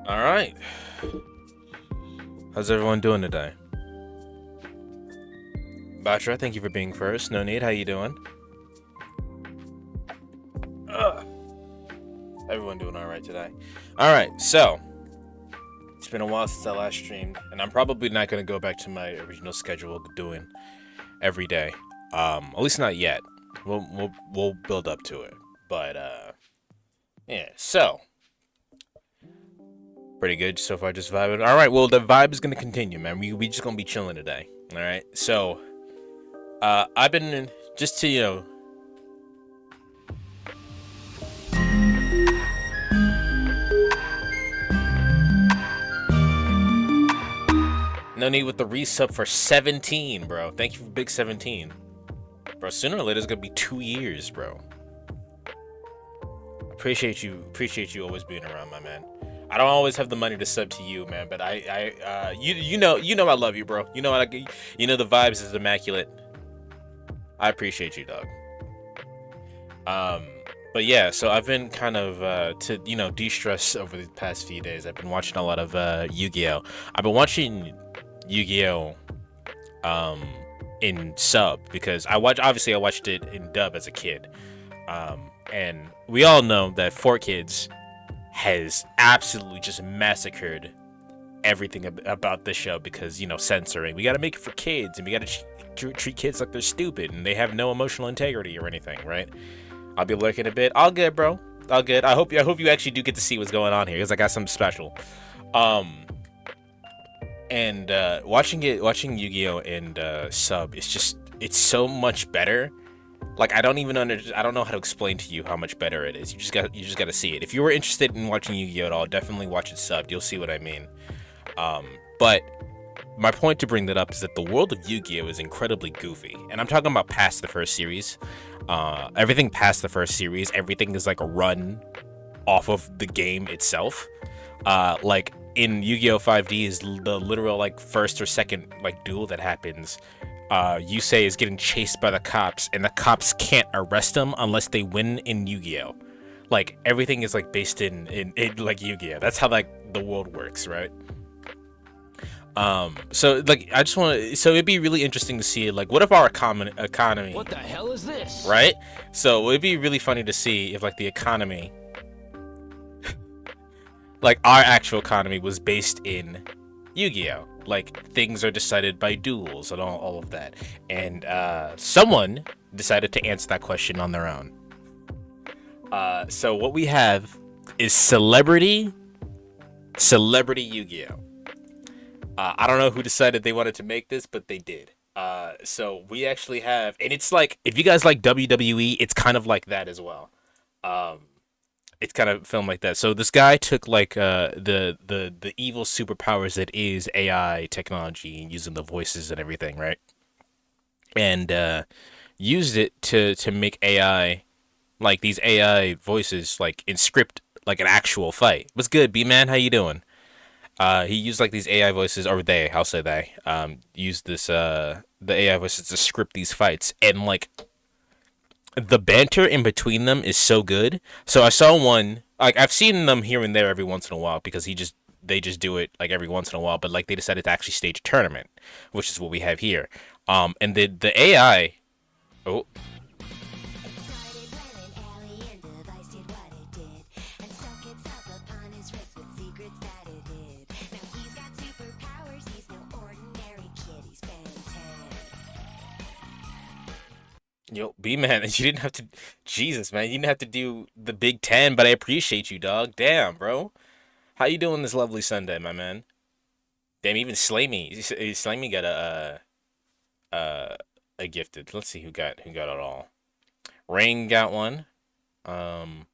All right. How's everyone doing today? Batra, thank you for being first. No need. How you doing? Ugh. Everyone doing all right today. All right. So it's been a while since I last streamed, and I'm probably not gonna go back to my original schedule of doing every day. At least not yet. We'll build up to it. But yeah. So pretty good so far. Just vibing. All right. Well, the vibe is gonna continue, man. We just gonna be chilling today. All right. So I've been just to no need with the resub for 17, bro. Thank you for Big 17. Bro, sooner or later it's gonna be 2 years, bro. Appreciate you always being around, my man. I don't always have the money to sub to you, man, but you know I love you, bro. You know the vibes is immaculate. I appreciate you, dog. Um, but yeah, so I've been kind of to de-stress over the past few days. I've been watching a lot of Yu-Gi-Oh. I've been watching Yu-Gi-Oh um in sub because I watched it in dub as a kid. And we all know that 4Kids has absolutely just massacred everything about this show because censoring. We got to make it for kids, and we got to treat kids like they're stupid and they have no emotional integrity or anything, right? I'll be lurking a bit. All good, bro. All good. I hope you actually do get to see what's going on here because I got something special. Um, and watching Yu-Gi-Oh and sub, it's so much better. Like I don't know how to explain to you how much better it is. You just got to see it. If you were interested in watching Yu-Gi-Oh at all, definitely watch it subbed. You'll see what I mean. But my point to bring that up is that the world of Yu-Gi-Oh is incredibly goofy, and I'm talking about past the first series. Everything past the first series, everything is like a run off of the game itself. Like in Yu-Gi-Oh 5D is the literal like first or second like duel that happens. Yusei is getting chased by the cops, and the cops can't arrest him unless they win in Yu-Gi-Oh. Like everything is like based in like Yu-Gi-Oh. That's how like the world works, right? So like I just want to. So it'd be really interesting to see like what if our economy, What the hell is this? right? So it'd be really funny to see if like the economy, like our actual economy, was based in Yu-Gi-Oh. Like things are decided by duels and all of that, and someone decided to answer that question on their own. So what we have is celebrity Yu-Gi-Oh. I don't know who decided they wanted to make this, but they did. So we actually have, and it's like if you guys like WWE, it's kind of like that as well. Um, it's kind of filmed like that. So this guy took like the evil superpowers that is AI technology and using the voices and everything, right? And used it to make AI like these AI voices like in script like an actual fight. What's good, B man? How you doing? He used like these AI voices, or they, I'll say they, used this the AI voices to script these fights, and like the banter in between them is so good. So I saw one, like I've seen them here and there every once in a while because they just do it like every once in a while, but like they decided to actually stage a tournament, which is what we have here. And the AI, oh, yo, B man, you didn't have to, Jesus man, you didn't have to do the Big Ten, but I appreciate you, dog. Damn, bro. How you doing this lovely Sunday, my man? Damn, even Slammy got a gifted. Let's see who got it all. Rain got one. Um,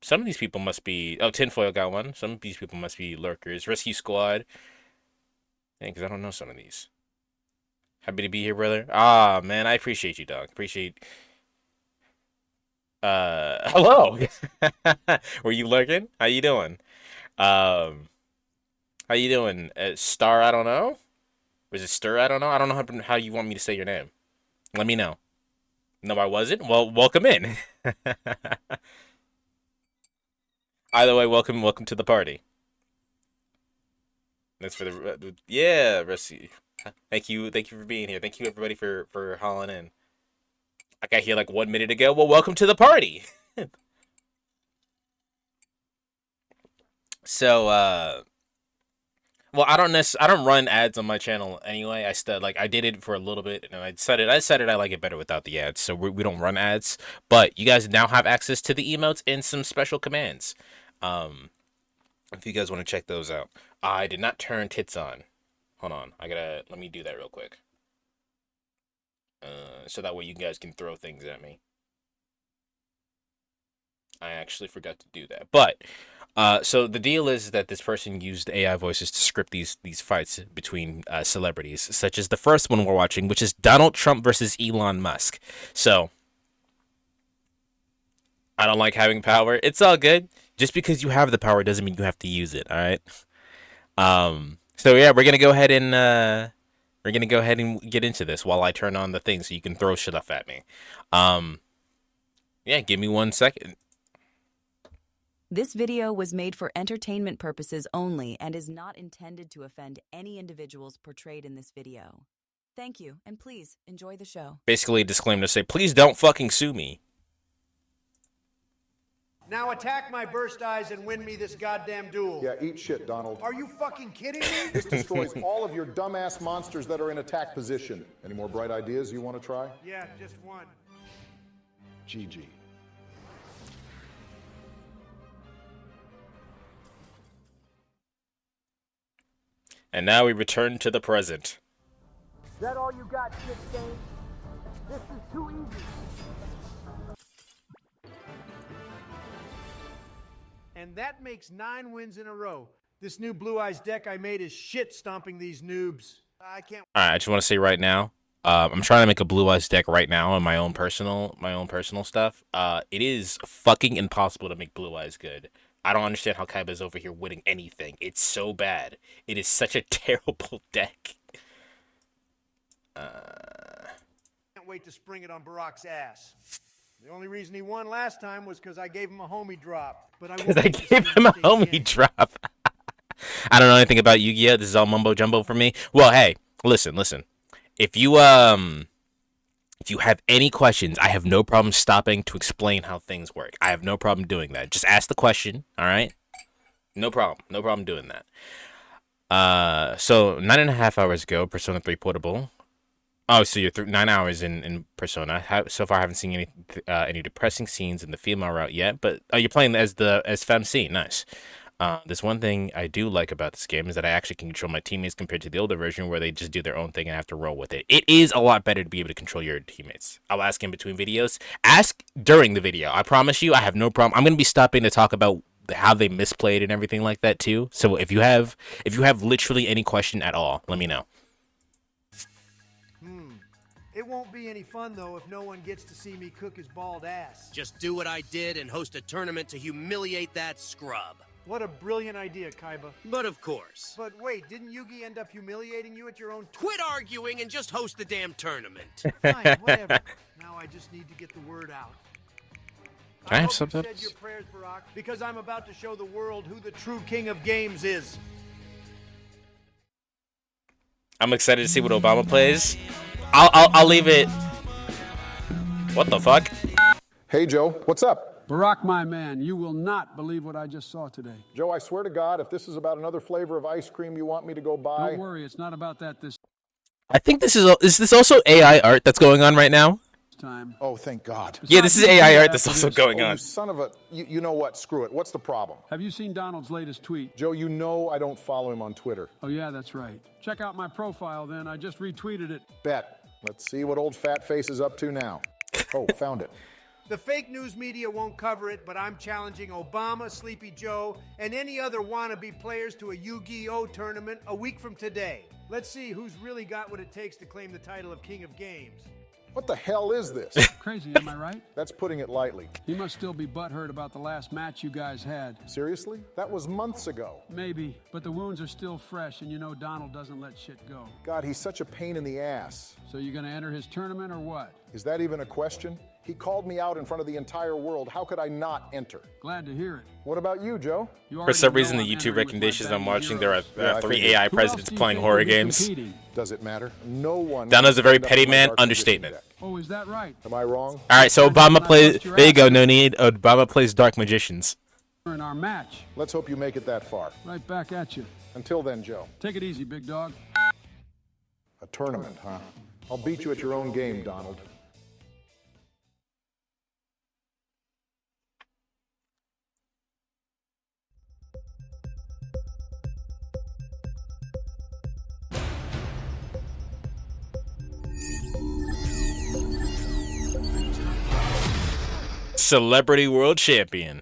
some of these people must be. Oh, Tinfoil got one. Some of these people must be lurkers. Rescue Squad. Yeah, because I don't know some of these. Happy to be here, brother. Ah, man, I appreciate you, dog. Appreciate. Hello. Were you lurking? How you doing? Um, how you doing? Star, I don't know. Was it Stir? I don't know. I don't know how you want me to say your name. Let me know. No, I wasn't. Well, welcome in. Either way, welcome to the party. That's for the yeah, Rusty. Thank you for being here. Thank you everybody for hauling in. I got here like 1 minute ago. Well, welcome to the party. So, well, I don't run ads on my channel anyway. I did it for a little bit, and I decided I like it better without the ads. So we don't run ads, but you guys now have access to the emotes and some special commands. If you guys want to check those out, I did not turn tits on. Hold on, let me do that real quick. So that way you guys can throw things at me. I actually forgot to do that, but so the deal is that this person used AI voices to script these fights between celebrities, such as the first one we're watching, which is Donald Trump versus Elon Musk. So I don't like having power. It's all good. Just because you have the power doesn't mean you have to use it. All right. So yeah, we're gonna go ahead and get into this while I turn on the thing so you can throw shit up at me. Yeah, give me 1 second. This video was made for entertainment purposes only and is not intended to offend any individuals portrayed in this video. Thank you, and please enjoy the show. Basically a disclaimer to say, please don't fucking sue me. Now attack my burst eyes and win me this goddamn duel. Yeah, eat shit, Donald. Are you fucking kidding me? This destroys all of your dumbass monsters that are in attack position. Any more bright ideas you want to try? Yeah, just one. GG. And now we return to the present. Is that all you got, shit stain? This is too easy. And that makes 9 wins in a row. This new Blue Eyes deck I made is shit stomping these noobs. I can't. All right, I just want to say right now, I'm trying to make a Blue Eyes deck right now on my own personal stuff. It is fucking impossible to make Blue Eyes good. I don't understand how Kaiba's over here winning anything. It's so bad. It is such a terrible deck. Can't wait to spring it on Barack's ass. The only reason he won last time was because I gave him a homie drop. Because I gave him a homie drop. I don't know anything about Yu-Gi-Oh! This is all mumbo jumbo for me. Well, hey, listen. If you have any questions, I have no problem stopping to explain how things work. I have no problem doing that. Just ask the question, all right? No problem doing that. So 9.5 hours ago, Persona 3 Portable. Oh, so you're 9 hours in Persona. So far, I haven't seen any depressing scenes in the female route yet. But you're playing as Femc. Nice. There's one thing I do like about this game is that I actually can control my teammates compared to the older version where they just do their own thing and have to roll with it. It is a lot better to be able to control your teammates. I'll ask in between videos. Ask during the video. I promise you, I have no problem. I'm going to be stopping to talk about how they misplayed and everything like that too. So if you have literally any question at all, let me know. It won't be any fun, though, if no one gets to see me cook his bald ass. Just do what I did and host a tournament to humiliate that scrub. What a brilliant idea, Kaiba. But of course. But wait, didn't Yugi end up humiliating you at your own... Quit arguing and just host the damn tournament. Fine, whatever. Now I just need to get the word out. Can I have hope you subtitles? said your prayers, Barack, because I'm about to show the world who the true king of games is. I'm excited to see what Obama plays. I'll leave it. What the fuck? Hey, Joe, what's up? Barack, my man, you will not believe what I just saw today. Joe, I swear to God, if this is about another flavor of ice cream you want me to go buy... Don't worry, it's not about that this I think this is this also AI art that's going on right now? time. Oh, thank God. Yeah, this is AI art that's also going Oh, on. you son of a... You know what? Screw it. What's the problem? Have you seen Donald's latest tweet? Joe, you know I don't follow him on Twitter. Oh, yeah, that's right. Check out my profile then. I just retweeted it. Bet. Let's see what old fat face is up to now. Oh, found it. The fake news media won't cover it, but I'm challenging Obama, Sleepy Joe, and any other wannabe players to a Yu-Gi-Oh! Tournament a week from today. Let's see who's really got what it takes to claim the title of King of Games. What the hell is this? Crazy, am I right? That's putting it lightly. He must still be butthurt about the last match you guys had. Seriously? That was months ago. Maybe, but the wounds are still fresh, and you know Donald doesn't let shit go. God, he's such a pain in the ass. So you gonna enter his tournament or what? Is that even a question? He called me out in front of the entire world. How could I not enter? Glad to hear it. What about you, Joe? You For already some know reason, the I'm YouTube entering with my recommendations I'm band of watching, there heroes. are Yeah, I 3 figured. AI Who else presidents do you playing think horror will be games. competing? Does it matter? No one. Donna's a can very stand up petty to my man. dark position Understatement. deck. Oh, is that right? Am I wrong? All right, so Imagine Obama when I plays. bust your There you ass. go. No need. Obama plays Dark Magicians. In our match. Let's hope you make it that far. Right back at you. Until then, Joe. Take it easy, big dog. A tournament, huh? I'll beat you at your own game, Donald. Celebrity World Champion.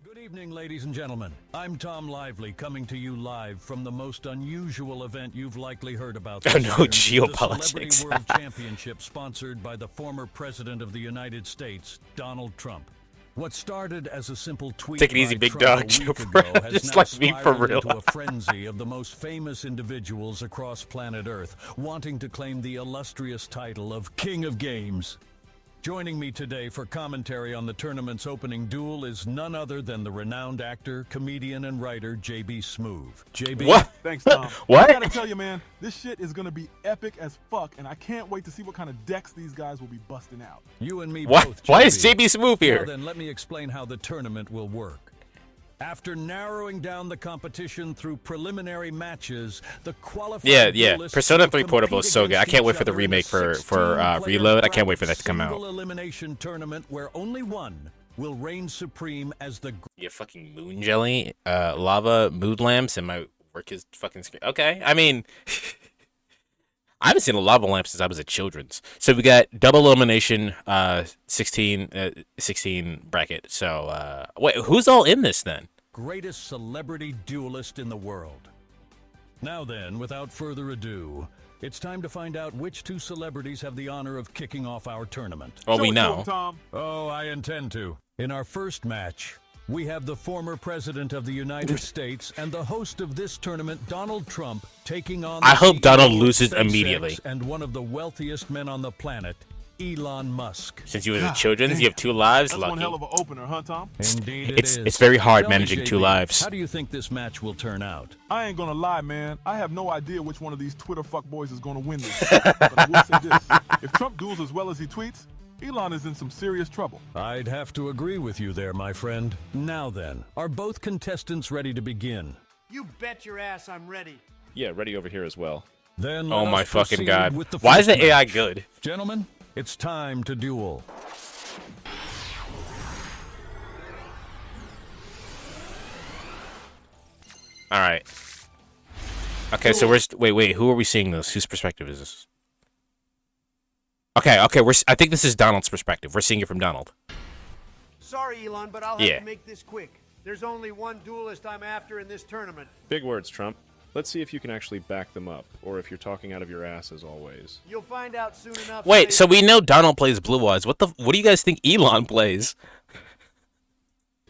Good evening, ladies and gentlemen. I'm Tom Lively, coming to you live from the most unusual event you've likely heard about. Oh, this no, year, geopolitics. The Celebrity World Championship, sponsored by the former President of the United States, Donald Trump. What started as a simple tweet Take it easy, by big Trump dog, a week Joe, ago has just now like me for spiraled real. into a frenzy of the most famous individuals across planet Earth, wanting to claim the illustrious title of King of Games. Joining me today for commentary on the tournament's opening duel is none other than the renowned actor, comedian, and writer J.B. Smoove. J.B. What? Thanks, Tom. What? I gotta tell you, man, this shit is gonna be epic as fuck, and I can't wait to see what kind of decks these guys will be busting out. You and me What? both, Why is JB. JB Smoove Now here? then, let me explain how the tournament will work. After narrowing down the competition through preliminary matches, the qualified Yeah. duelists Persona will 3 Portable is compete so good. I against can't wait each for the other in a remake for 16-player Reload. I can't wait for that to come out. single elimination tournament where only one will reign supreme as the Yeah, fucking moon jelly, lava, mood lamps, and my work is fucking screen. Okay, I mean, I haven't seen a lava lamp since I was a children's. So we got double elimination, 16 bracket. So wait, who's all in this then? greatest celebrity duelist in the world. Now then, without further ado, it's time to find out which two celebrities have the honor of kicking off our tournament. Well, Show we it to know. him, Tom. Oh, I intend to. In our first match, we have the former President of the United States and the host of this tournament, Donald Trump, taking on the I hope Donald CEO of loses SpaceX immediately. and one of the wealthiest men on the planet, Elon Musk. Since you was a children's, you have 2 lives. That's one Lucky. hell of an opener, huh, Tom? Indeed It's very hard Tell me, managing 2 JB, lives. How do you think this match will turn out? I ain't gonna lie, man. I have no idea which one of these Twitter fuckboys is gonna win this shit. But I will say this. If Trump duels as well as he tweets, Elon is in some serious trouble. I'd have to agree with you there, my friend. Now then, are both contestants ready to begin? You bet your ass I'm ready. Yeah, ready over here as well. Then Oh let my us fucking proceed god. with the Why is first the AI match. good? Gentlemen, it's time to duel. All right. Okay, so wait. Who are we seeing this? Whose perspective is this? Okay. I think this is Donald's perspective. We're seeing it from Donald. Sorry, Elon, but I'll have Yeah. to make this quick. There's only one duelist I'm after in this tournament. Big words, Trump. Let's see if you can actually back them up, or if you're talking out of your ass as always. You'll find out soon enough. Wait, so Space we know Donald plays Blue Eyes. What do you guys think Elon plays?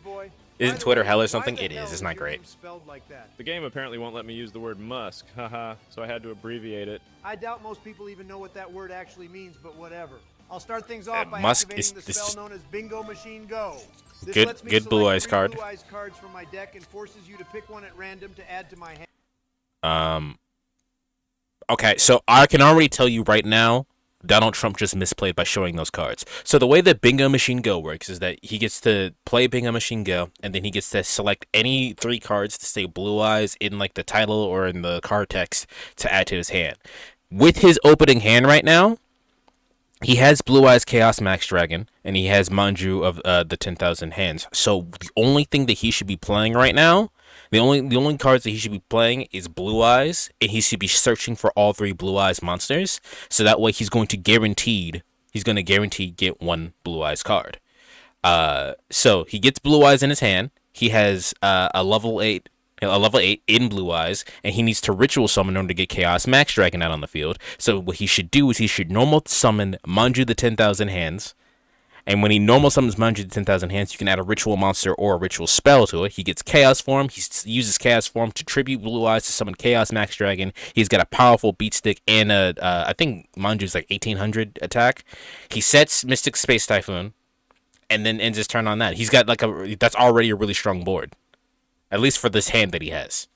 Boy. Isn't By the Twitter way, hell or why something? the It hell is. It's not your great. name spelled like that? The game apparently won't let me use the word Musk, haha, so I had to abbreviate it. I doubt most people even know what that word actually means, but whatever. I'll start things off by Musk activating is- the this- spell known as Bingo Machine Go. This Good- lets me good select Blue Eyes 3 card. Blue Eyes cards from my deck and forces you to pick one at random to add to my hand. Okay, so I can already tell you right now, Donald Trump just misplayed by showing those cards. So the way that Bingo Machine Go works is that he gets to play Bingo Machine Go, and then he gets to select any 3 cards to say Blue Eyes in like the title or in the card text to add to his hand. With his opening hand right now, he has Blue Eyes Chaos Max Dragon, and he has Manju of the 10,000 hands. So the only thing that he should be playing right now, the only cards that he should be playing is Blue Eyes, and he should be searching for all 3 Blue Eyes monsters. So that way he's going to guarantee get 1 Blue Eyes card. So he gets Blue Eyes in his hand. He has a level 8 in Blue Eyes, and he needs to ritual summon in order to get Chaos Max Dragon out on the field. So what he should do is he should normal summon Manju the 10,000 hands, And when he normal summons Manju to 10,000 hands, you can add a ritual monster or a ritual spell to it. He gets Chaos Form. He uses Chaos Form to tribute Blue Eyes to summon Chaos Max Dragon. He's got a powerful beat stick and I think Manju's like 1800 attack. He sets Mystic Space Typhoon and then ends his turn on that. He's got like that's already a really strong board. At least for this hand that he has.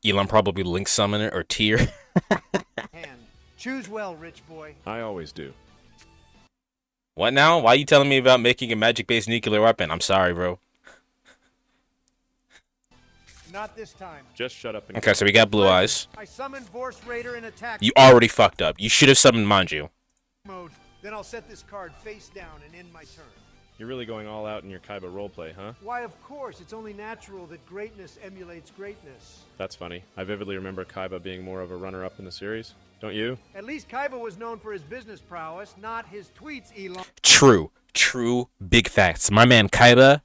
Elon probably Link Summoner or Tier. Choose well, rich boy. I always do. What now? Why are you telling me about making a magic-based nuclear weapon? I'm sorry, bro. Not this time. Just shut up and Okay, so we got Blue Eyes. I summon Vorse Raider in attack You already fucked up. You should have summoned Manju. mode. Then I'll set this card face down and end my turn. You're really going all out in your Kaiba roleplay, huh? Why, of course. It's only natural that greatness emulates greatness. That's funny. I vividly remember Kaiba being more of a runner-up in the series. Don't you? At least Kaiba was known for his business prowess, not his tweets, Elon. True. Big facts. My man Kaiba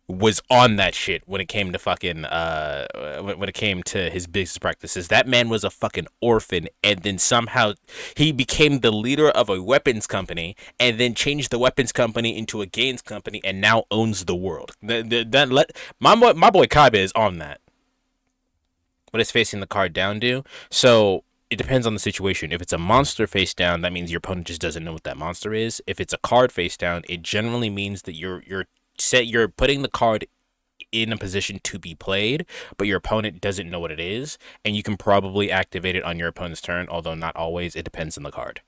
was on that shit when it came to fucking when it came to his business practices. That man was a fucking orphan, and then somehow he became the leader of a weapons company, and then changed the weapons company into a games company, and now owns the world. My boy Kaiba is on that. What is facing the card down do? So it depends on the situation. If it's a monster face down, that means your opponent just doesn't know what that monster is. If it's a card face down, it generally means that you're putting the card in a position to be played, but your opponent doesn't know what it is, and you can probably activate it on your opponent's turn, although not always. It depends on the card.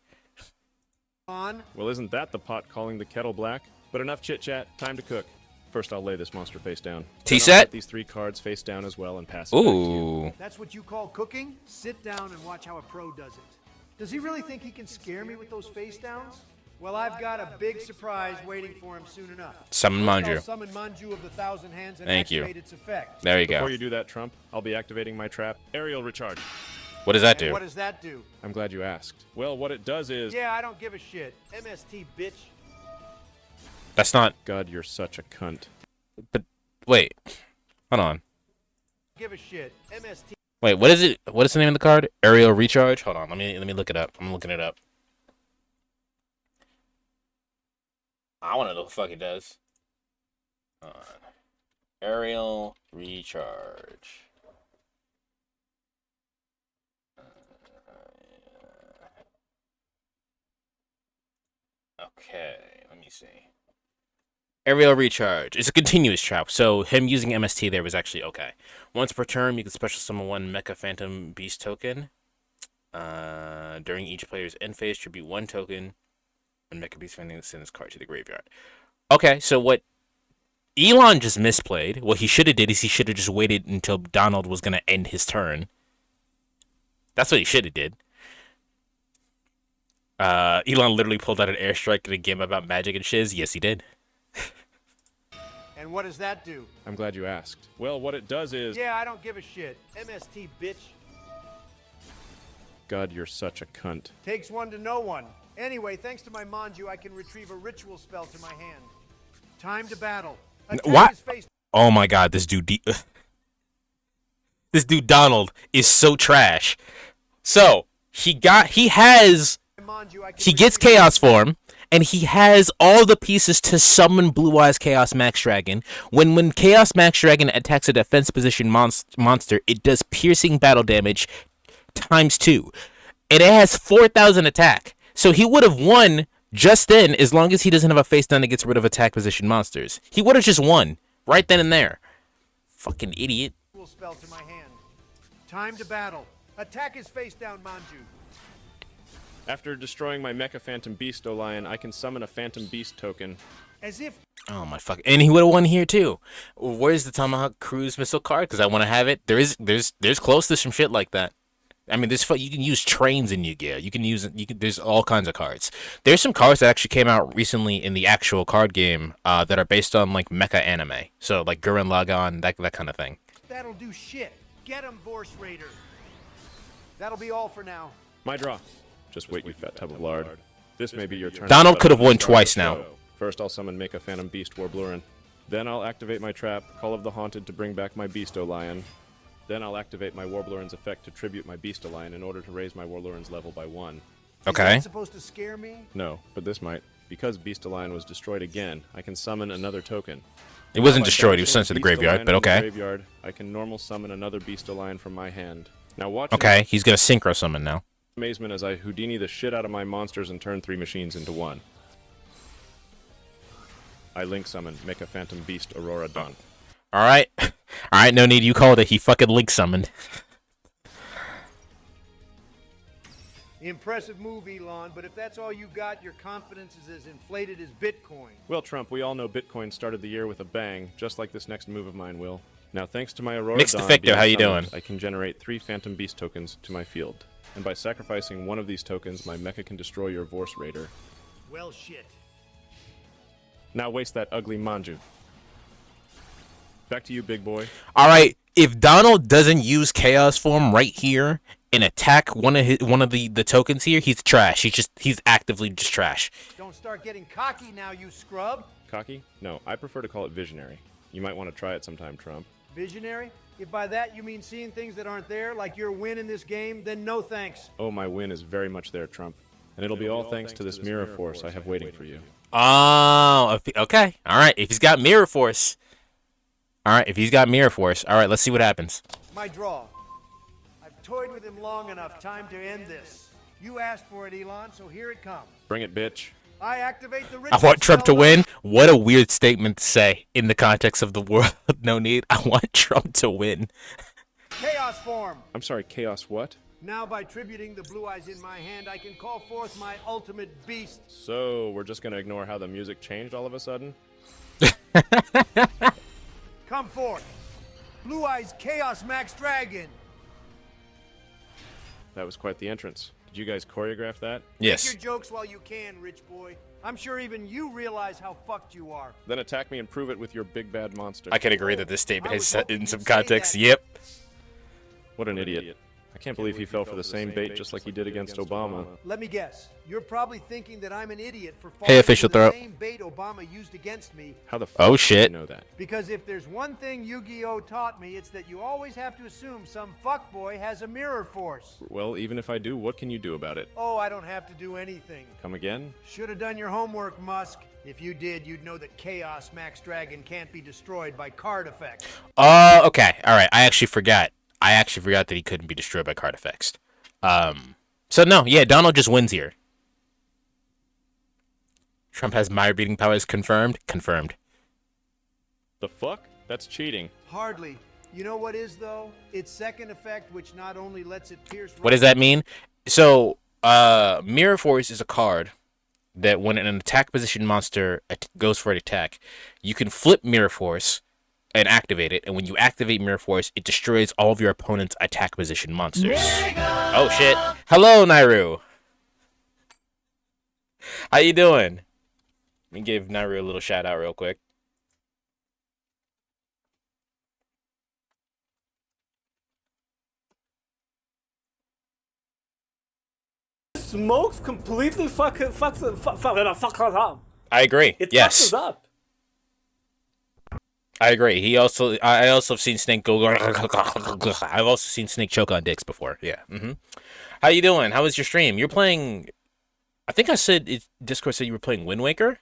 Well, isn't that the pot calling the kettle black? But enough chit-chat. Time to cook. First, I'll lay this monster face down. T-set? These 3 cards face down as well and pass it back to you. That's what you call cooking? Sit down and watch how a pro does it. Does he really think he can scare me with those face downs? Well, I've got a big surprise waiting for him soon enough. Summon Manju. I'll summon Manju of the 1,000 Hands and Thank you. activate its effect. There you go. Before you do that, Trump, I'll be activating my trap. Aerial recharge. What does that And do? what does that do? I'm glad you asked. Well, what it does is... Yeah, I don't give a shit. MST, bitch. That's not... God, you're such a cunt. But, wait. Hold on. Give a shit. MST. Wait, what is it? What is the name of the card? Aerial Recharge? Hold on, let me look it up. I'm looking it up. I want to know what the fuck it does. Hold on. Aerial Recharge. Okay, let me see. Aerial Recharge. It's a continuous trap, so him using MST there was actually okay. Once per turn, you can special summon 1 Mecha Phantom Beast token. During each player's end phase, tribute 1 token, and Mecha Beast Phantom send this card to the graveyard. Okay, so what Elon just misplayed, what he should have did is he should have just waited until Donald was going to end his turn. That's what he should have did. Elon literally pulled out an airstrike in a game about magic and shiz. Yes, he did. And what does that do? I'm glad you asked. Well, what it does is... Yeah, I don't give a shit. MST, bitch. God, you're such a cunt. Takes one to know one. Anyway, thanks to my Manju, I can retrieve a ritual spell to my hand. Time to battle. What? Oh my god, this dude... This dude Donald is so trash. So, he gets Chaos Form, and he has all the pieces to summon Blue Eyes Chaos Max Dragon. When Chaos Max Dragon attacks a defense position monster, it does piercing battle damage ×2. And it has 4,000 attack. So he would have won just then, as long as he doesn't have a face down that gets rid of attack position monsters. He would have just won right then and there. Fucking idiot. Spell to my hand. Time to battle. Attack his face down, Manju. After destroying my Mecha Phantom Beast Lion, I can summon a Phantom Beast token. As if... Oh my fuck! And he would have won here too. Where's the Tomahawk Cruise missile card? Because I want to have it. There's close to some shit like that. I mean, you can use trains in Yu-Gi-Oh. There's all kinds of cards. There's some cards that actually came out recently in the actual card game that are based on like mecha anime. So like Gurren Lagann, that kind of thing. That'll do shit. Get him, Vorse Raider. That'll be all for now. My draw. Just wait, you fat tub of lard. This may be your turn. Donald could have won twice now. First, I'll summon Mecha Phantom Beast Warblurin. Then I'll activate my trap, Call of the Haunted, to bring back my Beasto Lion. Then I'll activate my Warblurin's effect to tribute my Beasto Lion in order to raise my Warblurin's level by 1. Okay. Is that supposed to scare me? No, but this might. Because Beast-A-Lion was destroyed again, I can summon another token. It wasn't By destroyed. He was banishing sent to the Beast-A-Lion graveyard, but from the okay. Graveyard, I can normal summon another Beast-A-Lion from my hand. Now watch Okay, he's gonna synchro summon now. amazement as I Houdini the shit out of my monsters and turn 3 machines into 1. I link summon, make a Phantom Beast Aurora done. Alright. Alright, no need. You called it. He fucking link summoned. Impressive move, Elon, but if that's all you got, your confidence is as inflated as Bitcoin. Well, Trump, we all know Bitcoin started the year with a bang, just like this next move of mine will. Now, thanks to my Aurora Mixed Dawn Effecto, being how you summoned, doing? I can generate 3 Phantom Beast tokens to my field. And by sacrificing one of these tokens, my mecha can destroy your Vorse Raider. Well, shit. Now waste that ugly Manju. Back to you, big boy. Alright, if Donald doesn't use Chaos Form right here and attack one of the tokens here, he's trash. He's actively just trash. Don't start getting cocky now, you scrub. Cocky? No, I prefer to call it visionary. You might want to try it sometime, Trump. Visionary? If by that you mean seeing things that aren't there, like your win in this game, then no thanks. Oh, my win is very much there, Trump. And it'll be all thanks to this mirror force I have waiting for you. Oh, okay. Alright, if he's got Mirror Force. Alright, if he's got Mirror Force. Alright, let's see what happens. My draw. I've toyed with him long enough. Time to end this. You asked for it, Elon, so here it comes. Bring it, bitch. I activate the I want Trump to win. What a weird statement to say in the context of the world. No need. I want Trump to win. Chaos Form. I'm sorry, Chaos what? Now, by tributing the blue eyes in my hand, I can call forth my ultimate beast. So, we're just gonna ignore how the music changed all of a sudden? Come forth. Blue Eyes Chaos Max Dragon. That was quite the entrance. Did you guys choreograph that? Yes. Make your jokes while you can, rich boy. I'm sure even you realize how fucked you are. Then attack me and prove it with your big bad monster. I can agree that this statement I is was set hoping in you'd some say context. that. Yep. What an idiot. I can't believe he fell for the same bait just like he did against Obama. Let me guess. You're probably thinking that I'm an idiot for Hey, falling official for the throat. same bait Obama used against me. How the fuck Oh, did shit. you know that? Because if there's one thing Yu-Gi-Oh taught me, it's that you always have to assume some fuckboy has a mirror force. Well, even if I do, what can you do about it? Oh, I don't have to do anything. Come again? Should have done your homework, Musk. If you did, you'd know that Chaos Max Dragon can't be destroyed by card effect. Oh, okay. Alright, I actually forgot. That he couldn't be destroyed by card effects. So no, yeah, Donald just wins here. Trump has Meyer beating powers confirmed? Confirmed. The fuck? That's cheating. Hardly. You know what is, though? It's second effect, which not only lets it pierce... What does that mean? So, Mirror Force is a card that when an attack position monster goes for an attack, you can flip Mirror Force and activate it, and when you activate Mirror Force, it destroys all of your opponent's attack position monsters. Oh shit. Hello, Nairu. How you doing? Let me give Nairu a little shout out real quick. Smokes completely fucks it up. I agree. It yes. fucks us up. I agree. I also have seen Snake go. I've also seen Snake choke on dicks before. Yeah. How you doing? How was your stream? You're playing. I think I said Discord said you were playing Wind Waker.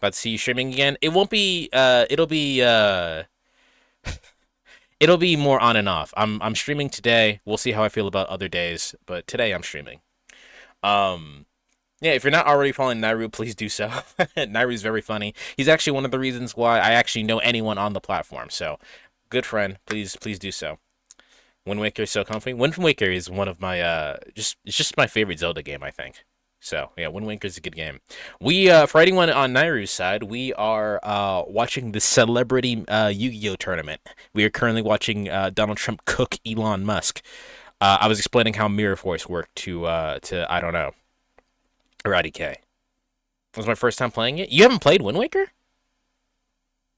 Let's see you streaming again. It won't be. It'll be. It'll be more on and off. I'm streaming today. We'll see how I feel about other days, but today I'm streaming. Yeah, if you're not already following Nairu, please do so. Nairu's very funny. He's actually one of the reasons why I actually know anyone on the platform. So, good friend, please do so. Wind Waker is so comfy. Wind Waker is one of my it's just my favorite Zelda game, I think. So yeah, Wind Waker is a good game. We for anyone on Nairu's side, we are watching the celebrity Yu-Gi-Oh tournament. We are currently watching Donald Trump cook Elon Musk. I was explaining how Mirror Force worked to I don't know. IDK. It was my first time playing it. You haven't played Wind Waker?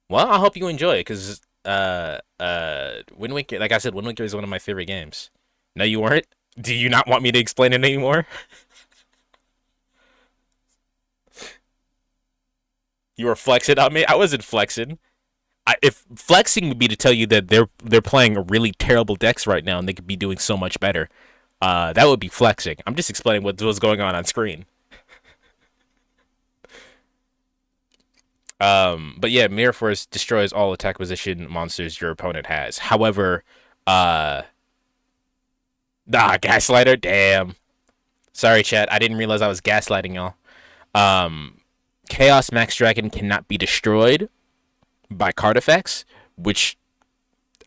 Well, I hope you enjoy it, because Wind Waker, like I said, Wind Waker is one of my favorite games. No, you weren't? Do you not want me to explain it anymore? You were flexing on me? I wasn't flexing. If flexing would be to tell you that they're playing a really terrible decks right now and they could be doing so much better. That would be flexing. I'm just explaining what was going on screen. But yeah, Mirror Force destroys all attack position monsters your opponent has. However, Gaslighter, damn. Sorry, chat. I didn't realize I was gaslighting y'all. Chaos Max Dragon cannot be destroyed by card effects, which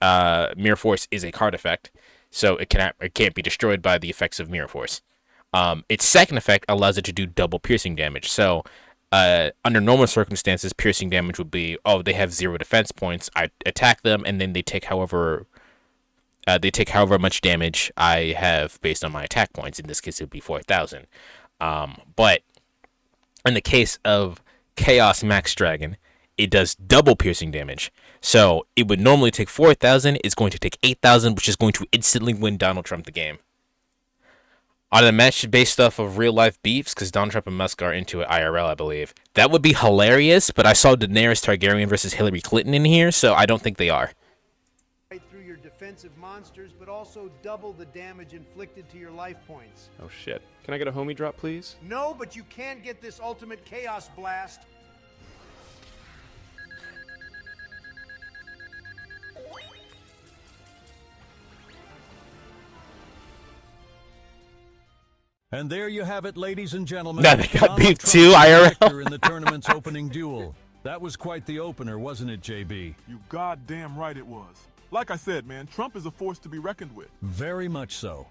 Mirror Force is a card effect, so it can't be destroyed by the effects of Mirror Force. Its second effect allows it to do double piercing damage. So under normal circumstances, piercing damage would be, oh, they have 0 defense points. I attack them, and then they take however much damage I have based on my attack points. In this case, it would be 4,000. But in the case of Chaos Max Dragon, it does double piercing damage. So it would normally take 4,000. It's going to take 8,000, which is going to instantly win Donald Trump the game. On a match based off of real life beefs, because Donald Trump and Musk are into it IRL, I believe. That would be hilarious, but I saw Daenerys Targaryen versus Hilary Clinton in here, so I don't think they are. Right through your defensive monsters, but also double the damage inflicted to your life points. Oh shit. Can I get a homie drop, please? No, but you can get this ultimate chaos blast. And there you have it, ladies and gentlemen. Now they got Donald beef Trump too, is the IRL. victor in the tournament's opening duel. That was quite the opener, wasn't it, JB? You goddamn right it was. Like I said, man, Trump is a force to be reckoned with. Very much so.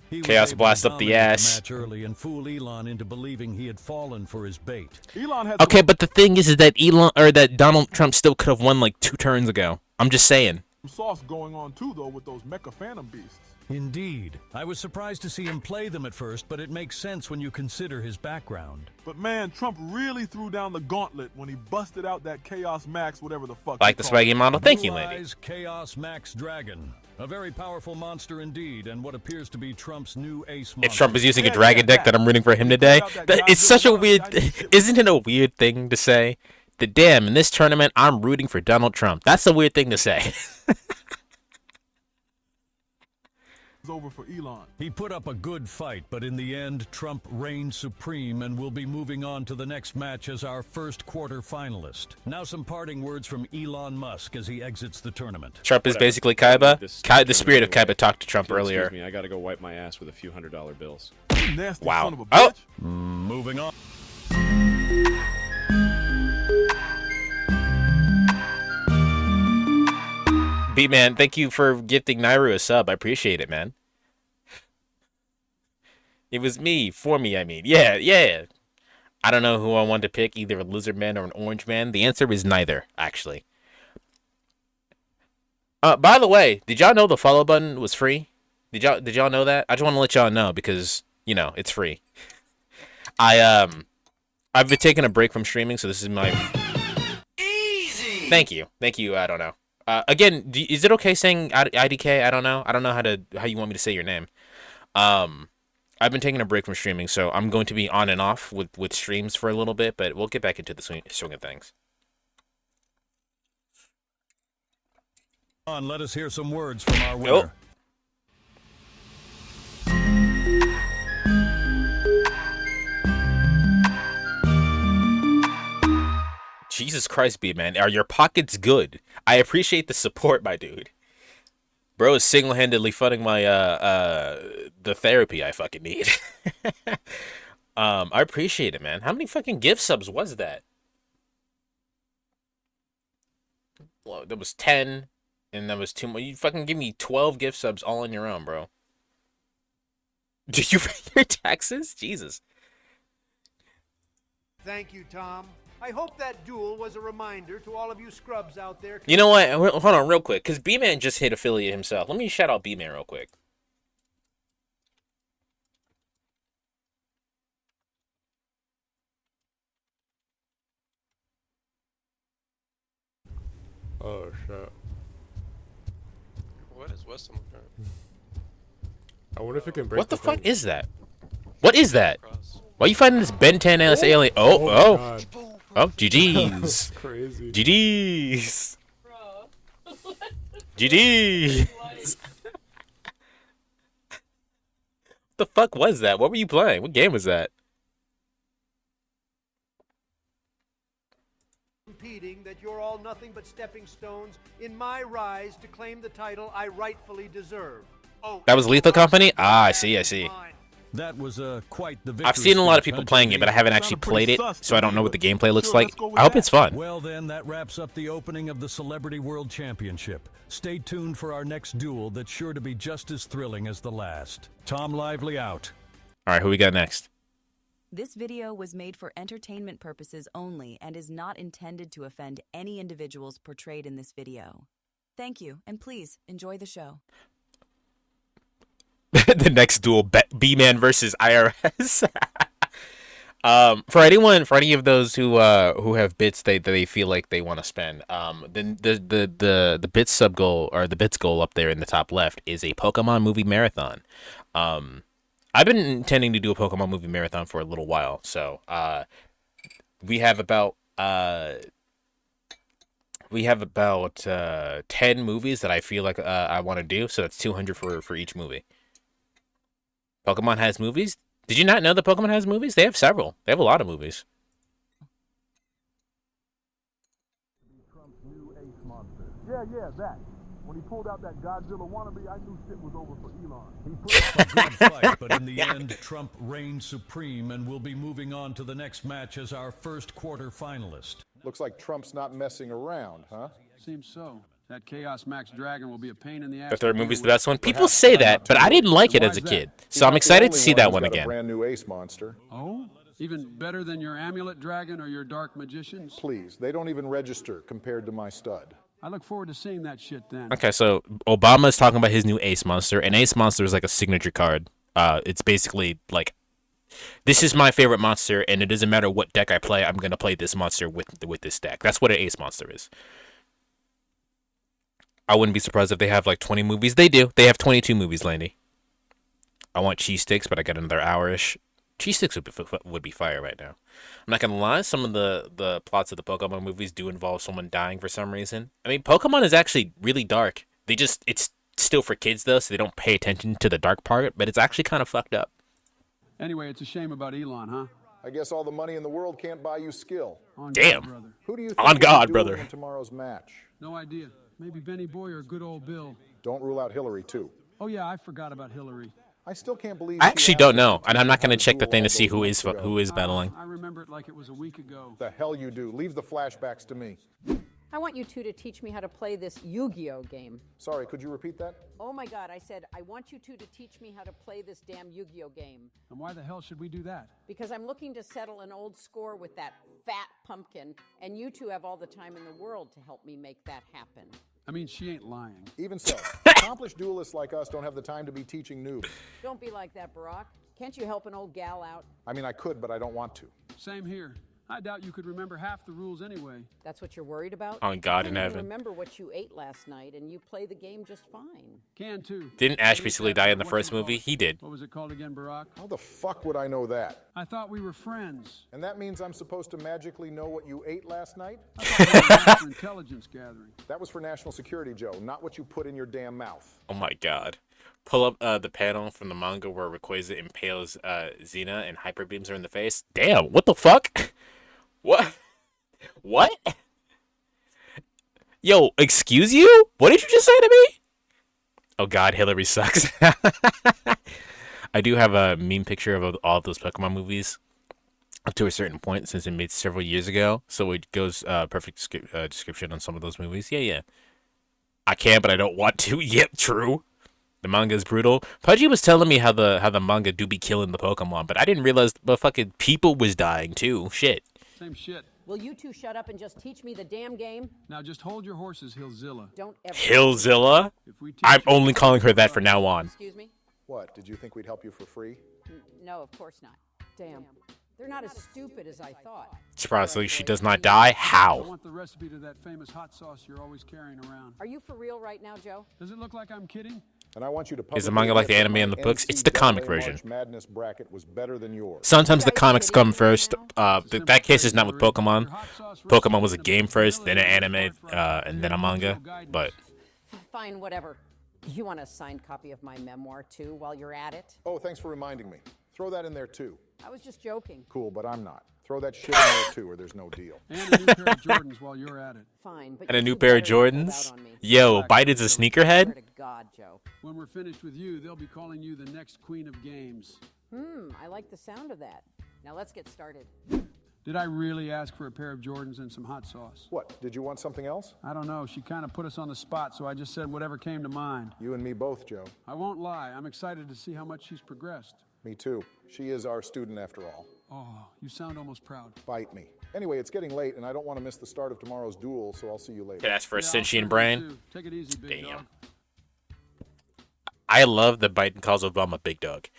He was Chaos able blast to up the dominate ass. match early and fool Elon into believing he had fallen for his bait. Elon had Okay, but the thing is that that Donald Trump still could have won like 2 turns ago. I'm just saying. some sauce going on too, though, with those Mecha Phantom beasts. Indeed. I was surprised to see him play them at first, but it makes sense when you consider his background. But man, Trump really threw down the gauntlet when he busted out that Chaos Max, whatever the fuck. Like the swaggy model. Thank you, Blue lady. Eyes Chaos Max Dragon. A very powerful monster indeed, and what appears to be Trump's new ace monster. If Trump is using a dragon deck, that I'm rooting for him today. It's such a weird... Isn't it a weird thing to say? That damn, in this tournament, I'm rooting for Donald Trump. That's a weird thing to say. Over for Elon. He put up a good fight, but in the end, Trump reigned supreme and will be moving on to the next match as our first quarter finalist. Now some parting words from Elon Musk as he exits the tournament. Trump is basically Kaiba. The spirit of Kaiba talked to Trump earlier. Excuse me, I gotta go wipe my ass with a few $100 bills. Nasty wow. Son of a bitch. Moving on. B-Man, thank you for gifting Nairu a sub. I appreciate it, man. It was me. For me, I mean. Yeah. I don't know who I want to pick, either a lizard man or an orange man. The answer is neither, actually. By the way, did y'all know the follow button was free? Did y'all know that? I just want to let y'all know because, you know, it's free. I've been taking a break from streaming, so this is my... Easy! Thank you. I don't know. Again, is it okay saying IDK? I don't know. I don't know how you want me to say your name. I've been taking a break from streaming, so I'm going to be on and off with streams for a little bit, but we'll get back into the swing of things. Let us hear some words from our winner. Jesus Christ, B-Man. Are your pockets good? I appreciate the support, my dude. Bro is single-handedly funding my, the therapy I fucking need. I appreciate it, man. How many fucking gift subs was that? Well, there was 10, and that was 2 more. You fucking give me 12 gift subs all on your own, bro. Do you pay your taxes? Jesus. Thank you, Tom. I hope that duel was a reminder to all of you scrubs out there. You know what? Hold on real quick, because B-Man just hit affiliate himself. Let me shout out B-Man real quick. Oh, shit. What is Western? I wonder if it can break What the fuck is that? What is that? Why are you fighting this Ben 10 ass alien? Oh, GG's. That's crazy. GG's. GG's. the fuck was that? What were you playing? What game was that? Competing that you're all nothing but stepping stones in my rise to claim the title I rightfully deserve. Oh, That was Lethal Company? Ah, I see, I see. That was quite the victory. I've seen a lot of speech, people huh, playing it, but I haven't actually played it, so I don't know what the gameplay looks like. I hope it's fun. Well, then, that wraps up the opening of the Celebrity World Championship. Stay tuned for our next duel that's sure to be just as thrilling as the last. Tom Lively out. All right, who we got next? This video was made for entertainment purposes only and is not intended to offend any individuals portrayed in this video. Thank you, and please enjoy the show. The next duel, B-Man versus IRS. For any of those who have bits they feel like they want to spend, the bits sub goal or the bits goal up there in the top left is a Pokemon movie marathon. I've been intending to do a Pokemon movie marathon for a little while, so we have about 10 movies that I feel like I want to do, so that's 200 for each movie. Pokemon has movies? Did you not know that Pokemon has movies? They have several. They have a lot of movies. Yeah, that. When he pulled out that Godzilla wannabe, I knew shit was over for Elon. He put up a good fight, but in the end, Trump reigned supreme and will be moving on to the next match as our first quarter finalist. Looks like Trump's not messing around, huh? Seems so. That Chaos Max Dragon will be a pain in the ass. The third movie's the best one. People say that, but I didn't like it as a kid, so I'm excited to see that one again. Brand new ace monster. Oh? Even better than your Amulet Dragon or your Dark Magicians? Please, they don't even register compared to my stud. I look forward to seeing that shit then. Okay, so Obama's talking about his new Ace Monster, and Ace Monster is like a signature card. It's basically like, this is my favorite monster, and it doesn't matter what deck I play, I'm gonna play this monster with this deck. That's what an Ace Monster is. I wouldn't be surprised if they have like 20 movies. They do. They have 22 movies, Landy. I want cheese sticks, but I got another hour-ish. Cheese sticks would be fire right now. I'm not gonna lie, some of the plots of the Pokemon movies do involve someone dying for some reason. I mean, Pokemon is actually really dark. It's still for kids though, so they don't pay attention to the dark part, but it's actually kind of fucked up. Anyway, it's a shame about Elon, huh? I guess all the money in the world can't buy you skill. Damn. God, brother. Who do you think On God, will be brother. dueling in tomorrow's match? No idea. Maybe Benny Boy or good old Bill. Don't rule out Hillary, too. Oh yeah, I forgot about Hillary. I still can't believe I actually don't know, and I'm not going gonna check the thing to see who is battling. I remember it like it was a week ago. The hell you do. Leave the flashbacks to me. I want you two to teach me how to play this Yu-Gi-Oh game. Sorry, could you repeat that? Oh my God, I said, I want you two to teach me how to play this damn Yu-Gi-Oh game. And why the hell should we do that? Because I'm looking to settle an old score with that fat pumpkin, and you two have all the time in the world to help me make that happen. I mean, she ain't lying. Even so, accomplished duelists like us don't have the time to be teaching noobs. Don't be like that, Barack. Can't you help an old gal out? I mean, I could, but I don't want to. Same here. I doubt you could remember half the rules anyway. That's what you're worried about? On God in I heaven. remember what you ate last night, and you play the game just fine. Can too. Didn't Ash basically die in the first movie? He did. What was it called again, Barack? How the fuck would I know that? I thought we were friends. And that means I'm supposed to magically know what you ate last night? I thought we were intelligence gathering. That was for national security, Joe, not what you put in your damn mouth. Oh my God. Pull up the panel from the manga where Rayquaza impales Xena and hyper beams her in the face. Damn, what the fuck? What? What? Yo, excuse you? What did you just say to me? Oh God, Hilary sucks. I do have a meme picture of all of those Pokemon movies up to a certain point since it made several years ago. So it goes perfect description on some of those movies. Yeah. I can, but I don't want to. Yep, true. The manga is brutal. Pudgy was telling me how the manga do be killing the Pokemon, but I didn't realize the fucking people was dying too. Shit. Same shit. Will you two shut up and just teach me the damn game? Now just hold your horses, Hillzilla. Don't ever... Hillzilla? I'm only calling her that from now on. Excuse me? What, did you think we'd help you for free? No, of course not. Damn. They're not as stupid as I thought. Surprisingly, she does not die. I How? want the recipe to that famous hot sauce you're always carrying around. Are you for real right now, Joe? Does it look like I'm kidding? And I want you to Is the manga like the anime and the books? It's the comic version. Madness bracket was better than yours. Sometimes the comics come first. That case is not with Pokemon. Pokemon was a game first, then an anime, and then a manga. But Fine, whatever. You want a signed copy of my memoir, too, while you're at it? Oh, thanks for reminding me. Throw that in there, too. I was just joking. Cool, but I'm not. Throw that shit in there, too, or there's no deal. And a new pair of Jordans while you're at it. Fine, but And a you new two pair of better not hold Jordans? out on me. Yo, Biden's a sneakerhead? Swear to God, Joe. When we're finished with you, they'll be calling you the next queen of games. I like the sound of that. Now let's get started. Did I really ask for a pair of Jordans and some hot sauce? What, did you want something else? I don't know. She kind of put us on the spot, so I just said whatever came to mind. You and me both, Joe. I won't lie. I'm excited to see how much she's progressed. Me too. She is our student after all. Oh, you sound almost proud. Bite me. Anyway, it's getting late, and I don't want to miss the start of tomorrow's duel, so I'll see you later. Could ask for a Yeah, I'll sentient send brain. you too. Take it easy, big Damn. dog. I love that Biden calls Obama Big Dog.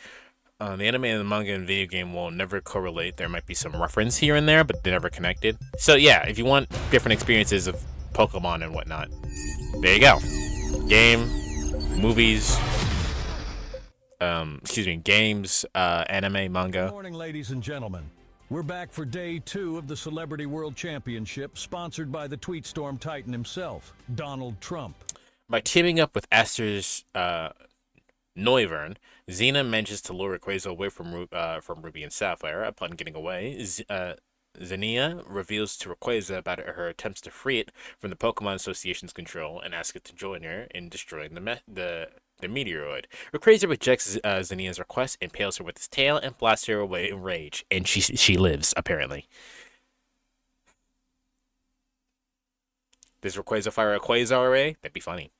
The anime and the manga and video game will never correlate. There might be some reference here and there, but they're never connected. So yeah, if you want different experiences of Pokemon and whatnot, there you go. Game, movies, games, anime, manga. Good morning, ladies and gentlemen. We're back for day 2 of the Celebrity World Championship, sponsored by the tweet storm titan himself, Donald Trump. By teaming up with Esther's Noivern, Xena manages to lure Rayquaza away from Ruby and Sapphire. Upon getting away, Xenia reveals to Rayquaza about her attempts to free it from the Pokemon Association's control and asks it to join her in destroying the meteoroid. Rayquaza rejects Xenia's request, impales her with his tail, and blasts her away in rage. And she lives, apparently. Does Rayquaza fire a Quasar array? That'd be funny.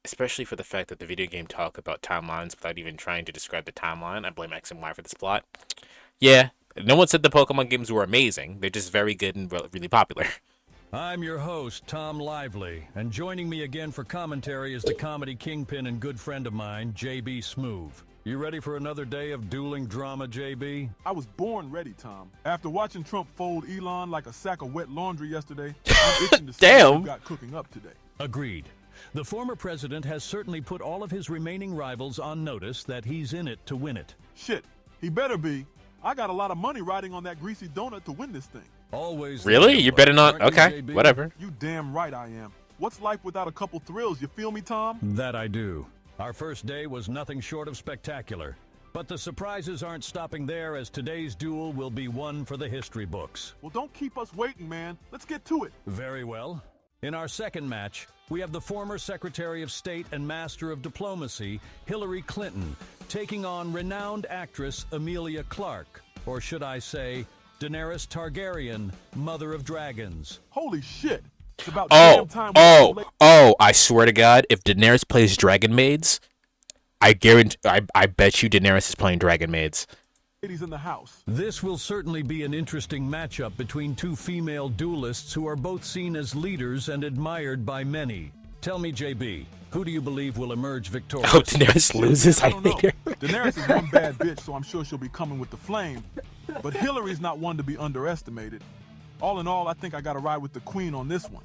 Especially for the fact that the video game talk about timelines without even trying to describe the timeline. I blame X and Y for this plot. Yeah, no one said the Pokemon games were amazing. They're just very good and really popular. I'm your host, Tom Lively, and joining me again for commentary is the comedy kingpin and good friend of mine, JB Smoove. You ready for another day of dueling drama, JB? I was born ready, Tom. After watching Trump fold Elon like a sack of wet laundry yesterday, I'm itching to see what you got cooking up today. Agreed. The former president has certainly put all of his remaining rivals on notice that he's in it to win it. Shit, he better be. I got a lot of money riding on that greasy donut to win this thing. Always. Really? You better not. Okay, whatever. You damn right I am. What's life without a couple thrills? You feel me, Tom? That I do. Our first day was nothing short of spectacular. But the surprises aren't stopping there, as today's duel will be one for the history books. Well, don't keep us waiting, man. Let's get to it. Very well. In our second match, we have the former Secretary of State and Master of Diplomacy, Hilary Clinton, taking on renowned actress Emilia Clarke, or should I say, Daenerys Targaryen, Mother of Dragons. Holy shit. It's about damn time. I swear to God, if Daenerys plays Dragon Maids, I bet you Daenerys is playing Dragon Maids. Ladies in the house. This will certainly be an interesting matchup between two female duelists who are both seen as leaders and admired by many. Tell me, JB, who do you believe will emerge victorious? Oh, Daenerys loses, I think. Daenerys is one bad bitch, so I'm sure she'll be coming with the flame. But Hillary's not one to be underestimated. All in all, I think I gotta ride with the queen on this one.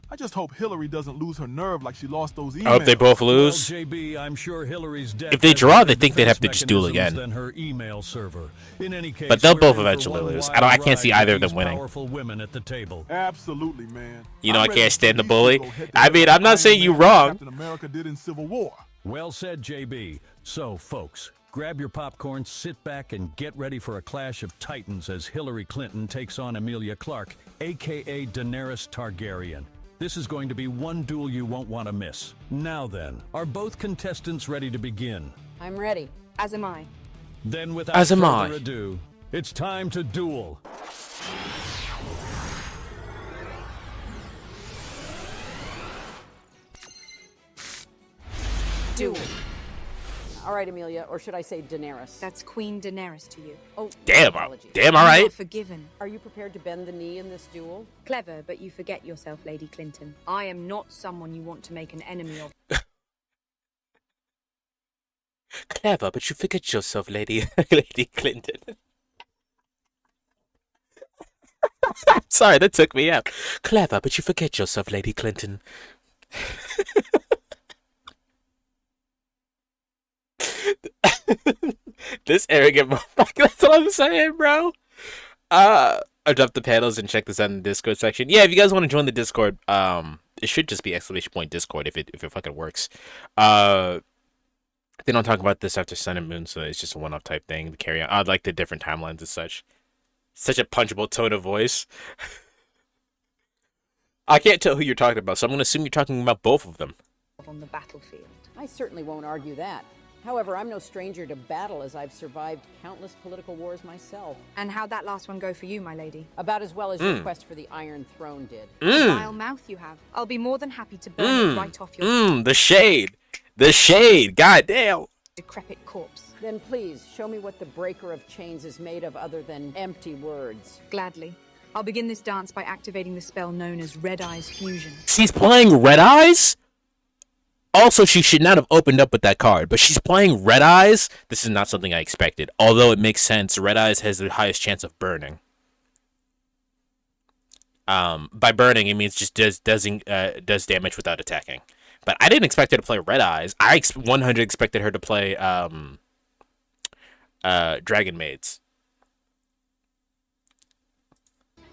I just hope Hilary doesn't lose her nerve like she lost those emails. I hope they both lose. Well, JB, I'm sure Hillary's death if they draw, they think they'd have to just duel again. Than her email server. In any case, but they'll both eventually lose. I can't see either of them winning. Powerful women at the table. Absolutely, man. You know I can't stand the bully. I mean, I'm not saying you wrong. Captain America did in Civil War. Well said, JB. So, folks, grab your popcorn, sit back, and get ready for a clash of titans as Hilary Clinton takes on Emilia Clarke, a.k.a. Daenerys Targaryen. This is going to be one duel you won't want to miss. Now then, are both contestants ready to begin? I'm ready. As am I. Then without further ado, it's time to duel. Duel. All right, Amelia, or should I say Daenerys? That's Queen Daenerys to you. Oh, damn, apologies. Damn, all right. Forgiven. Are you prepared to bend the knee in this duel? Clever, but you forget yourself, Lady Clinton. I am not someone you want to make an enemy of. Clever, but you forget yourself, Lady Clinton. Sorry, that took me out. Clever, but you forget yourself, Lady Clinton. This arrogant motherfucker, that's what I'm saying, bro. Adopt the panels and check this out in the Discord section. Yeah, if you guys want to join the Discord, should just be exclamation point Discord if it fucking works. They don't talk about this after Sun and Moon, so it's just a one-off type thing to carry on. I like the different timelines and such. Such a punchable tone of voice. I can't tell who you're talking about, so I'm going to assume you're talking about both of them. On the battlefield. I certainly won't argue that. However, I'm no stranger to battle, as I've survived countless political wars myself. And how'd that last one go for you, my lady? About as well as your quest for the Iron Throne did. A vile mouth you have. I'll be more than happy to burn it right off your The shade. The shade. God damn. decrepit corpse. Then please, show me what the breaker of chains is made of other than empty words. Gladly. I'll begin this dance by activating the spell known as Red Eyes Fusion. She's playing Red Eyes? Also, she should not have opened up with that card, but she's playing Red Eyes? This is not something I expected. Although it makes sense, Red Eyes has the highest chance of burning. By burning, it means just does damage without attacking. But I didn't expect her to play Red Eyes. I 100 expected her to play Dragon Maids.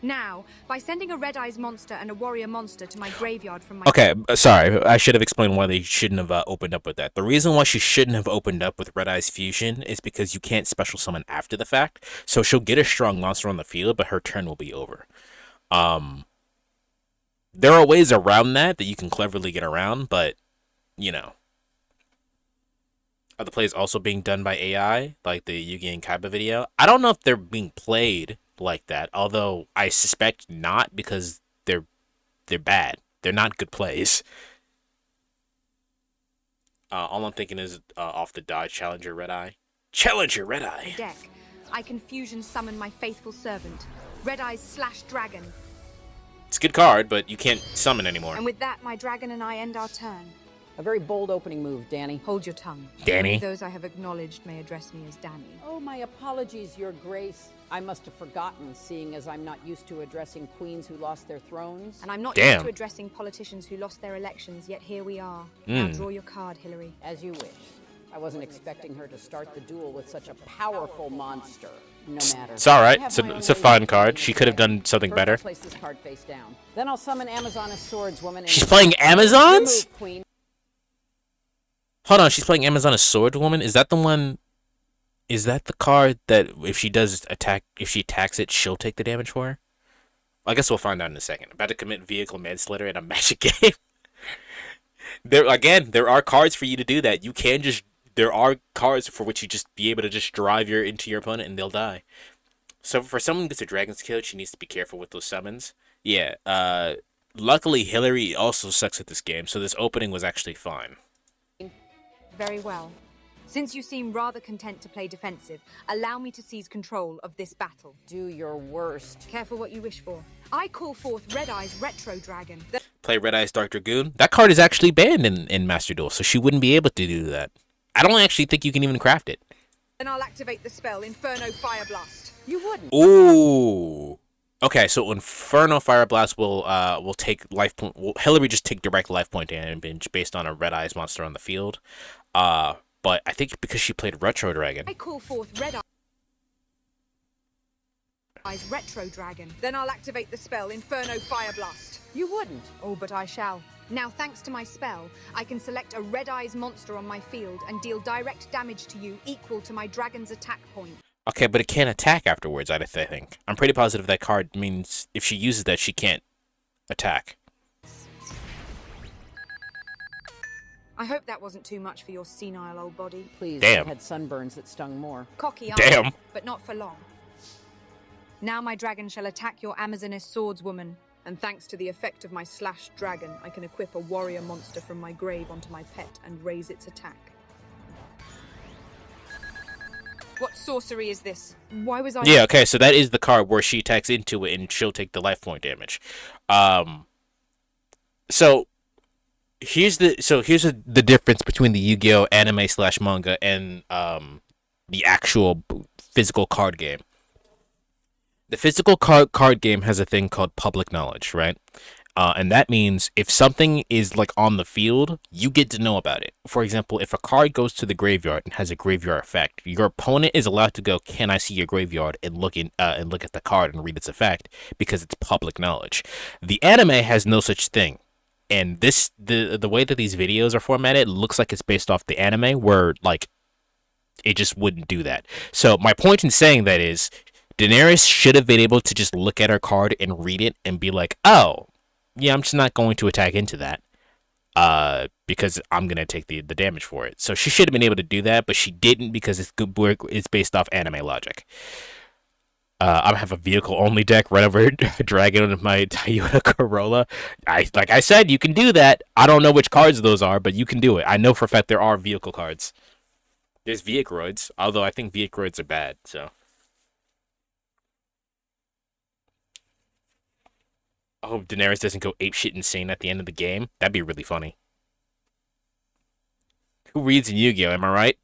Now, by sending a Red Eyes monster and a warrior monster to my graveyard from my... Okay, sorry. I should have explained why they shouldn't have opened up with that. The reason why she shouldn't have opened up with Red Eyes Fusion is because you can't special summon after the fact. So she'll get a strong monster on the field, but her turn will be over. There are ways around that you can cleverly get around, but, you know. Are the plays also being done by AI, like the Yugi and Kaiba video? I don't know if they're being played like that, although I suspect not, because they're bad. They're not good plays. All I'm thinking is off the dodge, Challenger Red Eye. Challenger Red Eye! Deck. I can fusion summon my faithful servant, Red Eyes / Dragon. It's a good card, but you can't summon anymore. And with that, my dragon and I end our turn. A very bold opening move, Danny. Hold your tongue. Danny. Those I have acknowledged may address me as Danny. Oh, my apologies, Your Grace. I must have forgotten, seeing as I'm not used to addressing queens who lost their thrones. And I'm not used to addressing politicians who lost their elections, yet here we are. Now draw your card, Hilary. As you wish. I wasn't expecting her to start the duel with such a powerful monster. No matter. It's alright. It's a fun card. She could have done something First, better. I'll place this card face down. Then I'll summon Amazoness Swordswoman. She's playing Amazons? Move, Queen. Hold on, she's playing Amazoness Swordswoman? Is that the one... Is that the card that if she attacks it, she'll take the damage for her? I guess we'll find out in a second. About to commit vehicle manslaughter in a Magic game. There are cards for you to do that. You can just... There are cards for which you just be able to just drive into your opponent and they'll die. So for someone who gets a Dragon's Kill, she needs to be careful with those summons. Yeah, luckily Hilary also sucks at this game, so this opening was actually fine. Very well. Since you seem rather content to play defensive, allow me to seize control of this battle. Do your worst. Careful what you wish for. I call forth Red Eyes Retro Dragon. Play Red Eyes Dark Dragoon? That card is actually banned in Master Duel, so she wouldn't be able to do that. I don't actually think you can even craft it. Then I'll activate the spell Inferno Fire Blast. You wouldn't. Ooh. Okay, so Inferno Fire Blast will take life point. Will Hilary just take direct life point damage based on a Red Eyes monster on the field? But I think because she played Retro Dragon. I call forth Red Eyes Retro Dragon. Then I'll activate the spell Inferno Fire Blast. You wouldn't. Oh, but I shall. Now, thanks to my spell, I can select a Red Eyes monster on my field and deal direct damage to you equal to my dragon's attack point. Okay, but it can't attack afterwards, I think. I'm pretty positive that card means if she uses that, she can't attack. I hope that wasn't too much for your senile old body. Please, Damn. I had sunburns that stung more. Cocky, Damn. But not for long. Now my dragon shall attack your Amazoness Swordswoman. And thanks to the effect of my / dragon, I can equip a warrior monster from my grave onto my pet and raise its attack. What sorcery is this? Why was I... Yeah, okay, so that is the card where she attacks into it and she'll take the life point damage. So here's the difference between the Yu-Gi-Oh anime / manga and the actual physical card game. The physical card game has a thing called public knowledge, right? And that means if something is like on the field, you get to know about it. For example, if a card goes to the graveyard and has a graveyard effect, your opponent is allowed to go, "Can I see your graveyard?" and look at the card and read its effect because it's public knowledge. The anime has no such thing. And the way that these videos are formatted looks like it's based off the anime, where like it just wouldn't do that. So my point in saying that is, Daenerys should have been able to just look at her card and read it and be like, oh, yeah, I'm just not going to attack into that. Because I'm gonna take the damage for it. So she should have been able to do that, but she didn't because it's based off anime logic. I'm gonna have a vehicle only deck right over Dragon with my Toyota Corolla. Like I said, you can do that. I don't know which cards those are, but you can do it. I know for a fact there are vehicle cards. There's Vehicroids, although I think Vehicroids are bad. So I hope Daenerys doesn't go apeshit insane at the end of the game. That'd be really funny. Who reads in Yu-Gi-Oh? Am I right?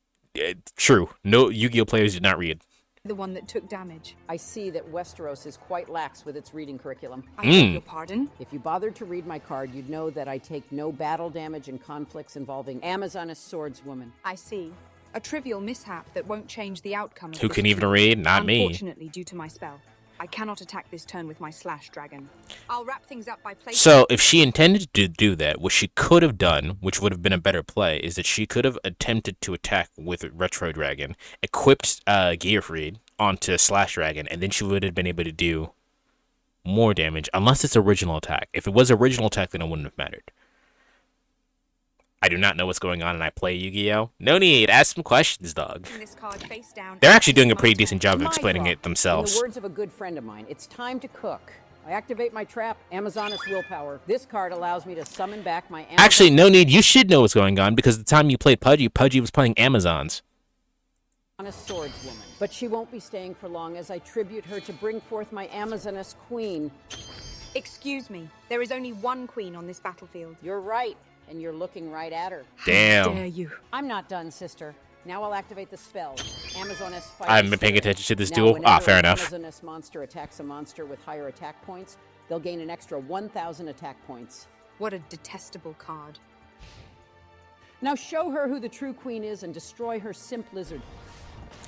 True. No Yu-Gi-Oh players do not read. The one that took damage. I see that Westeros is quite lax with its reading curriculum. I beg your pardon? If you bothered to read my card, you'd know that I take no battle damage in conflicts involving Amazoness swordswoman. I see. A trivial mishap that won't change the outcome of Who this can even duel. read? Not me. Unfortunately, due to my spell, I cannot attack this turn with my slash dragon. I'll wrap things up by placing... So, if she intended to do that, what she could have done, which would have been a better play, is that she could have attempted to attack with Retro Dragon, equipped Gearfried onto Slash Dragon, and then she would have been able to do more damage, unless it's original attack. If it was original attack, then it wouldn't have mattered. I do not know what's going on, and I play Yu-Gi-Oh! No need, ask some questions, dog. This card face down. They're actually doing a pretty decent job of explaining it In themselves. the words of a good friend of mine, it's time to cook. I activate my trap, Amazoness Willpower. This card allows me to summon back my Actually, no need. You should know what's going on, because the time you played Pudgy, Pudgy was playing Amazons. Swordswoman. But she won't be staying for long as I tribute her to bring forth my Amazoness queen. Excuse me, there is only one queen on this battlefield. You're right, and you're looking right at her. Damn. How dare you? I'm not done, sister. Now I'll activate the spell. Amazoness Fight. I haven't been paying attention to this Now, duel. whenever Fair an enough. Amazoness monster attacks a monster with higher attack points, they'll gain an extra 1,000 attack points. What a detestable card. Now show her who the true queen is and destroy her simp lizard.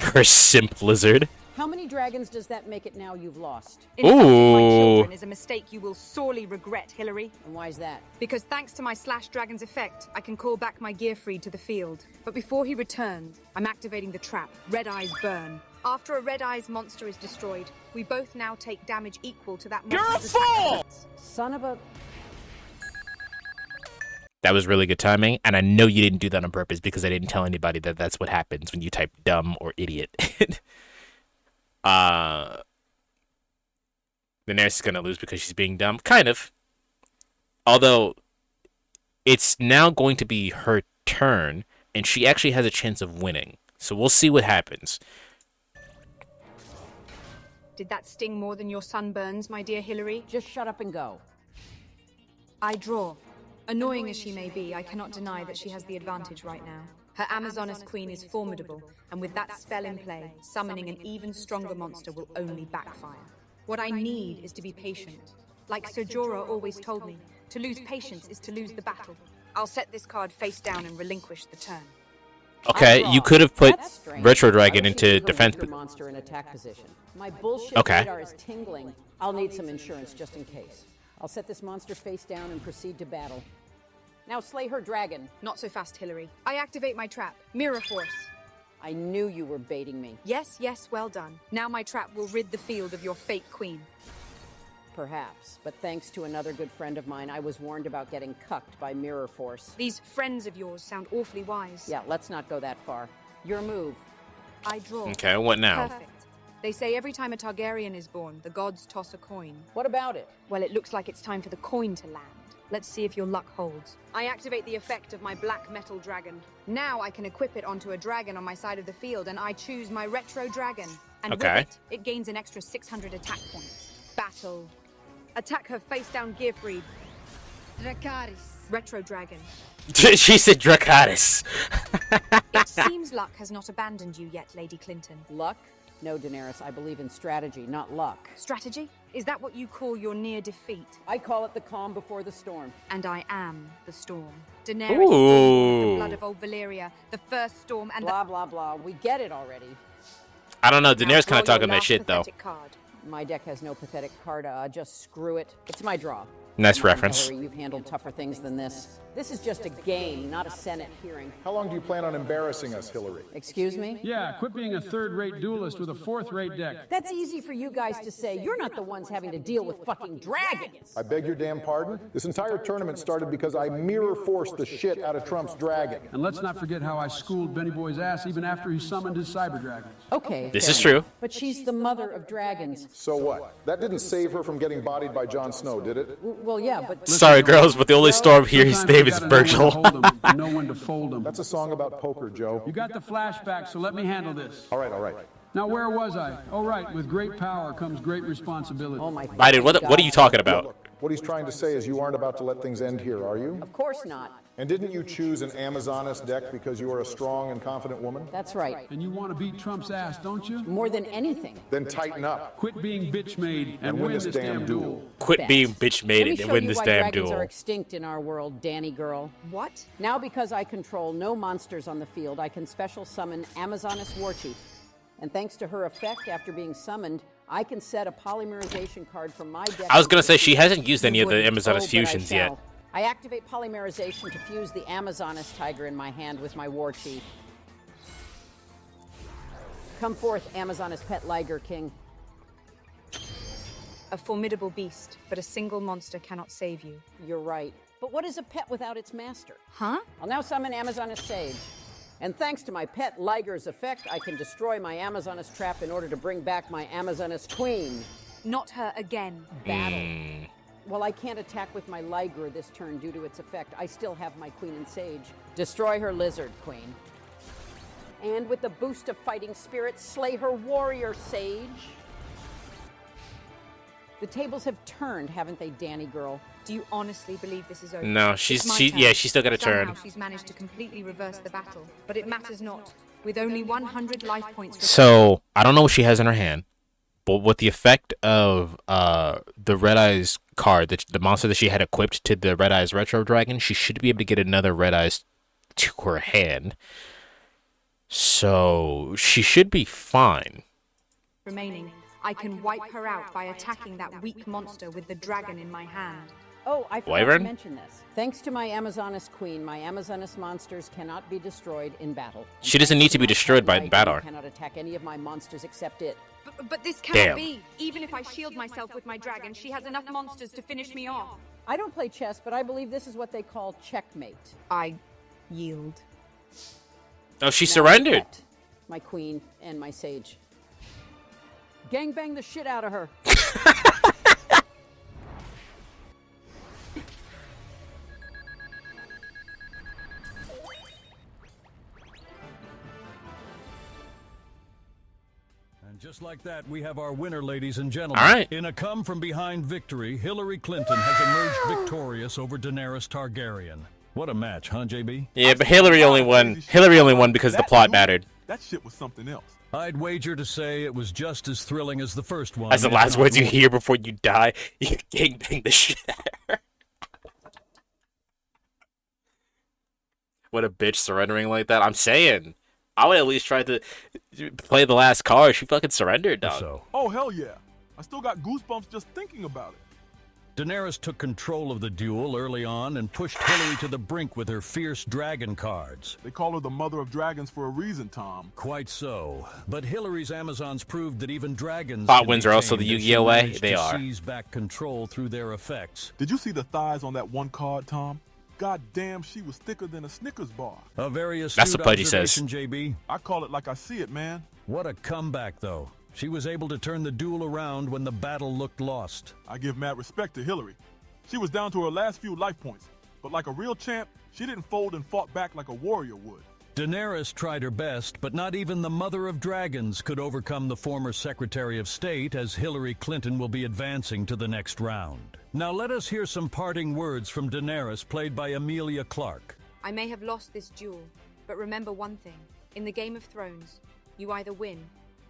Her simp lizard. How many dragons does that make it now you've lost? Insulting my Ooh. children is a mistake you will sorely regret, Hilary. And why is that? Because thanks to my Slash Dragon's effect, I can call back my Gearfried to the field. But before he returns, I'm activating the trap, Red Eyes Burn. After a Red Eyes monster is destroyed, we both now take damage equal to that monster's attack. Son of a... That was really good timing, and I know you didn't do that on purpose because I didn't tell anybody that that's what happens when you type dumb or idiot. Daenerys is gonna lose because she's being dumb, kind of. Although it's now going to be her turn, and she actually has a chance of winning. So we'll see what happens. Did that sting more than your sunburns, my dear Hilary? Just shut up and go. I draw. Annoying as she may be, I cannot deny that she has the advantage right now. Her Amazoness queen is formidable, and with that spell in play, summoning an even stronger monster will only backfire. What I need is to be patient. Like Ser Jorah always told me, to lose patience is to lose the battle. I'll set this card face down and relinquish the turn. Okay, you could have put Retro Dragon into defense. Monster in attack position. My bullshit Okay. radar is tingling. I'll need some insurance just in case. I'll set this monster face down and proceed to battle. Now slay her dragon. Not so fast, Hilary. I activate my trap, Mirror Force. I knew you were baiting me. Yes, yes, well done. Now my trap will rid the field of your fake queen. Perhaps, but thanks to another good friend of mine, I was warned about getting cucked by Mirror Force. These friends of yours sound awfully wise. Yeah, let's not go that far. Your move. I draw. Okay, what now? Perfect. They say every time a Targaryen is born, the gods toss a coin. What about it? Well, it looks like it's time for the coin to land. Let's see if your luck holds. I activate the effect of my black metal dragon. Now I can equip it onto a dragon on my side of the field, and I choose my retro dragon. And Okay. with it gains an extra 600 attack points. Battle. Attack her face down, Gearfried. Dracarys. Retro dragon. She said Dracarys. It seems luck has not abandoned you yet, Lady Clinton. Luck? No, Daenerys, I believe in strategy, not luck. Strategy? Is that what you call your near defeat? I call it the calm before the storm. And I am the storm. Daenerys, Ooh. the blood of old Valyria, the first storm, and blah, blah, blah. We get it already. I don't know. Daenerys kind Now of talking draw your that shit, though. last pathetic card. My deck has no pathetic card. Just screw it. It's my draw. Nice Come on, reference. Hilary, you've handled tougher things than this. This is just a game, not a Senate hearing. How long do you plan on embarrassing us, Hilary? Excuse me? Yeah, quit being a third-rate duelist with a fourth-rate deck. That's easy for you guys to say. You're not the ones having to deal with fucking dragons. I beg your damn pardon? This entire tournament started because I mirror-forced the shit out of Trump's dragon. And let's not forget how I schooled Benny Boy's ass even after he summoned his cyber dragons. Okay. This fair is true. enough. But she's the mother of dragons. So what? That didn't save her from getting bodied by Jon Snow, did it? Well, yeah, but... Sorry, girls, but the only storm here is name is Virgil. Know when to fold them. That's a song about poker, Joe. You got the flashback, so let me handle this. All right, all right. Now, where was I? Oh, right. With great power comes great responsibility. Oh, my Biden, what are you talking about? Look, what he's trying to say is you aren't about to let things end here, are you? Of course not. And didn't you choose an Amazoness deck because you are a strong and confident woman? That's right. And you want to beat Trump's ass, don't you? More than anything. Then tighten up. Quit being bitch-made and win this damn duel. Quit being bitch-made and win this damn dragons duel. are extinct in our world, Danny girl. What? Now, because I control no monsters on the field, I can special summon Amazoness Warchief. And thanks to her effect, after being summoned, I can set a polymerization card from my deck. I was gonna say she hasn't used any of the Amazoness but I fusions yet. shall. I activate polymerization to fuse the Amazoness tiger in my hand with my Warchief. Come forth, Amazoness pet Liger King. A formidable beast, but a single monster cannot save you. You're right. But what is a pet without its master? Huh? I'll now summon Amazoness Sage. And thanks to my pet Liger's effect, I can destroy my Amazoness trap in order to bring back my Amazoness Queen. Not her again. Battle. While I can't attack with my Liger this turn due to its effect, I still have my Queen and Sage. Destroy her Lizard Queen. And with the boost of fighting spirit, slay her Warrior Sage. The tables have turned, haven't they, Danny girl? Do you honestly believe this is over? No, she's still got a turn. Somehow she's managed to completely reverse the battle, but it matters not. With only 100 life points. So I don't know what she has in her hand, but with the effect of the Red Eyes card, the monster that she had equipped to the Red Eyes Retro Dragon, she should be able to get another Red Eyes to her hand. So she should be fine. Remaining, I can wipe her out by attacking that weak monster with the dragon in my hand. Oh, I forgot to mention this. Thanks to my Amazoness Queen, my Amazoness monsters cannot be destroyed in battle. She doesn't need to be destroyed by battle. I cannot attack any of my monsters except it. But this cannot be. Even if I shield myself with my dragon, she has enough monsters to finish me off. I don't play chess, but I believe this is what they call checkmate. I yield. Oh, she surrendered. My queen and my sage. Gangbang the shit out of her. Just like that, we have our winner, ladies and gentlemen. All right. In a come-from-behind victory, Hillary Clinton has emerged victorious over Daenerys Targaryen. What a match, huh, JB? Yeah, but Hillary only won. Hillary only won because the plot mattered. That shit was something else. I'd wager to say it was just as thrilling as the first one. As the last words you hear before you die, you gangbang the shit out of her. What a bitch surrendering like that. I'm saying. I would at least try to play the last card. She fucking surrendered, dog. So. Oh, hell yeah. I still got goosebumps just thinking about it. Daenerys took control of the duel early on and pushed Hilary to the brink with her fierce dragon cards. They call her the mother of dragons for a reason, Tom. Quite so. But Hilary's Amazons proved that even dragons Bot wins are also the Yu-Gi-Oh way. They are. Seize back control through their effects. Did you see the thighs on that one card, Tom? God damn, she was thicker than a Snickers bar. A very astute That's what Pudgy says. JB. I call it like I see it, man. What a comeback, though. She was able to turn the duel around when the battle looked lost. I give mad respect to Hilary. She was down to her last few life points, but like a real champ, she didn't fold and fought back like a warrior would. Daenerys tried her best, but not even the Mother of Dragons could overcome the former Secretary of State, as Hillary Clinton will be advancing to the next round. Now let us hear some parting words from Daenerys, played by Emilia Clarke. I may have lost this duel, but remember one thing. In the Game of Thrones, you either win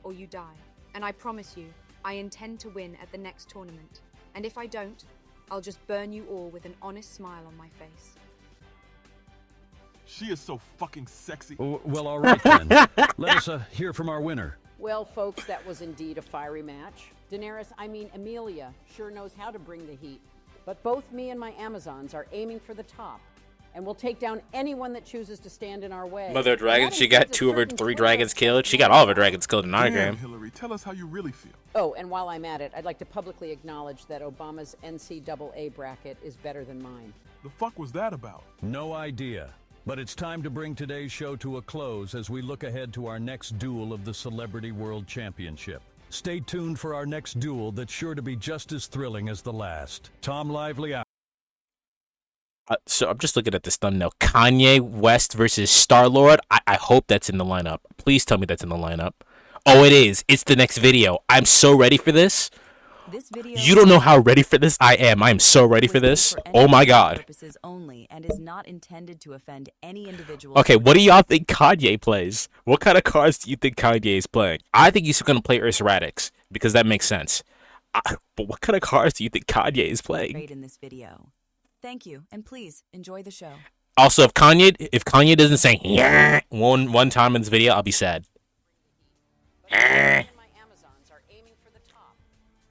or you die. And I promise you, I intend to win at the next tournament. And if I don't, I'll just burn you all with an honest smile on my face. She is so fucking sexy. Well, all right then. Let us hear from our winner. Well, folks, that was indeed a fiery match. Daenerys, I mean Emilia, sure knows how to bring the heat. But both me and my Amazons are aiming for the top. And we'll take down anyone that chooses to stand in our way. Mother Dragon, she got 2 of her 3 dragons killed. She got all of her dragons killed in our game. Hilary, tell us how you really feel. Oh, and while I'm at it, I'd like to publicly acknowledge that Obama's NCAA bracket is better than mine. The fuck was that about? No idea. But it's time to bring today's show to a close as we look ahead to our next duel of the Celebrity World Championship. Stay tuned for our next duel that's sure to be just as thrilling as the last. Tom Lively out. So I'm just looking at this thumbnail. Kanye West versus Star-Lord. I hope that's in the lineup. Please tell me that's in the lineup. Oh, it is. It's the next video. I'm so ready for this. You don't know how ready for this I am. I am so ready for this. Oh my god. Purposes only and is not intended to offend any individual. Okay, what do y'all think Kanye plays? What kind of cards do you think Kanye is playing? I think he's going to play Ursa Radix because that makes sense. But what kind of cards do you think Kanye is playing? In this video. Thank you, and please enjoy the show. Also, if Kanye doesn't say yeah one time in this video, I'll be sad. My Amazons are aiming for the top,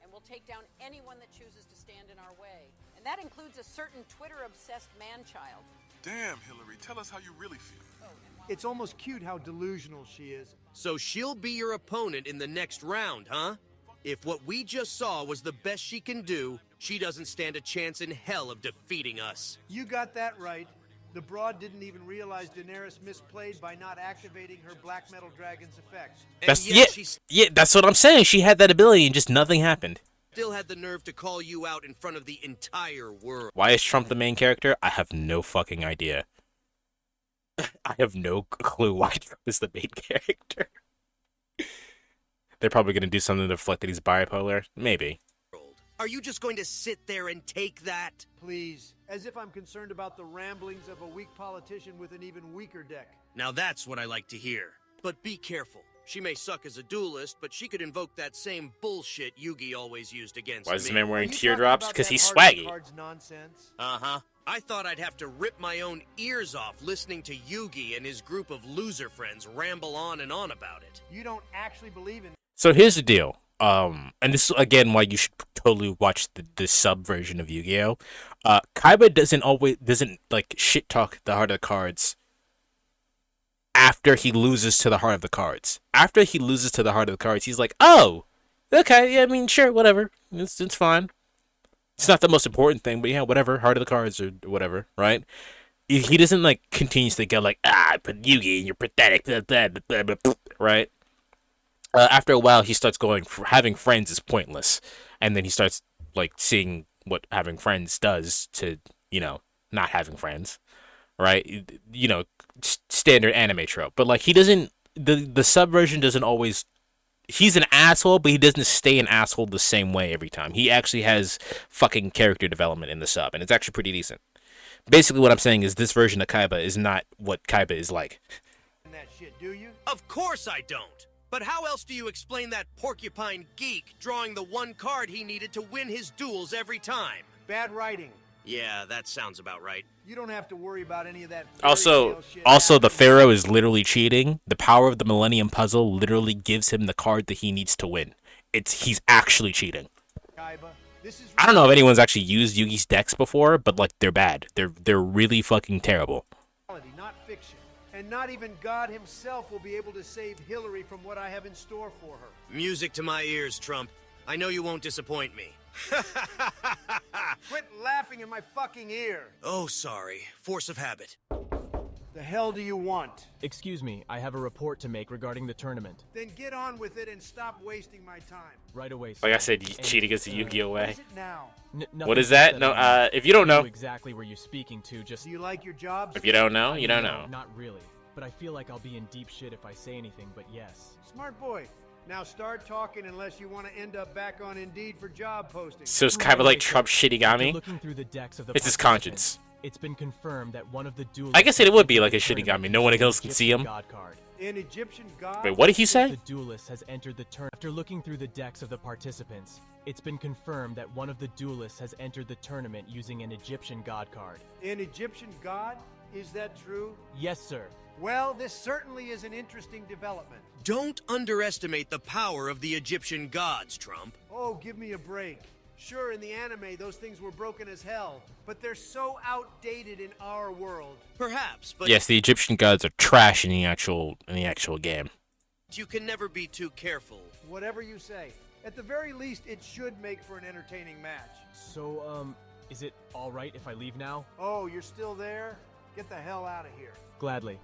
and we'll take down anyone that chooses to stand in our way. And that includes a certain Twitter-obsessed man-child. Damn, Hilary, tell us how you really feel. It's almost cute how delusional she is. So she'll be your opponent in the next round, huh? If what we just saw was the best she can do, she doesn't stand a chance in hell of defeating us. You got that right. The broad didn't even realize Daenerys misplayed by not activating her black metal dragon's effects. Yeah, that's what I'm saying. She had that ability and just nothing happened. Still had the nerve to call you out in front of the entire world. Why is Trump the main character? I have no fucking idea. I have no clue why Trump is the main character. They're probably going to do something to reflect that he's bipolar. Maybe. Are you just going to sit there and take that? Please. As if I'm concerned about the ramblings of a weak politician with an even weaker deck. Now that's what I like to hear. But be careful. She may suck as a duelist, but she could invoke that same bullshit Yugi always used against me. Why is this man wearing teardrops? Because he's swaggy. Uh-huh. I thought I'd have to rip my own ears off listening to Yugi and his group of loser friends ramble on and on about it. You don't actually believe in... So here's the deal. And this is, again, why you should totally watch the sub version of Yu-Gi-Oh! Kaiba doesn't like shit talk the heart of the cards after he loses to the heart of the cards. After he loses to the heart of the cards, he's like, oh, okay, yeah, I mean, sure, whatever. It's fine. It's not the most important thing, but yeah, whatever. Heart of the cards or whatever, right? He doesn't like continuously go like, but Yugi, you're pathetic, blah, blah, blah, blah, blah, right? After a while, he starts going, having friends is pointless. And then he starts, like, seeing what having friends does to, you know, not having friends, right? You know, standard anime trope. But, like, he doesn't, the subversion doesn't always, he's an asshole, but he doesn't stay an asshole the same way every time. He actually has fucking character development in the sub, and it's actually pretty decent. Basically, what I'm saying is this version of Kaiba is not what Kaiba is like. That shit, do you? Of course I don't. But how else do you explain that porcupine geek drawing the one card he needed to win his duels every time? Bad writing. Yeah, that sounds about right. You don't have to worry about any of that. Also, the Pharaoh is literally cheating. The power of the Millennium Puzzle literally gives him the card that he needs to win. He's actually cheating. I don't know if anyone's actually used Yugi's decks before, but like they're bad. They're really fucking terrible. Not fiction. And not even God himself will be able to save Hilary from what I have in store for her. Music to my ears, Trump. I know you won't disappoint me. Quit laughing in my fucking ear. Oh, sorry. Force of habit. The hell do you want? Excuse me, I have a report to make regarding the tournament. Then get on with it and stop wasting my time. Right away, sir. Like I said, you cheat against the Yu-Gi-Oh way. What is it now? What is that? No, if you don't know. Exactly where you're speaking to, just... Do you like your job? If you don't know, you don't know. Not really, but I feel like I'll be in deep shit if I say anything, but yes. Smart boy. Now start talking unless you want to end up back on Indeed for job postings. So it's kind of like Trump Shinigami? It's his conscience. It's been confirmed that one of the duelists... I guess it would be like a Shinigami. No one else can see him. An Egyptian god? Wait, what did he say? The duelist has entered the tournament. After looking through the decks of the participants, it's been confirmed that one of the duelists has entered the tournament using an Egyptian god card. An Egyptian god? Is that true? Yes, sir. Well, this certainly is an interesting development. Don't underestimate the power of the Egyptian gods, Trump. Oh, give me a break. Sure, in the anime, those things were broken as hell, but they're so outdated in our world. Perhaps, but Yes, the Egyptian gods are trash in the actual game. you can never be too careful. Whatever you say. At the very least, it should make for an entertaining match. So, is it alright if I leave now? Oh, you're still there? Get the hell out of here. Gladly.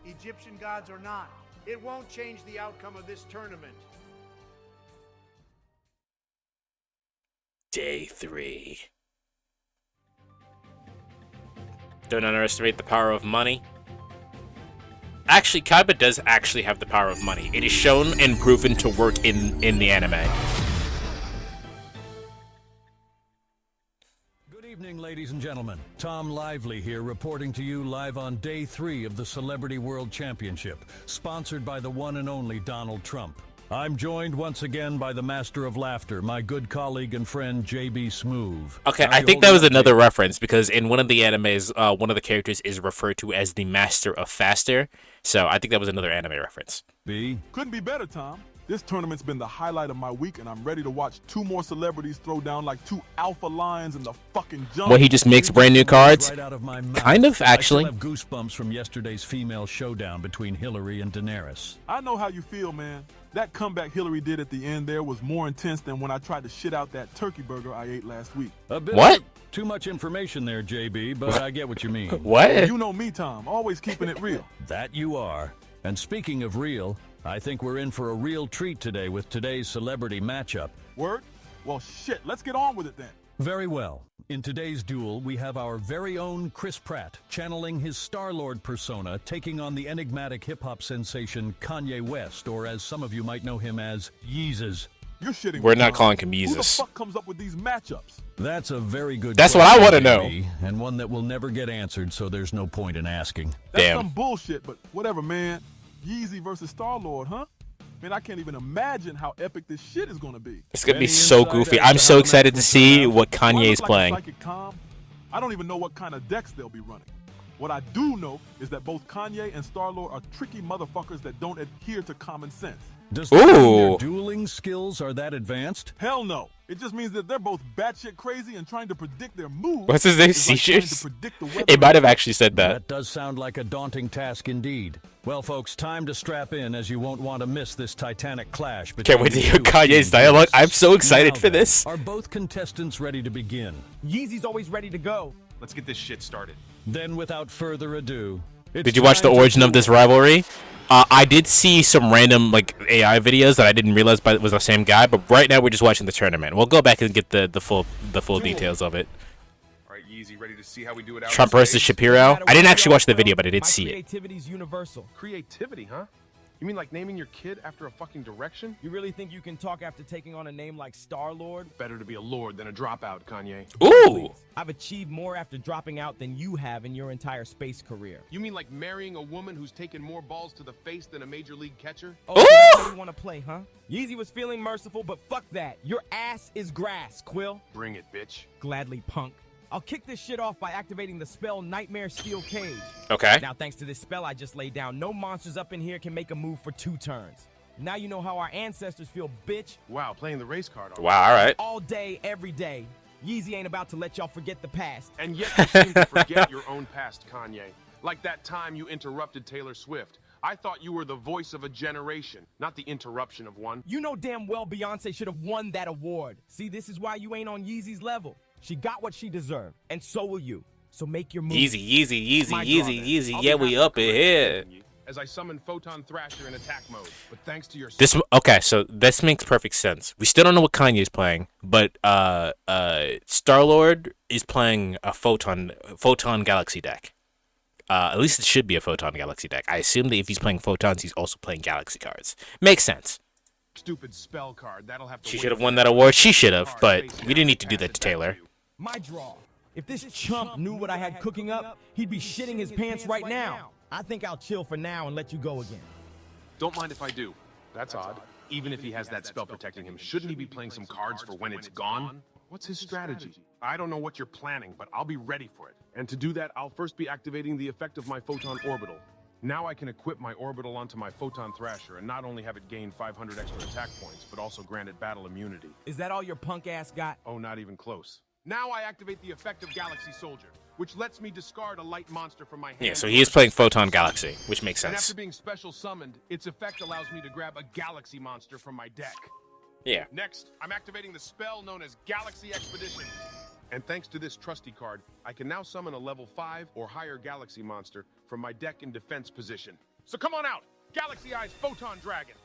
Egyptian gods or not, it won't change the outcome of this tournament. Day 3. Don't underestimate the power of money. Actually, Kaiba does actually have the power of money. It is shown and proven to work in the anime. Good evening, ladies and gentlemen. Tom Lively here, reporting to you live on Day 3 of the Celebrity World Championship, sponsored by the one and only Donald Trump. I'm joined once again by the Master of Laughter, my good colleague and friend, JB Smoove. Okay, I think that was another reference, because in one of the animes, one of the characters is referred to as the Master of Faster, so I think that was another anime reference. Couldn't be better, Tom. This tournament's been the highlight of my week, and I'm ready to watch 2 more celebrities throw down like 2 alpha lions in the fucking jungle. Well, he just makes brand new cards? Right out of my mouth. Kind of, actually. I still have goosebumps from yesterday's female showdown between Hilary and Daenerys. I know how you feel, man. That comeback Hilary did at the end there was more intense than when I tried to shit out that turkey burger I ate last week. What? Too much information there, JB, but I get what you mean. What? You know me, Tom. Always keeping it real. That you are. And speaking of real, I think we're in for a real treat today with today's celebrity matchup. Word? Well, shit, let's get on with it then. Very well. In today's duel, we have our very own Chris Pratt channeling his Star-Lord persona, taking on the enigmatic hip-hop sensation Kanye West, or as some of you might know him as, Yeezus. You're shitting. We're not calling him Who the Yeezus. fuck comes up with these matchups? That's a very good That's what I question, wanna know. JB, and one that will never get answered, so there's no point in asking. That's Damn. some bullshit, but whatever, man. Yeezy versus Star-Lord, huh? Man, I can't even imagine how epic this shit is gonna be. It's gonna be so goofy. I'm so excited to see what Kanye is playing. I don't even know what kind of decks they'll be running. What I do know is that both Kanye and Star-Lord are tricky motherfuckers that don't adhere to common sense. Does that mean their dueling skills are that advanced? Hell no. It just means that they're both batshit crazy and trying to predict their moves. What's his name? is like trying to Seizures? predict the weather. It might have actually said that. That does sound like a daunting task indeed. Well, folks, time to strap in, as you won't want to miss this titanic clash between Can't wait to the hear two Kanye's esteemed dialogue. guests. I'm so excited Now for then, this. Are both contestants ready to begin? Yeezy's always ready to go. Let's get this shit started. Then, without further ado, it's Did you watch the time to origin of duel. this rivalry? I did see some random AI videos that I didn't realize was the same guy, but right now we're just watching the tournament. We'll go back and get the full details of it. All right, Yeezy, ready to see how we do it out Trump on versus stage? Shapiro. I didn't actually watch the video, but I did see it. Creativity's universal. Creativity, huh? You mean like naming your kid after a fucking direction? You really think you can talk after taking on a name like Star-Lord? Better to be a lord than a dropout, Kanye. Ooh! I've achieved more after dropping out than you have in your entire space career. You mean like marrying a woman who's taken more balls to the face than a major league catcher? Oh, so that's how you want to play, huh? Yeezy was feeling merciful, but fuck that. Your ass is grass, Quill. Bring it, bitch. Gladly, punk. I'll kick this shit off by activating the spell Nightmare Steel Cage. Okay. Now, thanks to this spell I just laid down, no monsters up in here can make a move for 2 turns. Now you know how our ancestors feel, bitch. Wow, playing the race card. Wow, all right. All day, every day. Yeezy ain't about to let y'all forget the past. And yet you seem to forget your own past, Kanye. Like that time you interrupted Taylor Swift. I thought you were the voice of a generation, not the interruption of one. You know damn well Beyonce should have won that award. See, this is why you ain't on Yeezy's level. She got what she deserved, and so will you. So make your move. Yeezy. Yeah, we up in here. As I summon Photon Thrasher in attack mode, but thanks to your Okay, so this makes perfect sense. We still don't know what Kanye's playing, but Star-Lord is playing a Photon Galaxy deck. At least it should be a Photon Galaxy deck. I assume that if he's playing Photons, he's also playing Galaxy cards. Makes sense. stupid spell card. That'll have to She wait should have for won the that award. She should have, but we didn't need to do that to Taylor. My draw. If this chump knew what I had cooking up, he'd be shitting his pants right now. I think I'll chill for now and let you go again. Don't mind if I do. That's odd. Even if he has that spell protecting him, shouldn't he be playing some cards for when it's gone? What's his strategy? I don't know what you're planning, but I'll be ready for it. And to do that, I'll first be activating the effect of my Photon Orbital. Now I can equip my orbital onto my Photon Thrasher and not only have it gain 500 extra attack points, but also grant it battle immunity. Is that all your punk ass got? Oh, not even close. Now I activate the effect of Galaxy Soldier, which lets me discard a light monster from my hand. Yeah, so he is playing Photon Galaxy, which makes And sense. after being special summoned, its effect allows me to grab a Galaxy monster from my deck. Yeah. Next, I'm activating the spell known as Galaxy Expedition. And thanks to this trusty card, I can now summon a level 5 or higher Galaxy monster from my deck in defense position. So come on out, Galaxy Eyes Photon Dragon.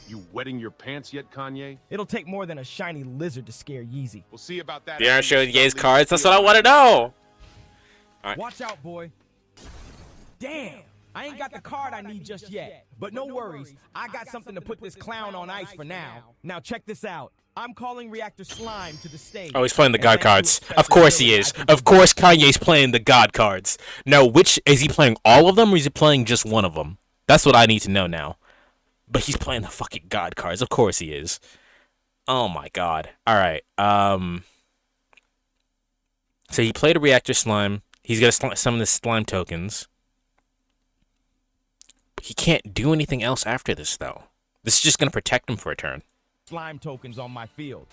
You wetting your pants yet, Kanye? It'll take more than a shiny lizard to scare Yeezy. We'll see about that. They aren't showing Ye's cards. That's what I want to know. Right. Watch out, boy. Damn, I ain't got the card I need just yet. But no worries, I got something to put this clown on ice for now. Now check this out. I'm calling Reactor Slime to the stage. Oh, he's playing the God cards. Of course he is. Of course Kanye's playing the God cards. No, which is he playing? All of them, or is he playing just one of them? That's what I need to know now. But he's playing the fucking God cards. Of course he is. Oh my God. All right. So he played a Reactor Slime. He's got some of the slime tokens. He can't do anything else after this, though. This is just gonna protect him for a turn. Slime tokens on my field.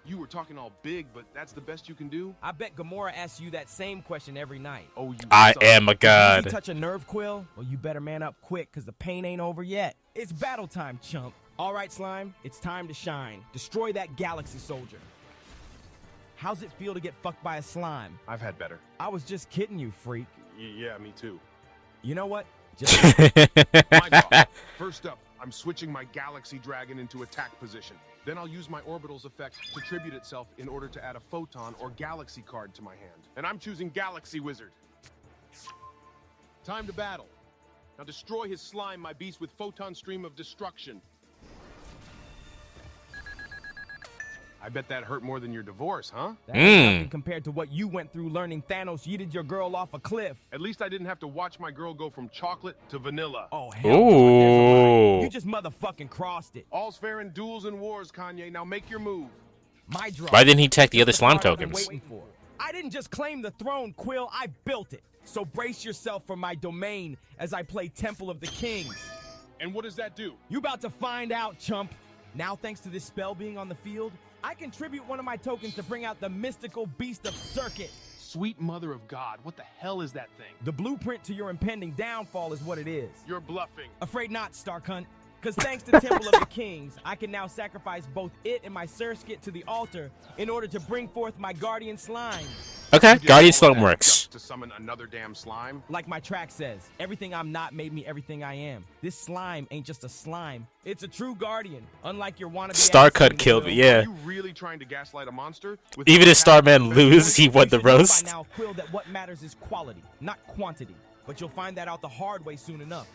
You were talking all big, but that's the best you can do? I bet Gamora asks you that same question every night. Oh, you I am a god. Did you touch a nerve, Quill? Well, you better man up quick, because the pain ain't over yet. It's battle time, chump. All right, Slime, it's time to shine. Destroy that Galaxy Soldier. How's it feel to get fucked by a slime? I've had better. I was just kidding you, freak. Yeah, me too. You know what? Just My fault. First up, I'm switching my Galaxy Dragon into attack position. Then I'll use my Orbital's effect to tribute itself in order to add a Photon or Galaxy card to my hand. And I'm choosing Galaxy Wizard. Time to battle. Now destroy his slime, my beast, with Photon Stream of Destruction. I bet that hurt more than your divorce, huh? That's nothing compared to what you went through learning Thanos yeeted your girl off a cliff. At least I didn't have to watch my girl go from chocolate to vanilla. Oh, hell no, there's a line. You just motherfucking crossed it. All's fair in duels and wars, Kanye. Now make your move. My draw. Why didn't he take the other slime tokens? I didn't just claim the throne, Quill. I built it. So brace yourself for my domain as I play Temple of the Kings. And what does that do? You about to find out, chump. Now, thanks to this spell being on the field, I contribute one of my tokens to bring out the mystical beast of Circuit. Sweet mother of God, what the hell is that thing? The blueprint to your impending downfall is what it is. You're bluffing. Afraid not, Star Cunt. Because thanks to Temple of the Kings, I can now sacrifice both it and my Surskit to the altar in order to bring forth my Guardian Slime. Okay, Guardian Slime works. To summon another damn slime? Like my track says, everything I'm not made me everything I am. This slime ain't just a slime. It's a true Guardian, unlike your wannabe. Starcut killed me, yeah. Are you really trying to gaslight a monster? Even if Starman lose, he won the roast. By now, Quill, that what matters is quality, not quantity. But you'll find that out the hard way soon enough.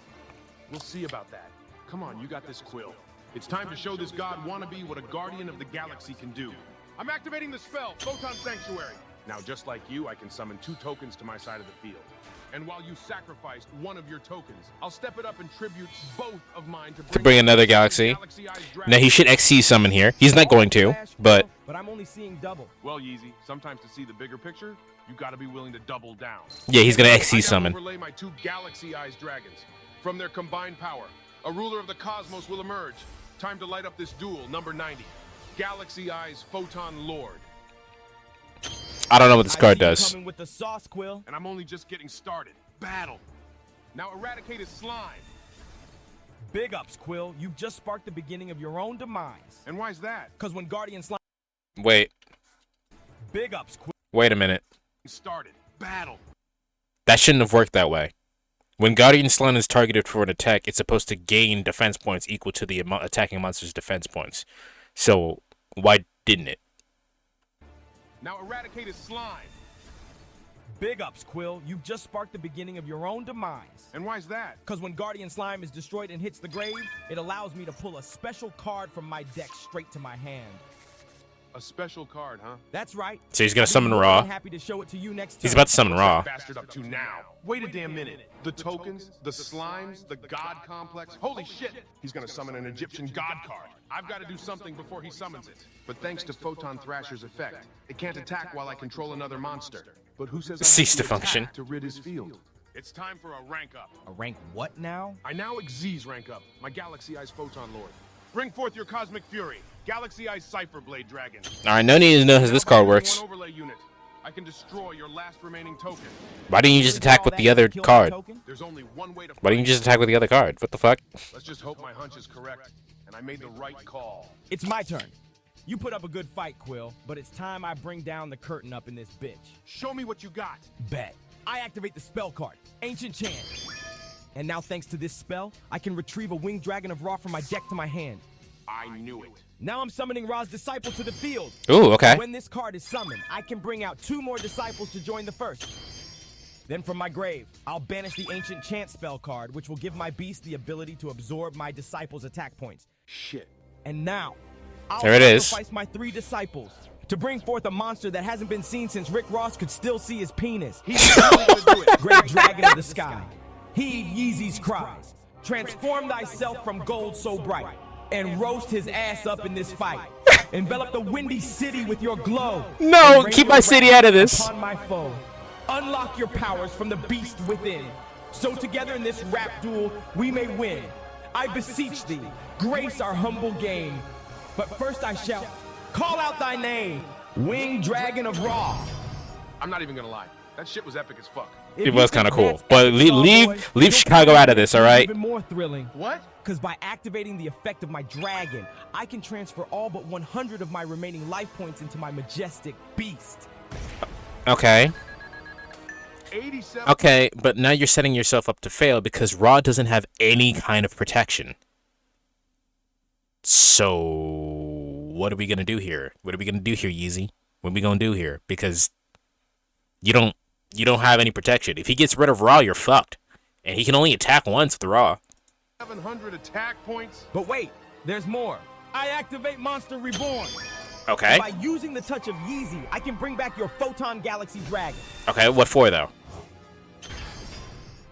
We'll see about that. Come on, you got this, Quill. It's time to show this god wannabe what a Guardian of the Galaxy can do. I'm activating the spell, Photon Sanctuary. Now, just like you, I can summon 2 tokens to my side of the field. And while you sacrificed one of your tokens, I'll step it up and tribute both of mine to bring another Galaxy. Now, he should XC summon here. He's not going to, but I'm only seeing double. Well, Yeezy, sometimes to see the bigger picture, you gotta be willing to double down. Yeah, he's gonna XC summon. Overlay my 2 Galaxy Eyes dragons. From their combined power, a ruler of the cosmos will emerge. Time to light up this duel, number 90. Galaxy Eyes Photon Lord. I don't know what this card does. Coming with the sauce, Quill. And I'm only just getting started. Battle. Now eradicate his slime. Big ups, Quill. You've just sparked the beginning of your own demise. And why's that? Because when Guardian Slime... Wait. Big ups, Quill. Wait a minute. Started. Battle. That shouldn't have worked that way. When Guardian Slime is targeted for an attack, it's supposed to gain defense points equal to the attacking monster's defense points. So, why didn't it? Now eradicate his slime. Big ups, Quill. You've just sparked the beginning of your own demise. And why's that? Because when Guardian Slime is destroyed and hits the grave, it allows me to pull a special card from my deck straight to my hand. A special card, huh? That's right. So he's gonna summon Raw. Happy to show it to you next He's turn. about to summon Raw. Bastard up to now. Wait a damn minute. The tokens, the slimes, the god complex. Holy shit! He's gonna summon an Egyptian god card. I've got to do something before he summons it. But thanks to Photon Thrasher's effect, it can't attack while I control another monster. But who says I Cease have to function. to rid his field? It's time for a rank up. A rank what now? I now exceed rank up. My Galaxy Eyes Photon Lord. Bring forth your cosmic fury. Galaxy Eyes Cipher Blade Dragon. All right, no need to know how this card works. One overlay unit. I can destroy your last remaining token. Why didn't you just attack with the other card? There's only one way to Why didn't you just attack with the other card? What the fuck? Let's just hope my hunch is correct, and I made the right call. It's my turn. You put up a good fight, Quill, but it's time I bring down the curtain up in this bitch. Show me what you got. Bet. I activate the spell card, Ancient Chant. And now thanks to this spell, I can retrieve a winged dragon of Ra from my deck to my hand. I knew it. Now I'm summoning Ra's disciple to the field. Ooh, okay. When this card is summoned, I can bring out 2 more disciples to join the first. Then from my grave, I'll banish the Ancient Chant spell card, which will give my beast the ability to absorb my disciples' attack points. Shit. And now, I'll there it is. sacrifice my 3 disciples to bring forth a monster that hasn't been seen since Rick Ross could still see his penis. He's gonna do it. Great dragon of the sky. Heed Yeezy's cries. Transform thyself from gold so bright, and roast his ass up in this fight. Envelop the windy city with your glow. No, keep my city out of this. Upon my foe. Unlock your powers from the beast within. So together in this rap duel, we may win. I beseech thee, grace our humble game. But first I shall call out thy name, Winged Dragon of Ra. I'm not even gonna lie. That shit was epic as fuck. It was kind of cool, but leave Chicago out of this, all right? Even more thrilling. What? Because by activating the effect of my dragon, I can transfer all but 100 of my remaining life points into my majestic beast. Okay. 87. Okay, but now you're setting yourself up to fail because Ra doesn't have any kind of protection. So, what are we gonna do here? What are we gonna do here, Yeezy? What are we gonna do here? Because you don't have any protection. If he gets rid of Ra, you're fucked. And he can only attack once with Ra. 700 attack points. But wait, there's more. I activate Monster Reborn. Okay. By using the touch of Yeezy, I can bring back your Photon Galaxy Dragon. Okay, what for though?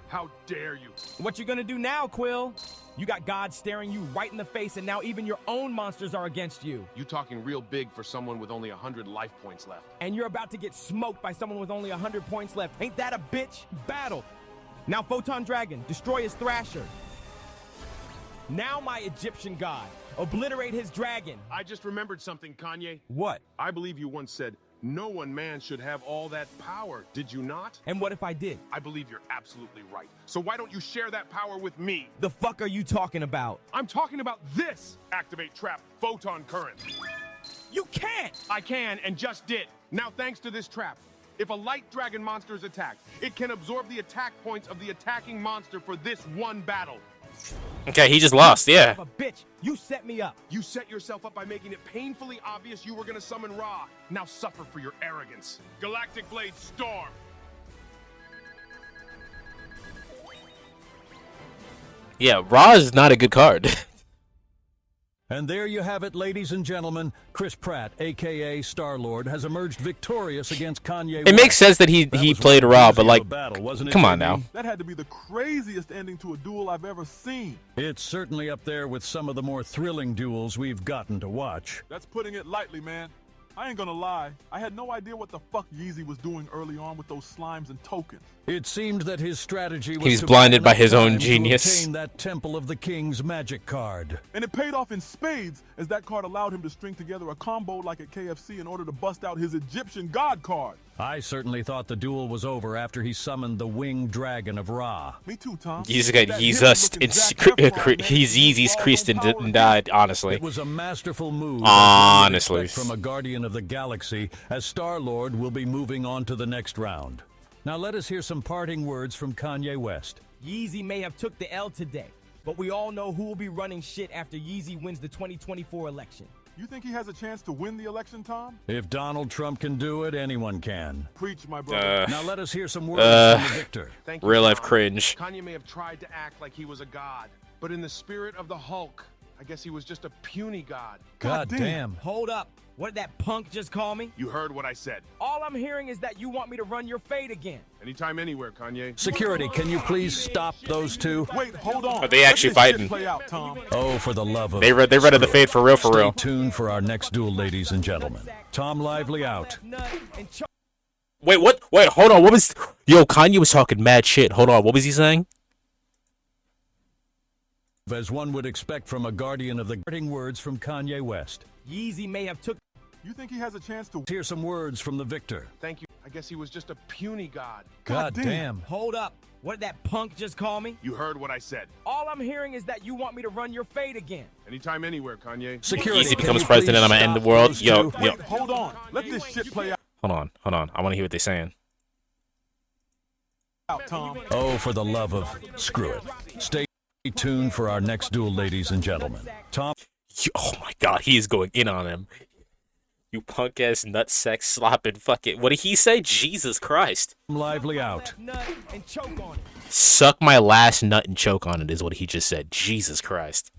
How dare you? What you gonna do now, Quill? You got God staring you right in the face, and now even your own monsters are against you. You talking real big for someone with only 100 life points left. And you're about to get smoked by someone with only 100 points left. Ain't that a bitch? Battle. Now Photon Dragon, destroy his Thrasher. Now my Egyptian god, obliterate his dragon. I just remembered something, Kanye. What? I believe you once said, no one man should have all that power. Did you not? And what if I did? I believe you're absolutely right. So why don't you share that power with me? The fuck are you talking about? I'm talking about this. Activate trap photon current. You can't! I can and just did. Now thanks to this trap, if a light dragon monster is attacked, it can absorb the attack points of the attacking monster for this one battle. Okay, he just lost, yeah. A bitch, you set me up. You set yourself up by making it painfully obvious you were gonna summon Ra. Now suffer for your arrogance. Galactic Blade Storm. Yeah, Ra is not a good card. And there you have it, ladies and gentlemen. Chris Pratt, a.k.a. Star-Lord, has emerged victorious against Kanye. It makes sense that he played Ra, but like, come on now. That had to be the craziest ending to a duel I've ever seen. It's certainly up there with some of the more thrilling duels we've gotten to watch. That's putting it lightly, man. I ain't gonna lie, I had no idea what the fuck Yeezy was doing early on with those slimes and tokens. It seemed that his strategy was He's to blinded by buy his own time to genius. obtain that Temple of the King's magic card. And it paid off in spades, as that card allowed him to string together a combo like at KFC in order to bust out his Egyptian god card. I certainly thought the duel was over after he summoned the winged dragon of Ra. Me too, Tom. He's Yeezy's creased and died, honestly. It was a masterful move. Honestly. From a guardian of the galaxy, as Star-Lord will be moving on to the next round. Now let us hear some parting words from Kanye West. Yeezy may have took the L today, but we all know who will be running shit after Yeezy wins the 2024 election. You think he has a chance to win the election, Tom? If Donald Trump can do it, anyone can. Preach, my brother. Now let us hear some words from the victor. Real life cringe. Kanye may have tried to act like he was a god, but in the spirit of the Hulk, I guess he was just a puny god. God damn. Hold up. What did that punk just call me? You heard what I said. All I'm hearing is that you want me to run your fade again. Anytime, anywhere, Kanye. Security, can you please stop those two? Wait, hold on. Are they actually fighting? Play out, Tom. Oh, for the love of... They read the fade for real, for real. Stay tuned for our next duel, ladies and gentlemen. Tom Lively out. Wait, what? Wait, hold on. What was... Yo, Kanye was talking mad shit. Hold on. What was he saying? As one would expect from a guardian of the parting words from Kanye West. Yeezy may have took... You think he has a chance to... Hear some words from the victor. Thank you. I guess he was just a puny god. God damn. Hold up. What did that punk just call me? You heard what I said. All I'm hearing is that you want me to run your fade again. Anytime, anywhere, Kanye. Security, Easy becomes president, I'm gonna end the world. Yo. Wait, hold on. Let this shit play out, Hold on. I want to hear what they're saying. Tom. Oh, for the love of... Screw it. Stay tuned for our next duel, ladies and gentlemen. Tom... Oh my god, he is going in on him. You punk ass nutsack slopping fucking... What did he say? Jesus Christ. Lively out. Suck my last nut and choke on it is what he just said. Jesus Christ.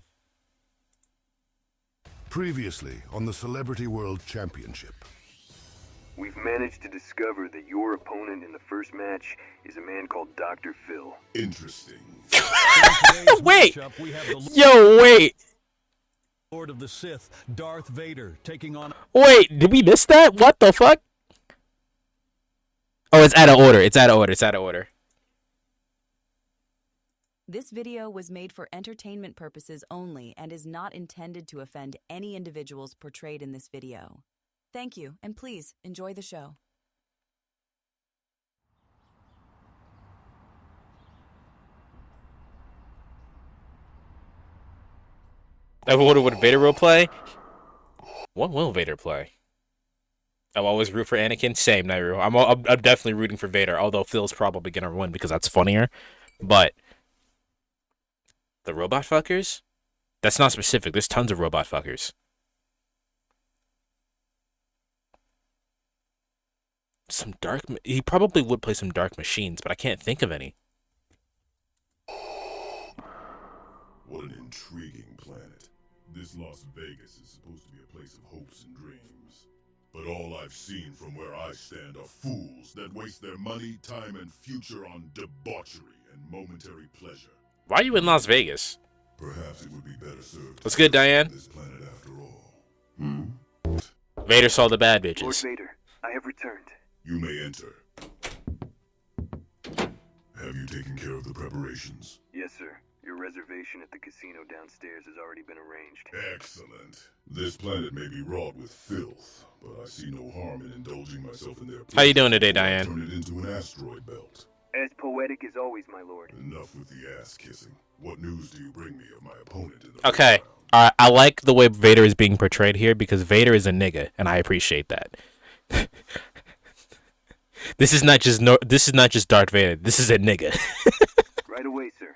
Previously on the Celebrity World Championship. We've managed to discover that your opponent in the first match is a man called Dr. Phil. Interesting. Wait! Yo, wait! Lord of the Sith, Darth Vader, taking on... Wait, did we miss that? What the fuck? Oh, it's out of order. This video was made for entertainment purposes only and is not intended to offend any individuals portrayed in this video. Thank you, and please enjoy the show. I wonder what Vader will play. What will Vader play? I'll always root for Anakin. Same, Nairo. I'm definitely rooting for Vader, although Phil's probably gonna win because that's funnier. But the robot fuckers? That's not specific. There's tons of robot fuckers. Some dark... He probably would play some dark machines, but I can't think of any. What an intriguing planet. This Las Vegas is supposed to be a place of hopes and dreams. But all I've seen from where I stand are fools that waste their money, time, and future on debauchery and momentary pleasure. Why are you in Las Vegas? Perhaps it would be better served. What's good, Diane? This planet after all. Vader saw the bad bitches. Lord Vader, I have returned. You may enter. Have you taken care of the preparations? Yes, sir. Your reservation at the casino downstairs has already been arranged. Excellent. This planet may be wrought with filth, but I see no harm in indulging myself in their... How you doing today, Diane? Turn it into an asteroid belt. As poetic as always, my lord. Enough with the ass kissing. What news do you bring me of my opponent in the... Okay. I like the way Vader is being portrayed here because Vader is a nigga, and I appreciate that. This is not just Darth Vader. This is a nigga. Right away, sir.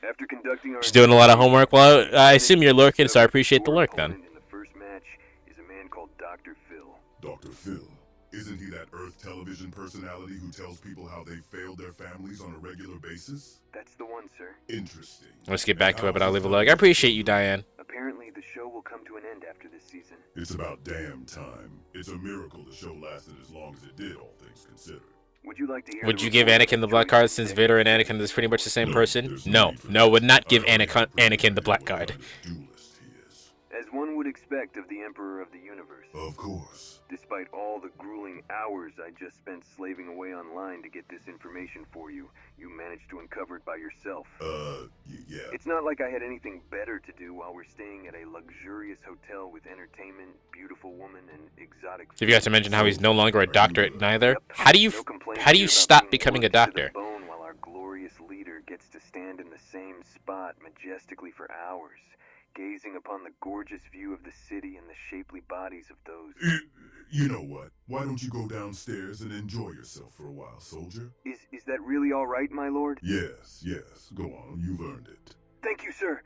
After conducting our... Just doing a lot of homework. Well, I assume you're lurking, so I appreciate the lurk then. In the first match is a man called Dr. Phil. Dr. Phil? Isn't he that Earth television personality who tells people how they failed their families on a regular basis? That's the one, sir. Interesting. Let's get back to it, but I'll leave a lurk. I appreciate you, Diane. Apparently, the show will come to an end after this season. It's about damn time. It's a miracle the show lasted as long as it did, all things considered. Would you like to hear... Would you give Anakin the black card since Vader and Anakin is pretty much the same person? No, would not give Anakin the black card. As one would expect of the Emperor of the Universe. Of course. Despite all the grueling hours I just spent slaving away online to get this information for you, you managed to uncover it by yourself. Yeah. It's not like I had anything better to do while we're staying at a luxurious hotel with entertainment, beautiful woman, and exotic... Did you guys to mention how he's no longer a doctorate neither? How do you stop becoming a doctor? While our glorious leader gets to stand in the same spot majestically for hours, gazing upon the gorgeous view of the city and the shapely bodies of those... You know what? Why don't you go downstairs and enjoy yourself for a while, soldier? Is that really all right, my lord? Yes. Go on. You've earned it. Thank you, sir.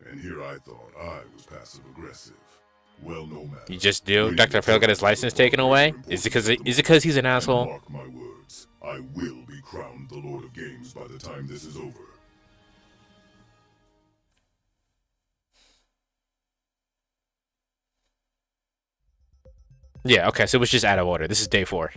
And here I thought I was passive-aggressive. Well, no matter. You just do? Dr. Phil got his license taken away? Is it because he's an asshole? Mark my words. I will be crowned the Lord of Games by the time this is over. Yeah, okay, so it was just out of order. This is day 4.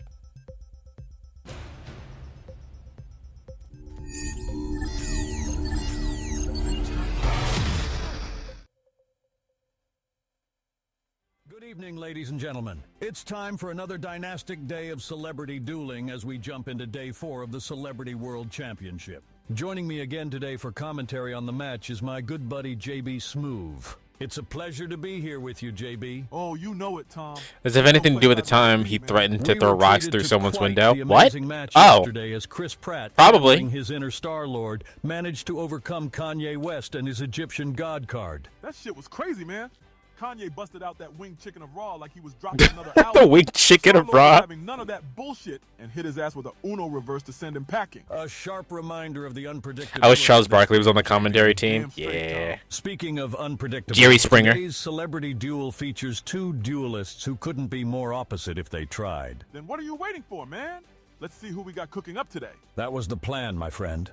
Good evening, ladies and gentlemen. It's time for another dynastic day of celebrity dueling as we jump into day 4 of the Celebrity World Championship. Joining me again today for commentary on the match is my good buddy JB Smoove. It's a pleasure to be here with you, JB. Oh, you know it, Tom. Does it have anything to do with the time he threatened to We throw were rocks treated through to someone's quite window? the What? amazing match Oh, yesterday as Chris Pratt, probably. handling his inner Star-Lord, managed to overcome Kanye West and his Egyptian God card. That shit was crazy, man. Kanye busted out that winged chicken of Raw like he was dropping another album. The winged chicken of Star-Lord Raw. having none of that bullshit and hit his ass with a Uno reverse to send him packing. A sharp reminder of the unpredictability. I wish Charles Barkley was on the commentary team. Yeah. Speaking of unpredictable, Jerry Springer. Today's celebrity duel features 2 duelists who couldn't be more opposite if they tried. Then what are you waiting for, man? Let's see who we got cooking up today. That was the plan, my friend.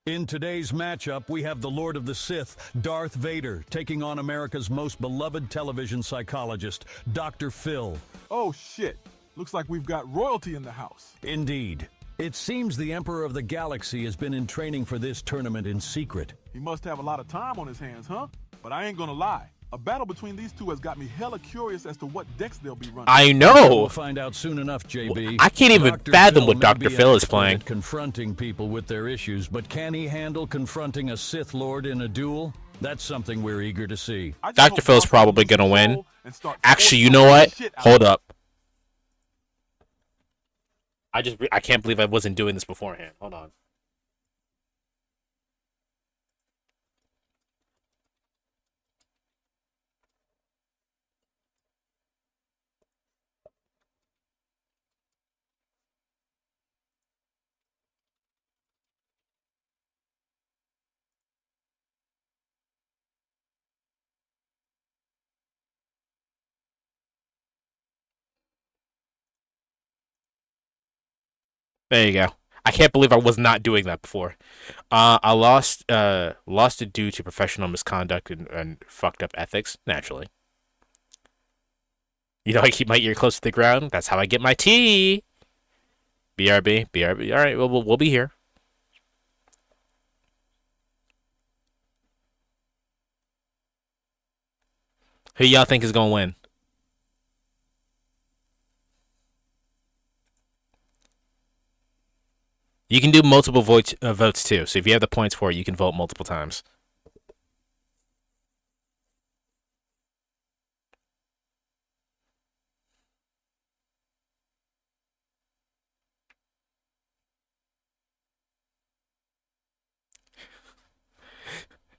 In today's matchup, we have the Lord of the Sith, Darth Vader, taking on America's most beloved television psychologist, Dr. Phil. Oh, shit. Looks like we've got royalty in the house. Indeed. It seems the Emperor of the Galaxy has been in training for this tournament in secret. He must have a lot of time on his hands, huh? But I ain't gonna lie. A battle between these two has got me hella curious as to what decks they'll be running. I know. We'll find out soon enough, JB. I can't even Dr. fathom Phil what may Dr. be Phil an is playing. expert at confronting people with their issues, but can he handle confronting a Sith Lord in a duel? That's something we're eager to see. Dr. Phil's probably going to win. Actually, you know what? Hold up. I can't believe I wasn't doing this beforehand. Hold on. There you go. I can't believe I was not doing that before. I lost it due to professional misconduct and fucked up ethics, naturally. You know, I keep my ear close to the ground. That's how I get my tea. BRB, BRB. All right, we'll be here. Who y'all think is gonna win? You can do multiple votes too. So if you have the points for it, you can vote multiple times.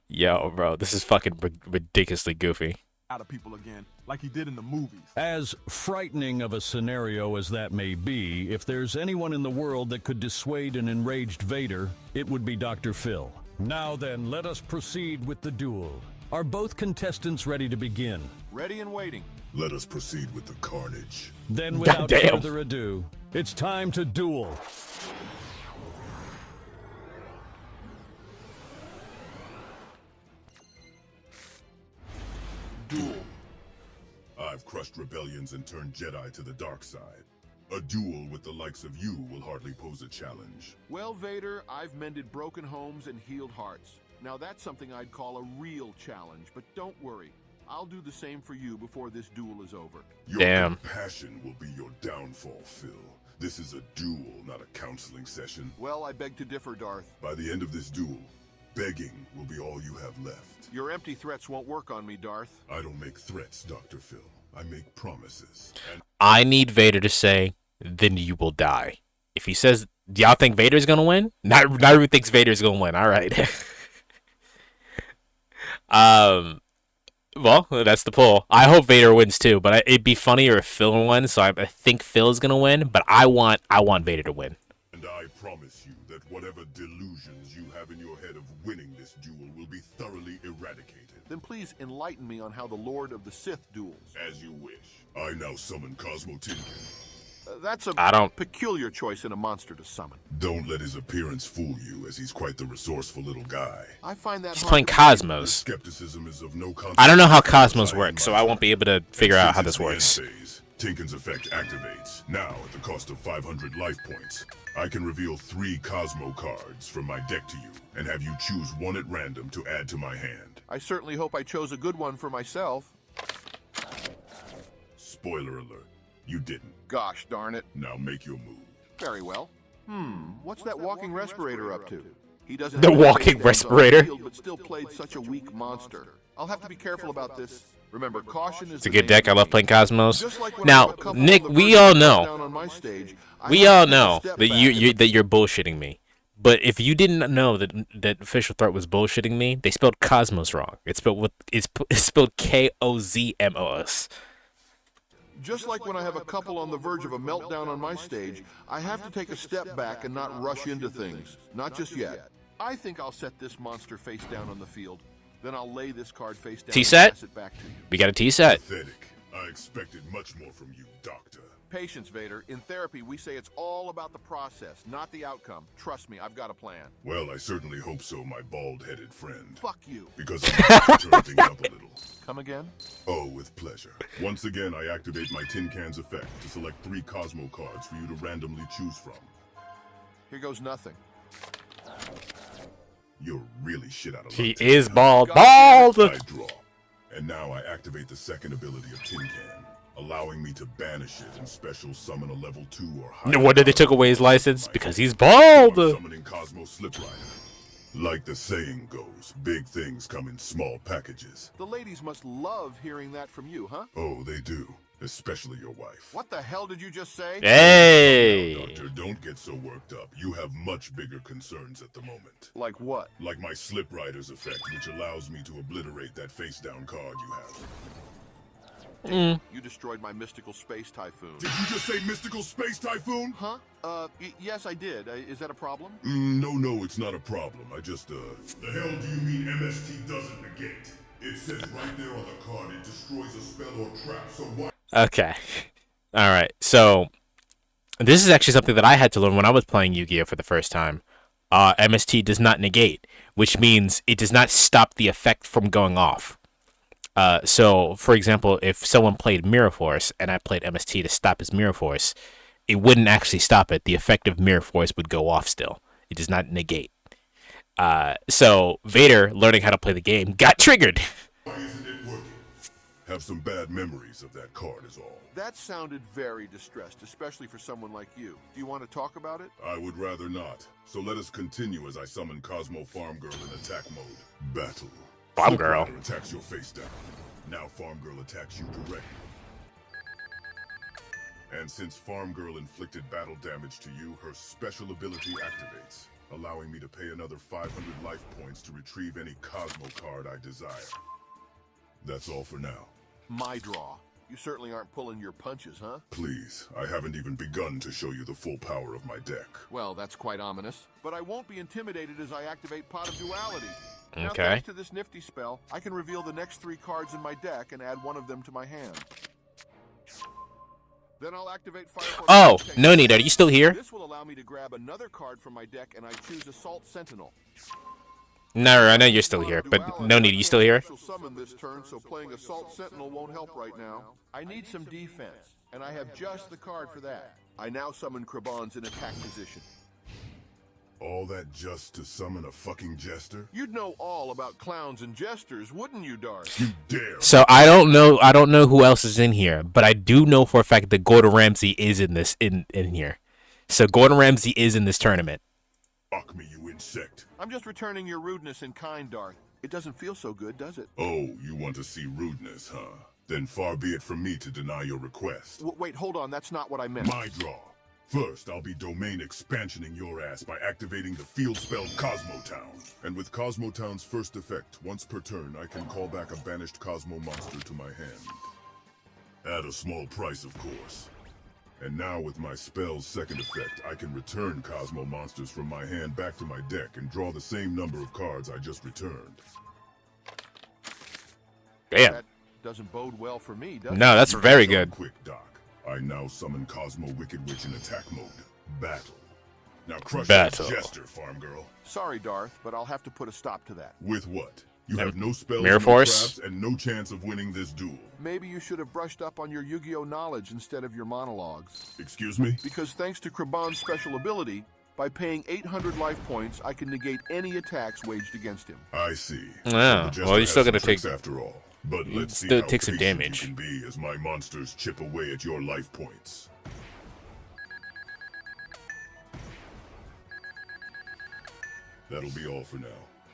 Yo, bro, this is fucking ridiculously goofy. Out of people again, like he did in the movies. As frightening of a scenario as that may be, if there's anyone in the world that could dissuade an enraged Vader, it would be Dr. Phil. Now then, let us proceed with the duel. Are both contestants ready to begin? Ready and waiting. Let us proceed with the carnage. Then without further ado, it's time to duel. Duel. I've crushed rebellions and turned Jedi to the dark side. A duel with the likes of you will hardly pose a challenge. Well, Vader, I've mended broken homes and healed hearts. Now that's something I'd call a real challenge, but don't worry. I'll do the same for you before this duel is over. Your compassion will be your downfall, Phil. This is a duel, not a counseling session. Well, I beg to differ, Darth. By the end of this duel, begging will be all you have left. Your empty threats won't work on me, Darth. I don't make threats, Dr. Phil. I make promises. I need Vader to say, then you will die. If he says, do y'all think Vader's gonna win? Not everyone thinks Vader's gonna win. All right. Well, that's the poll. I hope Vader wins too, but it'd be funnier if Phil won. So I think Phil is gonna win, but I want Vader to win. And I promise you that whatever delusions you have in your head of winning this duel will be thoroughly eradicated. Then please enlighten me on how the Lord of the Sith duels. As you wish. I now summon Cosmo Tinkin. That's a peculiar choice in a monster to summon. Don't let his appearance fool you, as he's quite the resourceful little guy. I find that he's playing Cosmos. Skepticism is of no I don't know how Cosmos works, so I won't be able to figure out how this works. Tinkin's effect activates, now at the cost of 500 life points. I can reveal 3 Cosmo cards from my deck to you, and have you choose one at random to add to my hand. I certainly hope I chose a good one for myself. Spoiler alert, you didn't. Gosh darn it. Now make your move. Very well. What's that walking respirator up to? He doesn't The have walking face respirator. on the field, but still played such a weak monster. I'll have to be careful about this. Remember, caution is It's a good deck. I love playing Cosmos. Now, couple Nick, of the we versions all down know. on my stage, I We have all to take a know step that back and you're bullshitting me. But if you didn't know that Official Threat was bullshitting me, they spelled Cosmos wrong. It's spelled Kozmos. Just like when I have a couple on the verge of a meltdown on my stage, I have to take a step back and not rush into things. Not just yet. I think I'll set this monster face down on the field. Then I'll lay this card face down T-set? and pass it back to you. We got a T-set. Pathetic. I expected much more from you, Doctor. Patience, Vader. In therapy, we say it's all about the process, not the outcome. Trust me, I've got a plan. Well, I certainly hope so, my bald-headed friend. Fuck you. Because I'm going to turn things up a little. Come again? Oh, with pleasure. Once again, I activate my Tin Can's effect to select 3 Cosmo cards for you to randomly choose from. Here goes nothing. You're really shit out of luck. He is bald. I draw. And now I activate the second ability of Tin Can, allowing me to banish it and special summon a level 2 or higher. No wonder they took away his license, because he's bald. Summoning Cosmo Slip Rider. Like the saying goes, big things come in small packages. The ladies must love hearing that from you, huh? Oh, they do. Especially your wife. What the hell did you just say? Hey! Now, Doctor, don't get so worked up. You have much bigger concerns at the moment. Like what? Like my Slip Rider's effect, which allows me to obliterate that face-down card you have. You destroyed my mystical space typhoon. Did you just say mystical space typhoon? Huh? Yes, I did. Is that a problem? No, it's not a problem. I just, The hell do you mean MST doesn't negate? It says right there on the card it destroys a spell or trap, so why? Okay. All right. So this is actually something that I had to learn when I was playing Yu-Gi-Oh for the first time. MST does not negate, which means it does not stop the effect from going off. So, for example, if someone played Mirror Force and I played MST to stop his Mirror Force, it wouldn't actually stop it. The effect of Mirror Force would go off still. It does not negate. So Vader, learning how to play the game, got triggered. Why isn't it working? Have some bad memories of that card is all. That sounded very distressed, especially for someone like you. Do you want to talk about it? I would rather not. So let us continue as I summon Cosmo Farm Girl in attack mode. Battle. Farm Girl attacks your face down. Now Farm Girl attacks you directly. And since Farm Girl inflicted battle damage to you, her special ability activates, allowing me to pay another 500 life points to retrieve any Cosmo card I desire. That's all for now. My draw. You certainly aren't pulling your punches, huh? Please, I haven't even begun to show you the full power of my deck. Well, that's quite ominous. But I won't be intimidated as I activate Pot of Duality. Okay. Now, thanks to this nifty spell, I can reveal the next 3 cards in my deck and add one of them to my hand. Then I'll activate Fire. Oh, no need. Are you still here? This will allow me to grab another card from my deck, and I choose Assault Sentinel. No, I know you're still here, but no need. You still here? Summon this turn, so playing Assault Sentinel won't help right now. I need some defense, and I have just the card for that. I now summon Krabons in attack position. All that just to summon a fucking jester? You'd know all about clowns and jesters, wouldn't you, Darth? You dare. So I don't know who else is in here, but I do know for a fact that Gordon Ramsay is in this in here. So Gordon Ramsay is in this tournament. Fuck me, you insect. I'm just returning your rudeness in kind, Darth. It doesn't feel so good, does it? Oh, you want to see rudeness, huh? Then far be it from me to deny your request. Wait, hold on. That's not what I meant. My draw. First, I'll be domain expansioning your ass by activating the field spell Cosmotown. And with Cosmotown's first effect, once per turn, I can call back a banished Cosmo monster to my hand. At a small price, of course. And now with my spell's second effect, I can return Cosmo monsters from my hand back to my deck and draw the same number of cards I just returned. Damn. That doesn't bode well for me, does it? No, that's very good. Quick, Doc. I now summon Cosmo Wicked Witch in attack mode. Battle. Now crush that jester, Farm Girl. Sorry, Darth, but I'll have to put a stop to that. With what? You have no spells, Mirror no Force. traps, and no chance of winning this duel. Maybe you should have brushed up on your Yu-Gi-Oh knowledge instead of your monologues. Excuse me? Because thanks to Kraban's special ability, by paying 800 life points, I can negate any attacks waged against him. I see. Yeah. The Well, you're still Jester gonna has some take. tricks after all. But You let's see still how take some patient damage. you can be as my monsters chip away at your life points. That'll be all for now.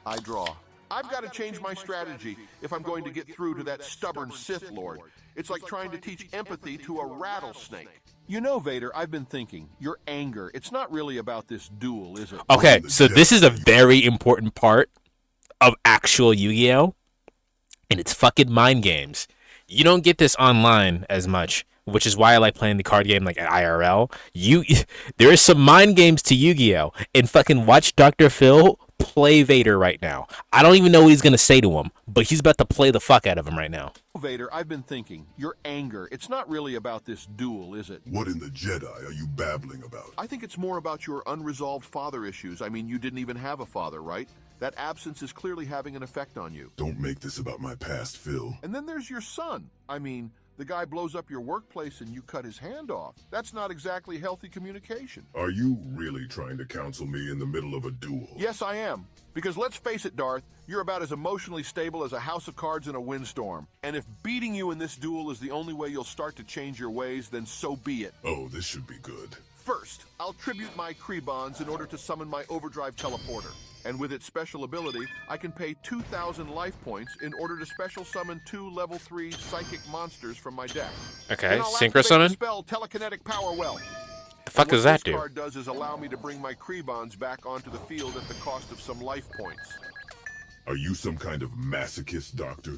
I draw. I've got to change my strategy if I'm going to get through to that stubborn Sith Lord. It's like trying to teach empathy to a rattlesnake. You know, Vader, I've been thinking, your anger, it's not really about this duel, is it? Okay, so this is a very important part of actual Yu-Gi-Oh! And it's fucking mind games. You don't get this online as much, which is why I like playing the card game like at IRL. There is some mind games to Yu-Gi-Oh! And fucking watch Dr. Phil play Vader right now. I don't even know what he's gonna say to him, but he's about to play the fuck out of him right now. Vader, I've been thinking, your anger, it's not really about this duel, is it? What in the Jedi are you babbling about? I think it's more about your unresolved father issues. I mean, you didn't even have a father, right? That absence is clearly having an effect on you. Don't make this about my past, Phil. And then there's your son. I mean, the guy blows up your workplace and you cut his hand off. That's not exactly healthy communication. Are you really trying to counsel me in the middle of a duel? Yes, I am. Because let's face it, Darth, you're about as emotionally stable as a house of cards in a windstorm. And if beating you in this duel is the only way you'll start to change your ways, then so be it. Oh, this should be good. First, I'll tribute my Krebons in order to summon my overdrive teleporter. And with its special ability, I can pay 2,000 life points in order to special summon 2 level 3 psychic monsters from my deck. Okay, synchro summon? Spell telekinetic power well. The fuck does that do? What this card does is allow me to bring my Krebons back onto the field at the cost of some life points. Are you some kind of masochist, Doctor?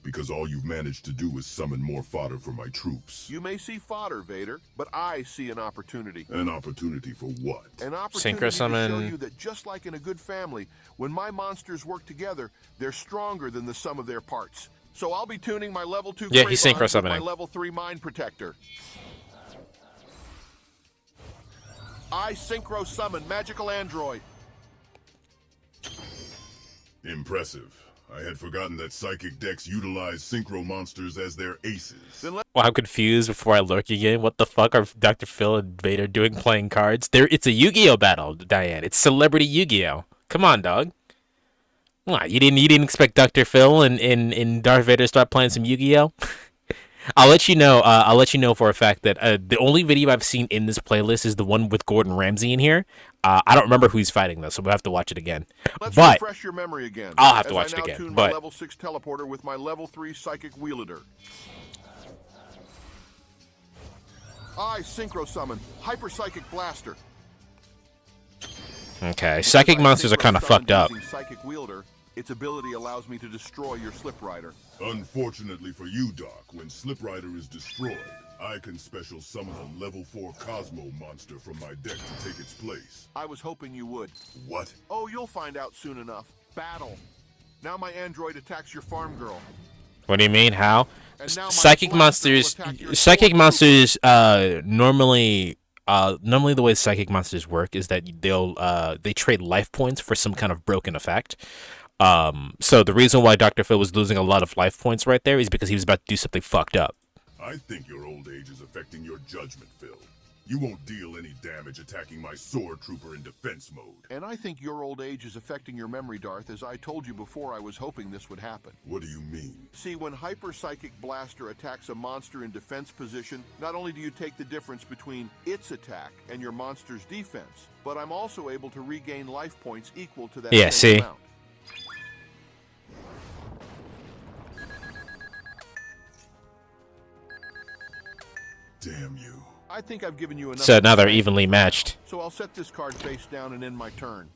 Because all you've managed to do is summon more fodder for my troops. You may see fodder, Vader, but I see an opportunity. An opportunity for what? An opportunity to show you that just like in a good family, when my monsters work together, they're stronger than the sum of their parts. So I'll be tuning my level 2 Yeah, he's synchro with my summoning. level 3 Mind Protector. I synchro summon Magical Android. Impressive. I had forgotten that psychic decks utilize synchro monsters as their aces. Well, I'm confused before I lurk again. What the fuck are Dr. Phil and Vader doing playing cards? It's a Yu-Gi-Oh battle, Diane. It's celebrity Yu-Gi-Oh. Come on, dog. What, you didn't expect Dr. Phil and Darth Vader to start playing some Yu-Gi-Oh? I'll let you know. I'll let you know for a fact that the only video I've seen in this playlist is the one with Gordon Ramsay in here. I don't remember who he's fighting though, so we'll have to watch it again. Let's but refresh your memory again. I'll have to as watch I it now again. Tune But my level 6 teleporter with my level 3 psychic wielder. I synchro summon Hyper Psychic Blaster. okay, psychic monsters are kind of fucked up. Using Psychic Wielder, its ability allows me to destroy your Slip Rider. Unfortunately for you, Doc, when Slip Rider is destroyed, I can special summon a level 4 Cosmo monster from my deck to take its place. I was hoping you would. What? Oh, you'll find out soon enough. Battle. Now my android attacks your farm girl. What do you mean? How? And now my Psychic blaster will monsters. attack your Psychic monsters. Normally the way psychic monsters work is that they trade life points for some kind of broken effect. So the reason why Dr. Phil was losing a lot of life points right there is because he was about to do something fucked up. I think your old age is affecting your judgment, Phil. You won't deal any damage attacking my sword trooper in defense mode. And I think your old age is affecting your memory, Darth, as I told you before I was hoping this would happen. What do you mean? See, when Hyper Psychic Blaster attacks a monster in defense position, not only do you take the difference between its attack and your monster's defense, but I'm also able to regain life points equal to that Yeah, same see? amount. Damn you. I think I've given you enough. So now they're evenly matched. So I'll set this card face down and end my turn.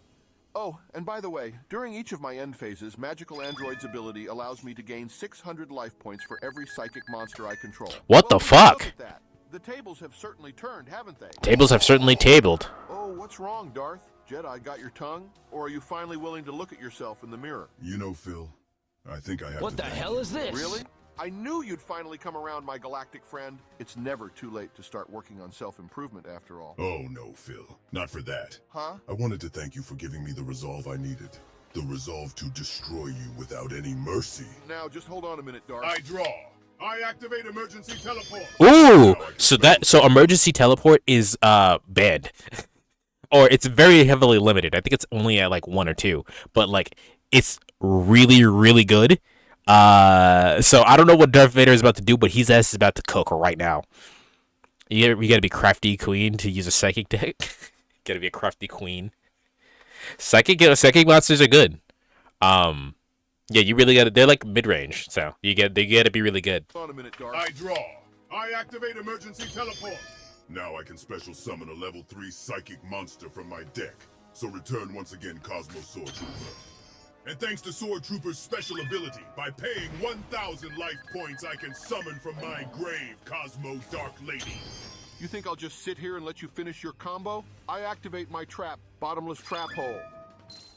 Oh, and by the way, during each of my end phases, Magical Android's ability allows me to gain 600 life points for every psychic monster I control. What the fuck? Look at that. The tables have certainly turned, haven't they? Tables have certainly tabled. Oh, what's wrong, Darth? Jedi got your tongue? Or are you finally willing to look at yourself in the mirror? You know, Phil, I think I have What the hell is this? Really? I knew you'd finally come around, my galactic friend. It's never too late to start working on self-improvement, after all. Oh, no, Phil. Not for that. Huh? I wanted to thank you for giving me the resolve I needed. The resolve to destroy you without any mercy. Now, just hold on a minute, Darth. I draw. I activate emergency teleport. Ooh, so emergency teleport is banned, or it's very heavily limited. I think it's only at like 1 or 2, but like it's really really good. So I don't know what Darth Vader is about to do, but his ass is about to cook right now. You gotta be crafty queen to use a psychic deck. Gotta be a crafty queen. Psychic monsters are good. Yeah, you really gotta. They're like mid range, so they gotta be really good. Hold on a minute, Darth. I draw. I activate emergency teleport. Now I can special summon a level 3 psychic monster from my deck. So return once again, Cosmo Sword Trooper. And thanks to Sword Trooper's special ability, by paying 1,000 life points, I can summon from my grave Cosmo Dark Lady. You think I'll just sit here and let you finish your combo? I activate my trap, Bottomless Trap Hole.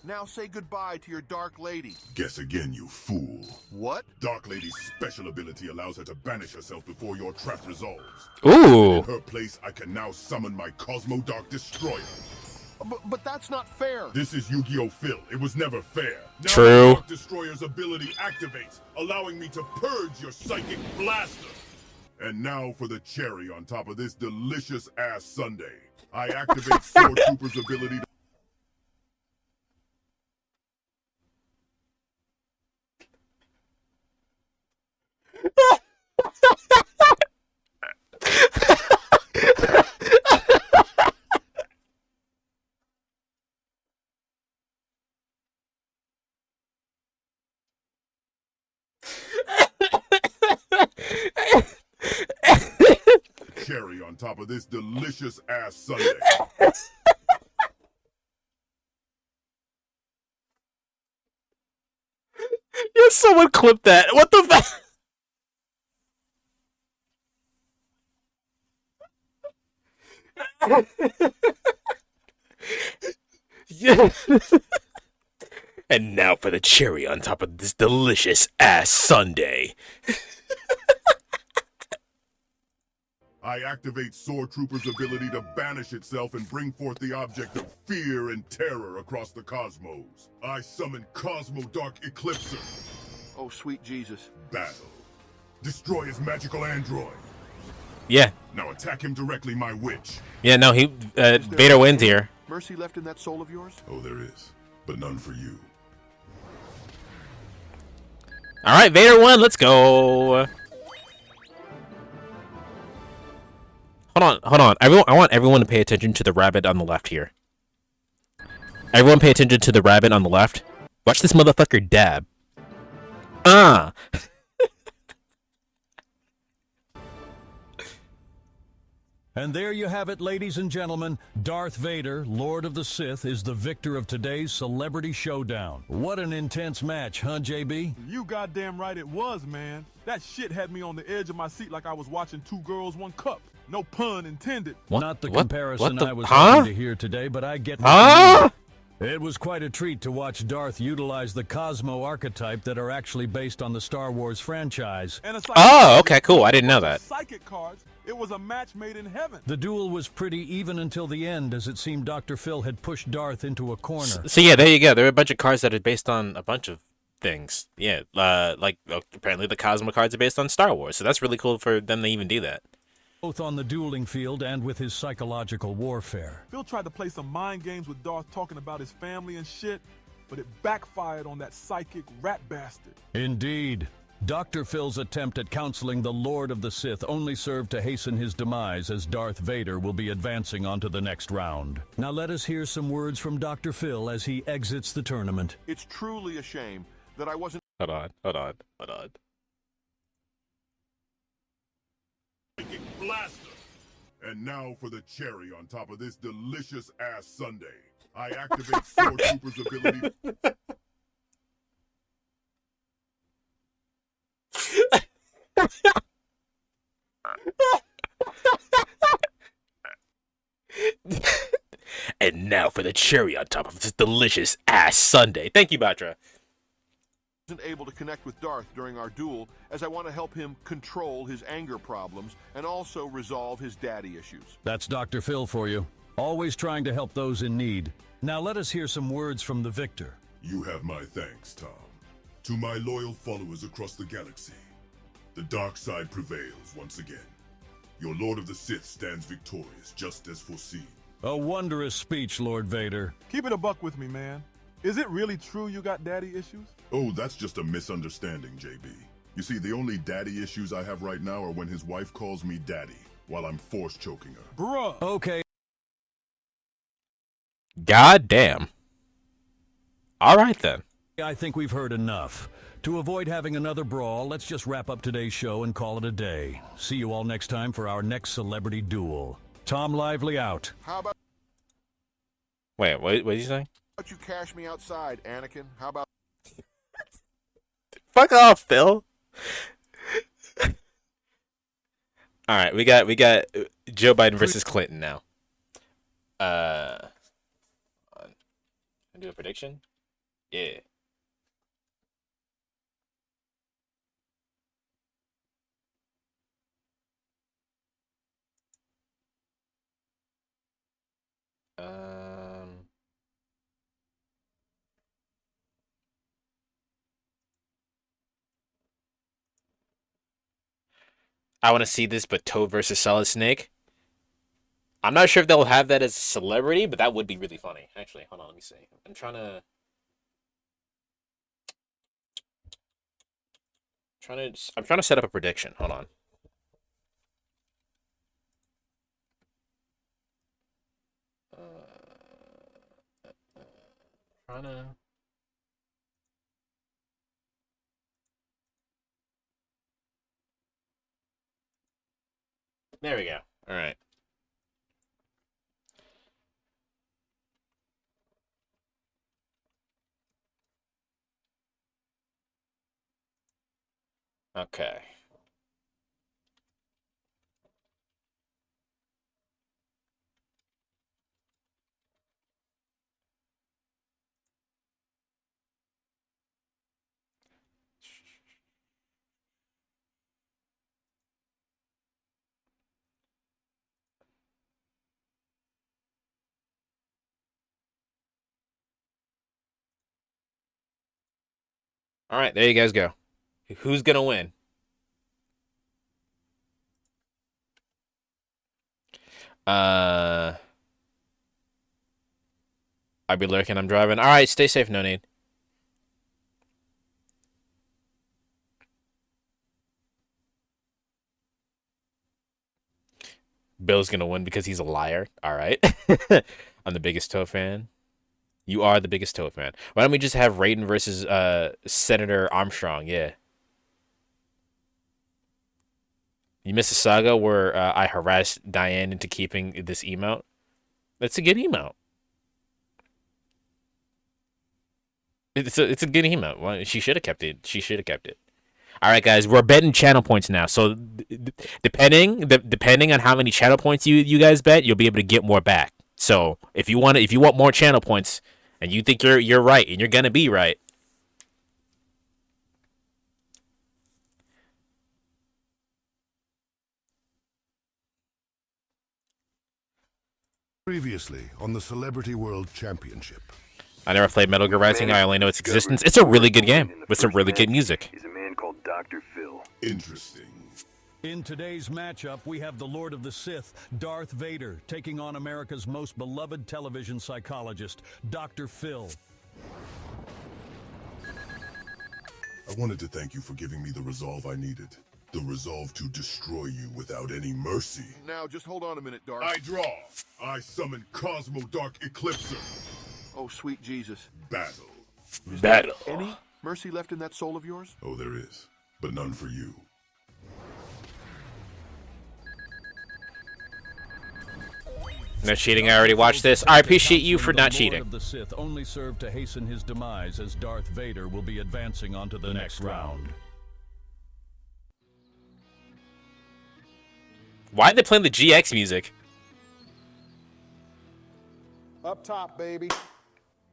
Now say goodbye to your Dark Lady. Guess again, you fool. What? Dark Lady's special ability allows her to banish herself before your trap resolves. Ooh. In her place, I can now summon my Cosmo Dark Destroyer. But that's not fair. This is Yu-Gi-Oh! Phil. It was never fair. Now True. The Dark Destroyer's ability activates, allowing me to purge your psychic blaster. And now for the cherry on top of this delicious ass sundae. I activate Sword Trooper's ability to cherry on top of this delicious ass sundae. Yes, someone clip that. What the fuck? Yeah. And now for the cherry on top of this delicious ass sundae. I activate Sword Trooper's ability to banish itself and bring forth the object of fear and terror across the cosmos. I summon Cosmo Dark Eclipser. Oh, sweet Jesus. Battle. Destroy his magical android. Yeah. Now attack him directly, my witch. Yeah, no, Vader wins here. Mercy left in that soul of yours? Oh, there is, but none for you. All right, Vader won. Let's go. Hold on. I want everyone to pay attention to the rabbit on the left here. Everyone pay attention to the rabbit on the left. Watch this motherfucker dab. And there you have it, ladies and gentlemen. Darth Vader, Lord of the Sith, is the victor of today's Celebrity Showdown. What an intense match, huh, JB? You goddamn right it was, man. That shit had me on the edge of my seat like I was watching Two Girls, One Cup. No pun intended. Not the comparison I was huh? hoping to hear today, but I get what you mean. It was quite a treat to watch Darth utilize the Cosmo archetype that are actually based on the Star Wars franchise. Oh, okay, cool. I didn't know that. Psychic cards. It was a match made in heaven. The duel was pretty even until the end, as it seemed Dr. Phil had pushed Darth into a corner. So yeah, there you go. There are a bunch of cards that are based on a bunch of things. Yeah, like apparently the Cosmo cards are based on Star Wars, so that's really cool for them to even do that. Both on the dueling field and with his psychological warfare. Phil tried to play some mind games with Darth talking about his family and shit, but it backfired on that psychic rat bastard. Indeed. Dr. Phil's attempt at counseling the Lord of the Sith only served to hasten his demise, as Darth Vader will be advancing on to the next round. Now let us hear some words from Dr. Phil as he exits the tournament. It's truly a shame that I wasn't... Hold on. Blaster. And now for the cherry on top of this delicious ass sundae. I activate Sword Trooper's ability. And now for the cherry on top of this delicious ass sundae. Thank you, Batra. Wasn't able to connect with Darth during our duel, as I want to help him control his anger problems and also resolve his daddy issues. That's Dr. Phil for you. Always trying to help those in need. Now let us hear some words from the victor. You have my thanks, Tom. To my loyal followers across the galaxy, the dark side prevails once again. Your Lord of the Sith stands victorious, just as foreseen. A wondrous speech, Lord Vader. Keep it a buck with me, man. Is it really true you got daddy issues? Oh, that's just a misunderstanding, JB. You see, the only daddy issues I have right now are when his wife calls me daddy, while I'm force choking her. Bruh. Okay. God damn. All right, then. I think we've heard enough. To avoid having another brawl, let's just wrap up today's show and call it a day. See you all next time for our next celebrity duel. Tom Lively out. How about Wait, what did you say? How about you cash me outside, Anakin? How about... Fuck off, Phil. All right, we got Joe Biden versus Clinton now. Can I do a prediction? Yeah. I want to see this, but Toad versus Solid Snake. I'm not sure if they'll have that as a celebrity, but that would be really funny. Actually, hold on, let me see. I'm trying to set up a prediction. Hold on. There we go. All right. Okay. All right, there you guys go. Who's gonna win? I'll be lurking. I'm driving. All right, stay safe. No need. Bill's gonna win because he's a liar. All right. I'm the biggest Toe fan. You are the biggest Toe fan. Why don't we just have Raiden versus Senator Armstrong? Yeah. You missed a saga where I harassed Diane into keeping this emote. That's a good emote. It's a good emote. Well, she should have kept it. She should have kept it. All right, guys, we're betting channel points now. So depending on how many channel points you guys bet, you'll be able to get more back. So if you want more channel points and you think you're right and you're gonna be right. Previously on the Celebrity World Championship. I never played Metal Gear Rising. I only know its existence. It's a really good game with some really good music. Is a man called Dr. Phil. Interesting. In today's matchup, we have the Lord of the Sith, Darth Vader, taking on America's most beloved television psychologist, Dr. Phil. I wanted to thank you for giving me the resolve I needed. The resolve to destroy you without any mercy. Now, just hold on a minute, Darth. I draw. I summon Cosmo Dark Eclipser. Oh, sweet Jesus. Battle. Is there any mercy left in that soul of yours? Oh, there is, but none for you. No cheating. I already watched this. I appreciate you for not cheating. The Lord of the Sith only served to hasten his demise, as Darth Vader will be advancing onto the next round. Why are they playing the GX music? Up top, baby.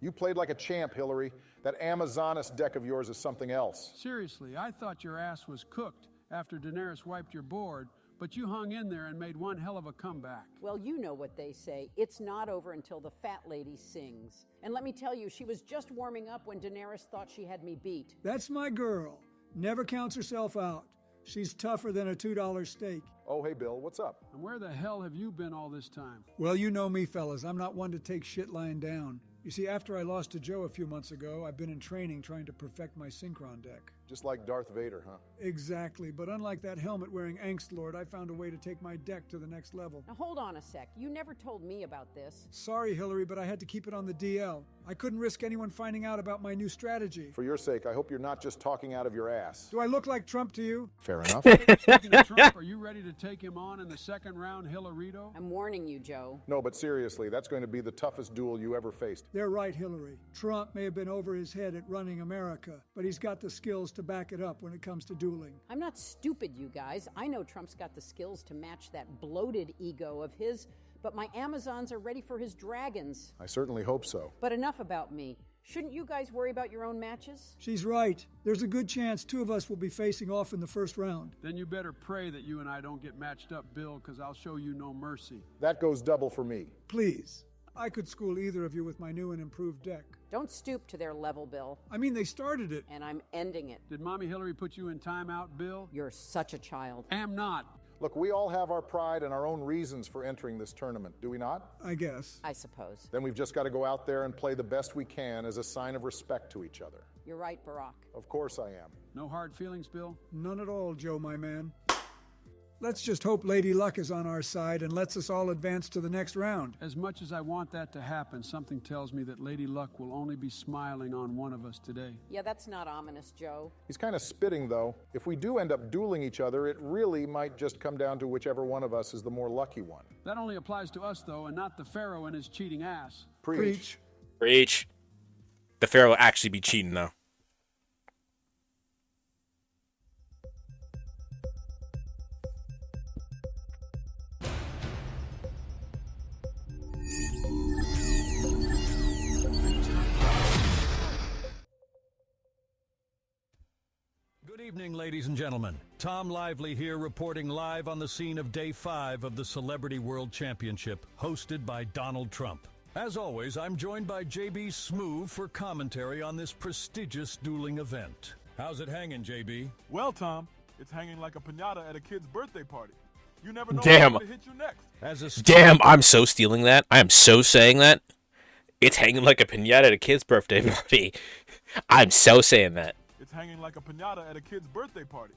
You played like a champ, Hilary. That Amazonas deck of yours is something else. Seriously, I thought your ass was cooked after Daenerys wiped your board, But you hung in there and made one hell of a comeback. Well, you know what they say. It's not over until the fat lady sings. And let me tell you, she was just warming up when Daenerys thought she had me beat. That's my girl. Never counts herself out. She's tougher than a $2 steak. Oh, hey, Bill, what's up? And where the hell have you been all this time? Well, you know me, fellas. I'm not one to take shit lying down. You see, after I lost to Joe a few months ago, I've been in training trying to perfect my synchron deck. Just like Darth Vader, huh? Exactly, but unlike that helmet-wearing angst lord, I found a way to take my deck to the next level. Now hold on a sec. You never told me about this. Sorry, Hilary, but I had to keep it on the DL. I couldn't risk anyone finding out about my new strategy. For your sake, I hope you're not just talking out of your ass. Do I look like Trump to you? Fair enough. Speaking of Trump, are you ready to take him on in the second round, Hilarito? I'm warning you, Joe. No, but seriously, that's going to be the toughest duel you ever faced. They're right, Hilary. Trump may have been over his head at running America, but he's got the skills to back it up when it comes to dueling. I'm not stupid, you guys. I know Trump's got the skills to match that bloated ego of his, but my Amazons are ready for his dragons. I certainly hope so. But enough about me. Shouldn't you guys worry about your own matches? She's right. There's a good chance two of us will be facing off in the first round. Then you better pray that you and I don't get matched up, Bill, because I'll show you no mercy. That goes double for me. Please. I could school either of you with my new and improved deck. Don't stoop to their level, Bill. I mean, they started it. And I'm ending it. Did Mommy Hilary put you in timeout, Bill? You're such a child. Am not. Look, we all have our pride and our own reasons for entering this tournament, do we not? I guess. I suppose. Then we've just got to go out there and play the best we can as a sign of respect to each other. You're right, Barack. Of course I am. No hard feelings, Bill? None at all, Joe, my man. Let's just hope Lady Luck is on our side and lets us all advance to the next round. As much as I want that to happen, something tells me that Lady Luck will only be smiling on one of us today. Yeah, that's not ominous, Joe. He's kind of spitting, though. If we do end up dueling each other, it really might just come down to whichever one of us is the more lucky one. That only applies to us, though, and not the Pharaoh and his cheating ass. Preach. Preach. The Pharaoh will actually be cheating, though. Good evening, ladies and gentlemen. Tom Lively here, reporting live on the scene of Day 5 of the Celebrity World Championship, hosted by Donald Trump. As always, I'm joined by JB Smoove for commentary on this prestigious dueling event. How's it hanging, JB? Well, Tom, it's hanging like a piñata at a kid's birthday party. You never know Damn. what's going to hit you next. Damn, I'm so stealing that. I am so saying that. It's hanging like a piñata at a kid's birthday party. I'm so saying that. It's hanging like a piñata at a kid's birthday party.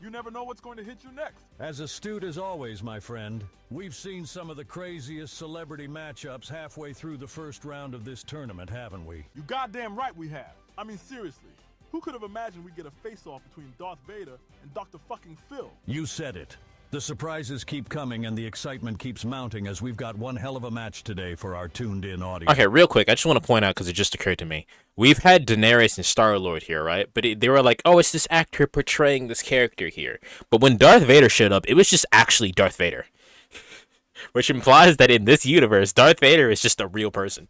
You never know what's going to hit you next. As astute as always, my friend, we've seen some of the craziest celebrity matchups halfway through the first round of this tournament, haven't we? You goddamn right we have. I mean, seriously. Who could have imagined we'd get a face-off between Darth Vader and Dr. fucking Phil? You said it. The surprises keep coming and the excitement keeps mounting as we've got one hell of a match today for our tuned-in audience. Okay, real quick, I just want to point out, because it just occurred to me. We've had Daenerys and Star-Lord here, right? But they were like, oh, it's this actor portraying this character here. But when Darth Vader showed up, it was just actually Darth Vader. Which implies that in this universe, Darth Vader is just a real person.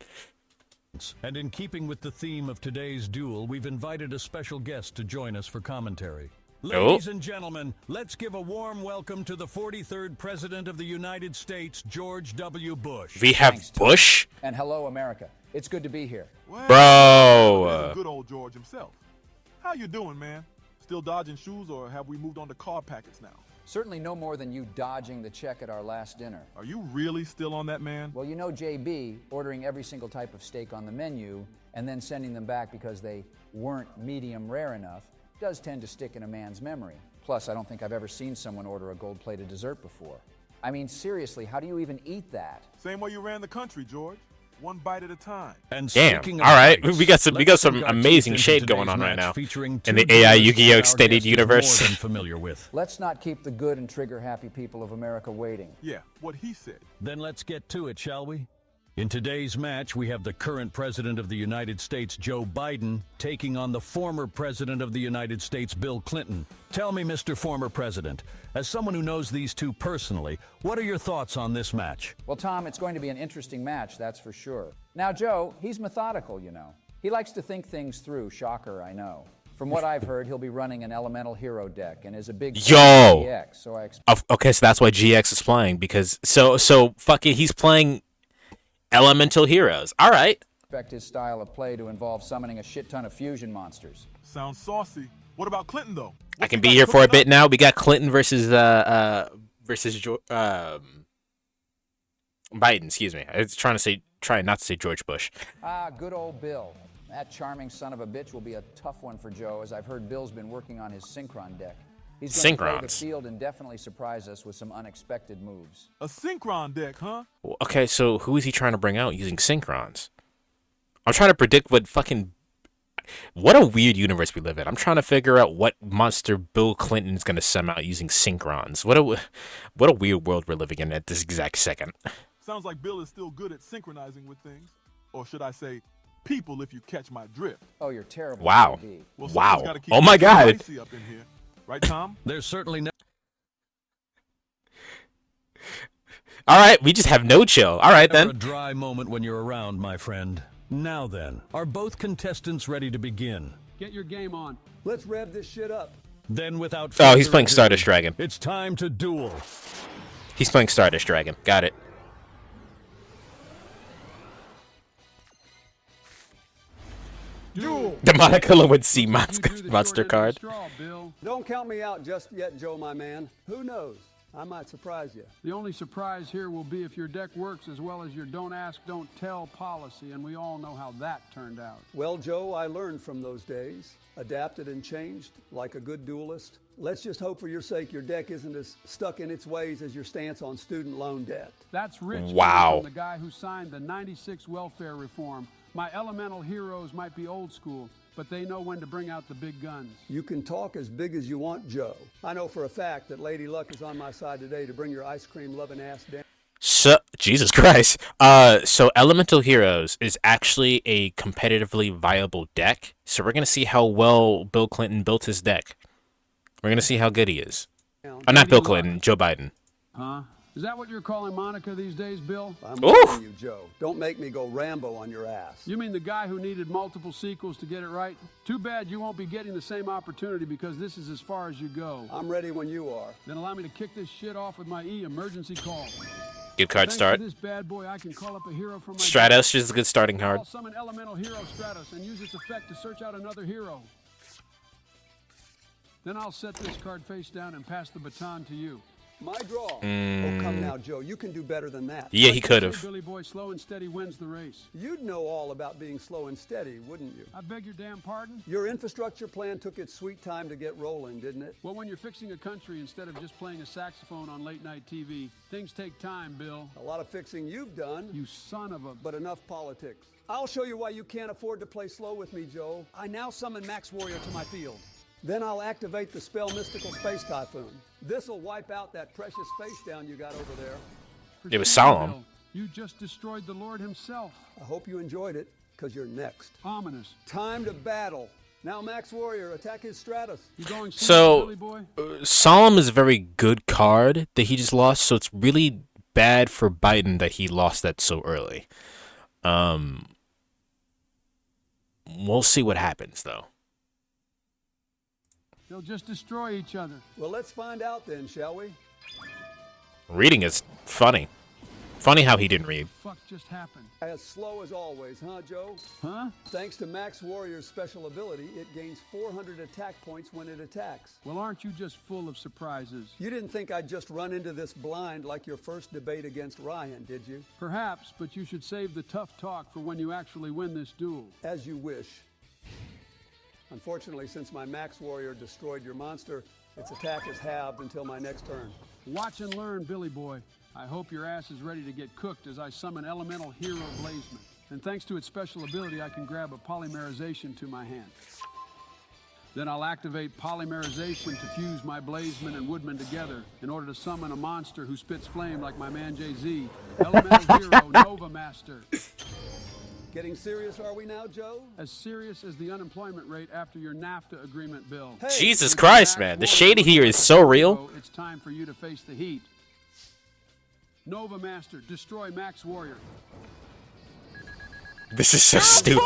And in keeping with the theme of today's duel, we've invited a special guest to join us for commentary. Ladies and gentlemen, let's give a warm welcome to the 43rd President of the United States, George W. Bush. We have Bush? And hello, America. It's good to be here. Well, Bro. Good old George himself. How you doing, man? Still dodging shoes, or have we moved on to car packets now? Certainly no more than you dodging the check at our last dinner. Are you really still on that, man? Well, you know JB ordering every single type of steak on the menu and then sending them back because they weren't medium rare enough does tend to stick in a man's memory. Plus, I don't think I've ever seen someone order a gold-plated dessert before. I mean, seriously, how do you even eat that? Same way you ran the country, George. One bite at a time. And damn. All right, we got some amazing shade going on right now in the AI Yu-Gi-Oh extended universe. Familiar with. Let's not keep the good and trigger-happy people of America waiting. Yeah, what he said. Then let's get to it, shall we? In today's match, we have the current President of the United States, Joe Biden, taking on the former President of the United States, Bill Clinton. Tell me, Mr. Former President, as someone who knows these two personally, what are your thoughts on this match? Well, Tom, it's going to be an interesting match, that's for sure. Now, Joe, he's methodical, you know. He likes to think things through. Shocker, I know. From what I've heard, he'll be running an elemental hero deck and is a big Yo! GX, so I Okay, so that's why GX is playing, because so fuck it, he's playing elemental heroes. All right. expect his style of play to involve summoning a shit ton of fusion monsters. Sounds saucy. What about Clinton, though? I can be here for a bit now. We got Clinton versus Biden. Excuse me. I was trying not to say George Bush. Ah, good old Bill. That charming son of a bitch will be a tough one for Joe, as I've heard Bill's been working on his synchron deck. He's going to play the field and definitely surprise us with some unexpected moves. A synchron deck, huh? Okay, so who is he trying to bring out using synchrons? I'm trying to predict what a weird universe we live in. I'm trying to figure out what monster Bill Clinton is going to send out using synchrons. What a weird world we're living in at this exact second. Sounds like Bill is still good at synchronizing with things. Or should I say, people, if you catch my drift. Oh, you're terrible. Wow. Well, wow. Gotta keep Oh my God. Up in here. Right, Tom? There's certainly no... All right, we just have no chill. All right, then. A dry moment when you're around, my friend. Now then, are both contestants ready to begin? Get your game on. Let's rev this shit up. Then without Oh, he's further playing ado, Stardust Dragon. It's time to duel. He's playing Stardust Dragon. Got it. Duel. The Monica Lewinsky monster card. Don't count me out just yet, Joe, my man. Who knows? I might surprise you. The only surprise here will be if your deck works as well as your don't ask, don't tell policy, and we all know how that turned out. Well, Joe, I learned from those days, adapted and changed like a good duelist. Let's just hope for your sake your deck isn't as stuck in its ways as your stance on student loan debt. That's rich. Wow. From the guy who signed the 96 welfare reform. My elemental heroes might be old school, but they know when to bring out the big guns. You can talk as big as you want, Joe. I know for a fact that Lady Luck is on my side today to bring your ice cream loving ass down. So, Jesus Christ. So Elemental Heroes is actually a competitively viable deck. So we're going to see how well Bill Clinton built his deck. We're going to see how good he is. Not Bill Clinton, Joe Biden. Huh? Is that what you're calling Monica these days, Bill? I'm warning you, Joe. Don't make me go Rambo on your ass. You mean the guy who needed multiple sequels to get it right? Too bad you won't be getting the same opportunity because this is as far as you go. I'm ready when you are. Then allow me to kick this shit off with my emergency call. Good card start. This bad boy, I can call up a hero from my Stratos is a good starting card. I'll summon elemental hero Stratos and use its effect to search out another hero. Then I'll set this card face down and pass the baton to you. My draw. Oh, come now, Joe. You can do better than that. Yeah, he could have. Billy Boy, slow and steady wins the race. You'd know all about being slow and steady, wouldn't you? I beg your damn pardon? Your infrastructure plan took its sweet time to get rolling, didn't it? Well, when you're fixing a country instead of just playing a saxophone on late-night TV, things take time, Bill. A lot of fixing you've done. You son of a... But enough politics. I'll show you why you can't afford to play slow with me, Joe. I now summon Max Warrior to my field. Then I'll activate the spell Mystical Space Typhoon. This'll wipe out that precious face down you got over there. It was solemn. You just destroyed the Lord himself. I hope you enjoyed it, because you're next. Ominous. Time to battle. Now, Max Warrior, attack his Stratus. You going so, Billy Boy? Solemn is a very good card that he just lost, so it's really bad for Biden that he lost that so early. We'll see what happens, though. They'll just destroy each other. Well, let's find out then, shall we? Reading is funny. Funny how he didn't read. What the fuck just happened? As slow as always, huh, Joe? Huh? Thanks to Max Warrior's special ability, it gains 400 attack points when it attacks. Well, aren't you just full of surprises? You didn't think I'd just run into this blind like your first debate against Ryan, did you? Perhaps, but you should save the tough talk for when you actually win this duel. As you wish. Unfortunately, since my Max Warrior destroyed your monster, its attack is halved until my next turn. Watch and learn, Billy Boy. I hope your ass is ready to get cooked as I summon Elemental Hero Blazement. And thanks to its special ability, I can grab a polymerization to my hand. Then I'll activate polymerization to fuse my Blazement and Woodman together in order to summon a monster who spits flame like my man Jay-Z. Elemental Hero Nova Master. Getting serious, are we now, Joe? As serious as the unemployment rate after your NAFTA agreement, Bill. Hey, Jesus Christ, man. The shade here is so real. It's time for you to face the heat. Nova Master, destroy Max Warrior. This is so stupid.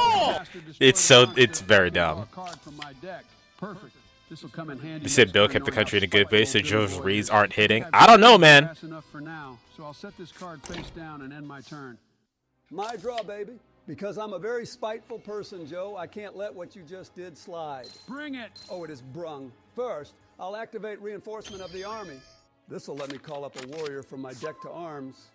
It's very dumb. Card from my deck. Perfect. This will come in handy. They said Bill kept the country in a good place, so Joe's reads aren't hitting. I don't know, man. That's enough for now, so I'll set this card face down and end my turn. My draw, baby. Because I'm a very spiteful person, Joe, I can't let what you just did slide. Bring it! Oh, it is brung. First, I'll activate reinforcement of the army. This will let me call up a warrior from my deck to arms.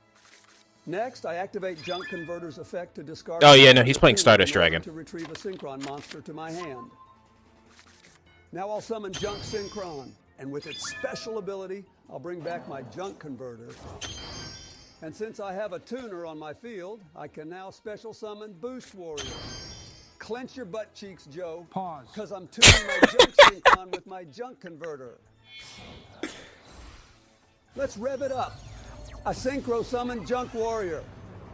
Next, I activate Junk Converter's effect to discard... Oh, yeah, no, he's playing Stardust Dragon. ...to retrieve a Synchron monster to my hand. Now I'll summon Junk Synchron, and with its special ability, I'll bring back my Junk Converter. And since I have a tuner on my field, I can now special summon Boost Warrior. Clench your butt cheeks, Joe. Pause. Because I'm tuning my Junk Synchron with my Junk Converter. Let's rev it up. I synchro summon Junk Warrior.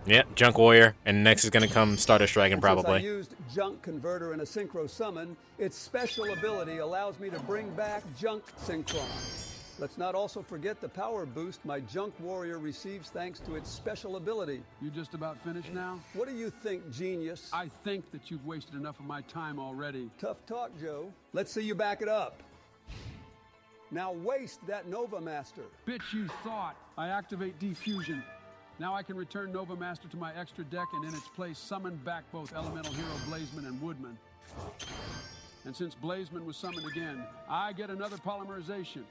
Yep, Junk Warrior, and next is gonna come Stardust Dragon probably. Since I used Junk Converter in a synchro summon, its special ability allows me to bring back Junk Synchron. Let's not also forget the power boost my Junk Warrior receives thanks to its special ability. You just about finished now? What do you think, genius? I think that you've wasted enough of my time already. Tough talk, Joe. Let's see you back it up. Now waste that Nova Master. Bitch, you thought. I activate Defusion. Now I can return Nova Master to my extra deck and in its place summon back both Elemental Hero Blazeman and Woodman. And since Blazeman was summoned again, I get another polymerization.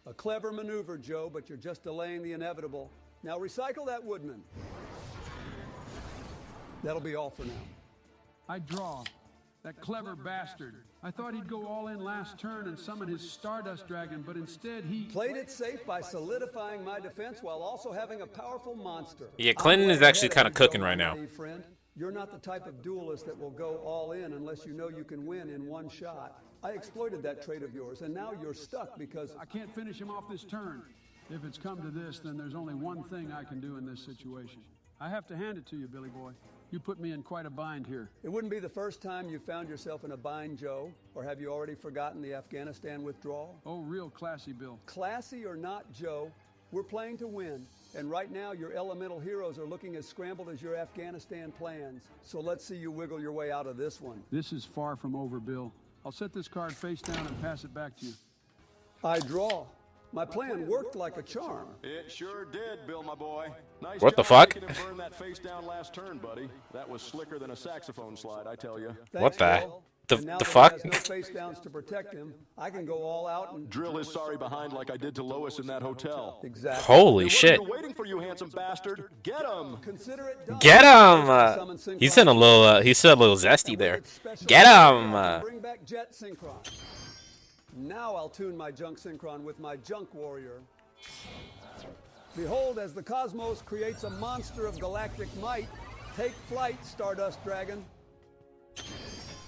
A clever maneuver, Joe, but you're just delaying the inevitable. Now recycle that Woodman. That'll be all for now. I draw. That clever bastard. I thought he'd go all in last turn and summon his Stardust Dragon, but instead he... Played it safe by solidifying my defense while also having a powerful monster. Yeah, Clinton is actually kind of cooking right now. Friend. You're not the type of duelist that will go all in unless you know you can win in one shot. I exploited that trait of yours, and now you're stuck because... I can't finish him off this turn. If it's come to this, then there's only one thing I can do in this situation. I have to hand it to you, Billy Boy. You put me in quite a bind here. It wouldn't be the first time you found yourself in a bind, Joe. Or have you already forgotten the Afghanistan withdrawal? Oh, real classy, Bill. Classy or not, Joe, we're playing to win. And right now, your elemental heroes are looking as scrambled as your Afghanistan plans. So let's see you wiggle your way out of this one. This is far from over, Bill. I'll set this card face down and pass it back to you. I draw. My plan worked like a charm. It sure did, Bill, my boy. Nice what the job fuck? making him burn that face down last turn, buddy. That was slicker than a saxophone slide, I tell you. What the? Now The that fuck? he has no face downs to protect him, I can go all out and drill his sorry behind like I did to Lois in that hotel. Exactly. Holy shit! We're waiting for you, handsome bastard. Get him! Consider it done. Get him! He's in a little. He's a little zesty there. Get him! Bring back Jet Synchron. Now I'll tune my Junk Synchron with my Junk Warrior. Behold, as the cosmos creates a monster of galactic might, take flight, Stardust Dragon.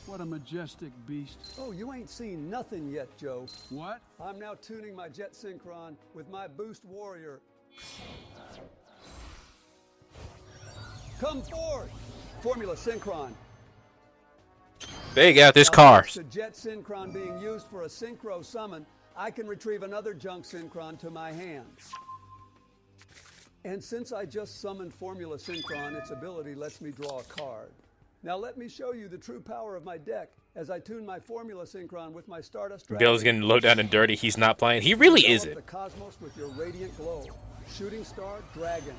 What a majestic beast. Oh, you ain't seen nothing yet, Joe. What? I'm now tuning my Jet Synchron with my Boost Warrior. Come forth, Formula Synchron. There you go, this car. The Jet Synchron being used for a Synchro summon, I can retrieve another Junk Synchron to my hand. And since I just summoned Formula Synchron, its ability lets me draw a card. Now let me show you the true power of my deck as I tune my Formula Synchron with my Stardust Dragon. Bill's getting low down and dirty. He's not playing. He really isn't. The cosmos with your radiant glow. Shooting Star Dragon.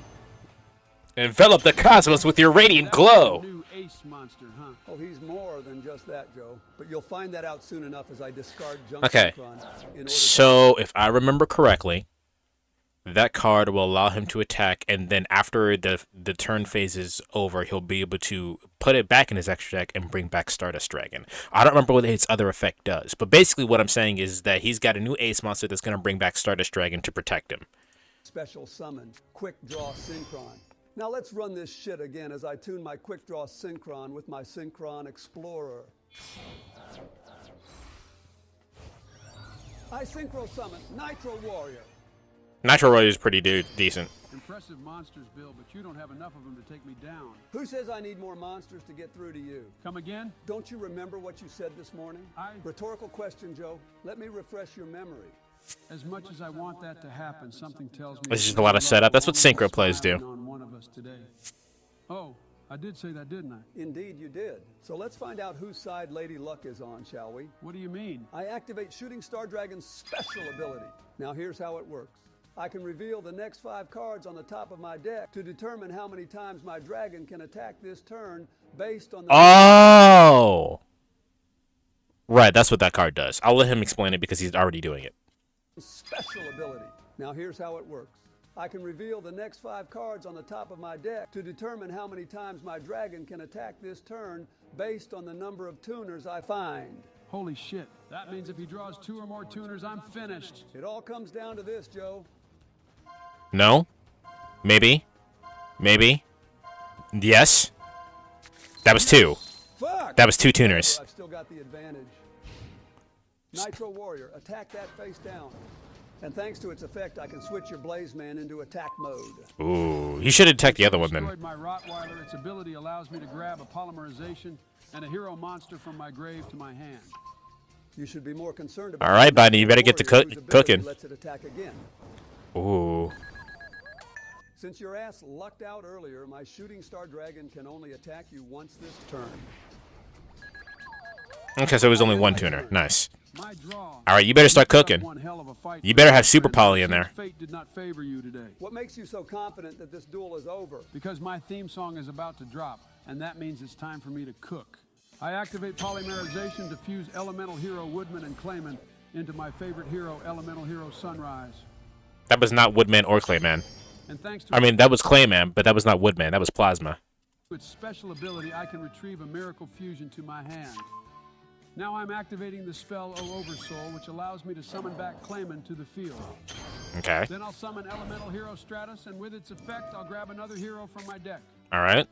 Envelop the cosmos with your radiant glow. New ace monster, huh? Oh, he's more than just that, Joe. But you'll find that out soon enough as I discard Junk Okay. Synchron in order So, if I remember correctly, that card will allow him to attack, and then after the turn phase is over, he'll be able to put it back in his extra deck and bring back Stardust Dragon. I don't remember what its other effect does, but basically what I'm saying is that he's got a new ace monster that's going to bring back Stardust Dragon to protect him. Special summon, Quick Draw Synchron. Now let's run this shit again as I tune my Quick Draw Synchron with my Synchron Explorer. I Synchro Summon Nitro Warrior. Nitro Warrior is pretty decent. Impressive monsters, Bill, but you don't have enough of them to take me down. Who says I need more monsters to get through to you? Come again? Don't you remember what you said this morning? Rhetorical question, Joe. Let me refresh your memory. As much as I want that to happen, something tells me... It's just a lot of setup. That's what synchro plays do. On one of us today. Oh, I did say that, didn't I? Indeed, you did. So let's find out whose side Lady Luck is on, shall we? What do you mean? I activate Shooting Star Dragon's special ability. Now here's how it works. I can reveal the next 5 cards on the top of my deck to determine how many times my dragon can attack this turn based on the... Oh! Right, that's what that card does. I'll let him explain it because he's already doing it. Special ability. Now here's how it works. I can reveal the next 5 cards on the top of my deck to determine how many times my dragon can attack this turn based on the number of tuners I find. Holy shit. That means if he draws 2 or more tuners, I'm finished. It all comes down to this, Joe. No? Maybe? Maybe? Yes? That was 2. Fuck! That was 2 tuners. I've still got the advantage. Nitro Warrior, attack that face down. And thanks to its effect, I can switch your Blaze Man into attack mode. Ooh, he should attack the other one then. My Rottweiler, its ability allows me to grab a polymerization and a hero monster from my grave to my hand. You should be more concerned about... All right, Biden, you better get to cooking. Lets it attack again. Ooh. Since your ass lucked out earlier, my Shooting Star Dragon can only attack you once this turn. Okay, so it was only 1 tuner. Nice. All right, you better start cooking. You better have Super Poly in there. Fate did not favor you today. What makes you so confident that this duel is over? Because my theme song is about to drop, and that means it's time for me to cook. I activate polymerization to fuse Elemental Hero Woodman and Clayman into my favorite hero, Elemental Hero Sunrise. That was not Woodman or Clayman. And thanks to I mean, that was Clayman, but that was not Woodman. That was Plasma. With special ability, I can retrieve a miracle fusion to my hand. Now I'm activating the spell O Oversoul, which allows me to summon back Clayman to the field. Okay. Then I'll summon Elemental Hero Stratus, and with its effect, I'll grab another hero from my deck. All right.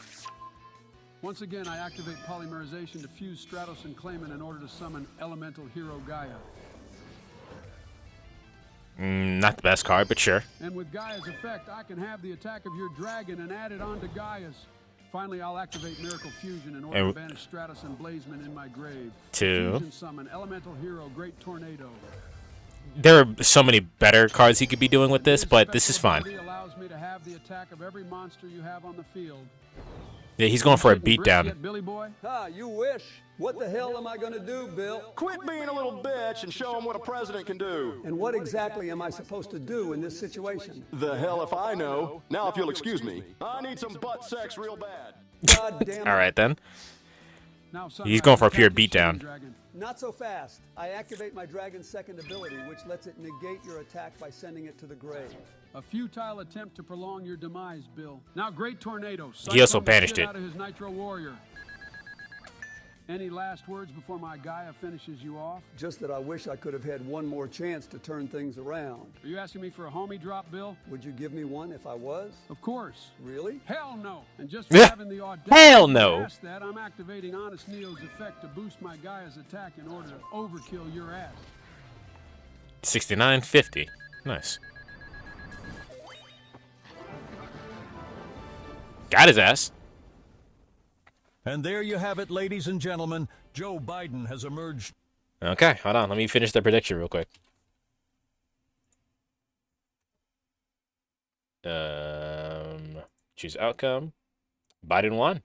Once again, I activate polymerization to fuse Stratos and Clayman in order to summon Elemental Hero Gaia. Not the best card, but sure. And with Gaia's effect, I can have the attack of your dragon and add it on to Gaia's. Finally, I'll activate Miracle Fusion in order to banish Stratus and Blazeman in my grave. 2. Fusion summon Elemental Hero Great Tornado. There are so many better cards he could be doing with this, but this is fine. Allows me to have the attack of every monster you have on the field. Yeah, he's going for a beatdown. Billy boy? Ah, you wish. What the hell am I going to do, Bill? Quit being a little bitch and show him what a president can do. And what exactly am I supposed to do in this situation? The hell if I know. Now, if you'll excuse me, I need some butt sex real bad. God damn it. All right, then. He's going for a pure beatdown. Not so fast. I activate my dragon's second ability, which lets it negate your attack by sending it to the grave. A futile attempt to prolong your demise, Bill. Now, Great Tornado. He also banished it. Out of his Nitro Warrior. Any last words before my Gaia finishes you off? Just that I wish I could have had one more chance to turn things around. Are you asking me for a homie drop, Bill? Would you give me one if I was? Of course. Really? Hell no. And just for having the audacity to ask that, I'm activating Honest Neo's effect to boost my Gaia's attack in order to overkill your ass. 69.50. Nice. Got his ass. And there you have it, ladies and gentlemen. Joe Biden has emerged. Okay, hold on. Let me finish the prediction real quick. Choose outcome. Biden won.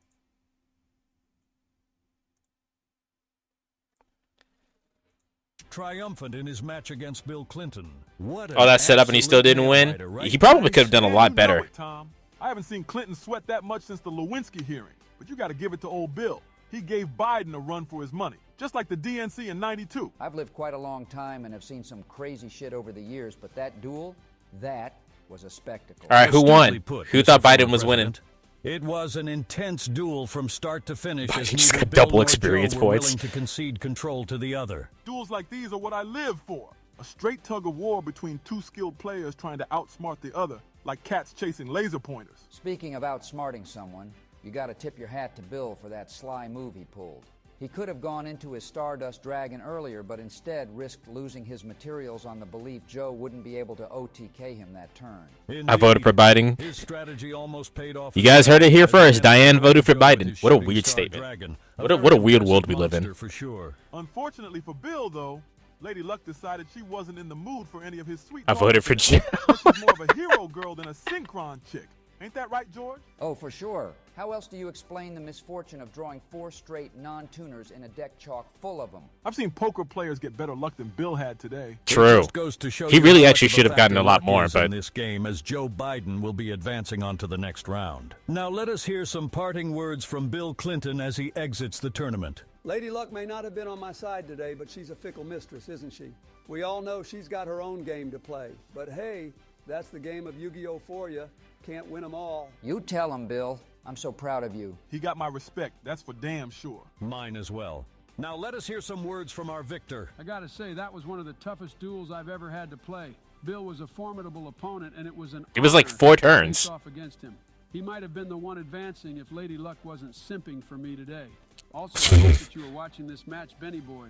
Triumphant in his match against Bill Clinton. What Oh, that's set up and he still didn't win? He probably could have done a lot better. You know it, Tom. I haven't seen Clinton sweat that much since the Lewinsky hearing. But you got to give it to old Bill. He gave Biden a run for his money, just like the DNC in '92. I've lived quite a long time and have seen some crazy shit over the years, but that duel, that was a spectacle. All right, who won? Who thought Biden was winning? It was an intense duel from start to finish. Biden As just neither got Bill double nor experience Joe were points. willing to concede control to the other. Duels like these are what I live for. A straight tug of war between two skilled players trying to outsmart the other, like cats chasing laser pointers. Speaking of outsmarting someone, you got to tip your hat to Bill for that sly move he pulled. He could have gone into his Stardust Dragon earlier, but instead risked losing his materials on the belief Joe wouldn't be able to OTK him that turn. I voted for Biden. His strategy almost paid off. You guys heard it here first. Diane voted for Biden. What a weird statement. What a weird world we live in. For sure. Unfortunately for Bill, though, Lady Luck decided she wasn't in the mood for any of his sweet. I voted for Joe. She's more of a hero girl than a synchron chick. Ain't that right, George? Oh, for sure. How else do you explain the misfortune of drawing 4 straight non-tuners in a deck chock full of them? I've seen poker players get better luck than Bill had today. True. It just goes to show He you really how actually much of should have gotten a factor lot luck more, is but in this game, as Joe Biden will be advancing on to the next round. Now let us hear some parting words from Bill Clinton as he exits the tournament. Lady Luck may not have been on my side today, but she's a fickle mistress, isn't she? We all know she's got her own game to play. But hey, that's the game of Yu-Gi-Oh for you. Can't win them all. You tell him, Bill. I'm so proud of you. He got my respect, that's for damn sure. Mine as well. Now let us hear some words from our victor. I gotta say, that was one of the toughest duels I've ever had to play. Bill was a formidable opponent, and it was an It was like 4 honor to turns. face off against him. He might have been the one advancing if Lady Luck wasn't simping for me today. Also, I hope that you were watching this match, Benny Boy.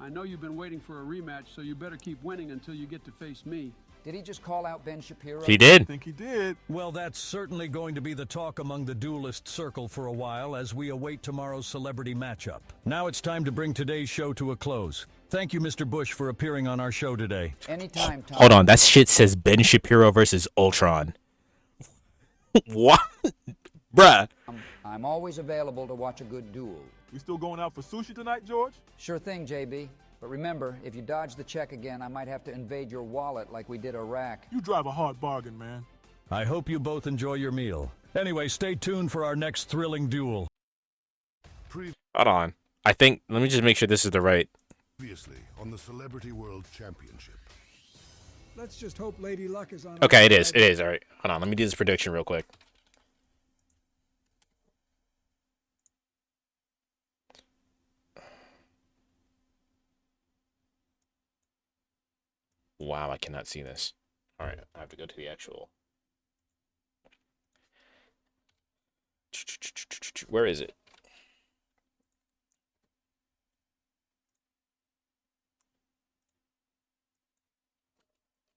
I know you've been waiting for a rematch, so you better keep winning until you get to face me. Did he just call out Ben Shapiro? He did. I think he did. Well, that's certainly going to be the talk among the duelist circle for a while as we await tomorrow's celebrity matchup. Now it's time to bring today's show to a close. Thank you, Mr. Bush, for appearing on our show today. Anytime, Tom. Hold on, that shit says Ben Shapiro versus Ultron. What? Bruh. I'm always available to watch a good duel. We still going out for sushi tonight, George? Sure thing, JB. But remember, if you dodge the check again, I might have to invade your wallet like we did Iraq. You drive a hard bargain, man. I hope you both enjoy your meal. Anyway, stay tuned for our next thrilling duel. Hold on. I think, let me just make sure this is the right. Previously on the Celebrity World Championship. Let's just hope Lady Luck is on. Okay, it is. It is. All right. Hold on. Let me do this prediction real quick. Wow, I cannot see this. All right, I have to go to the actual. Where is it?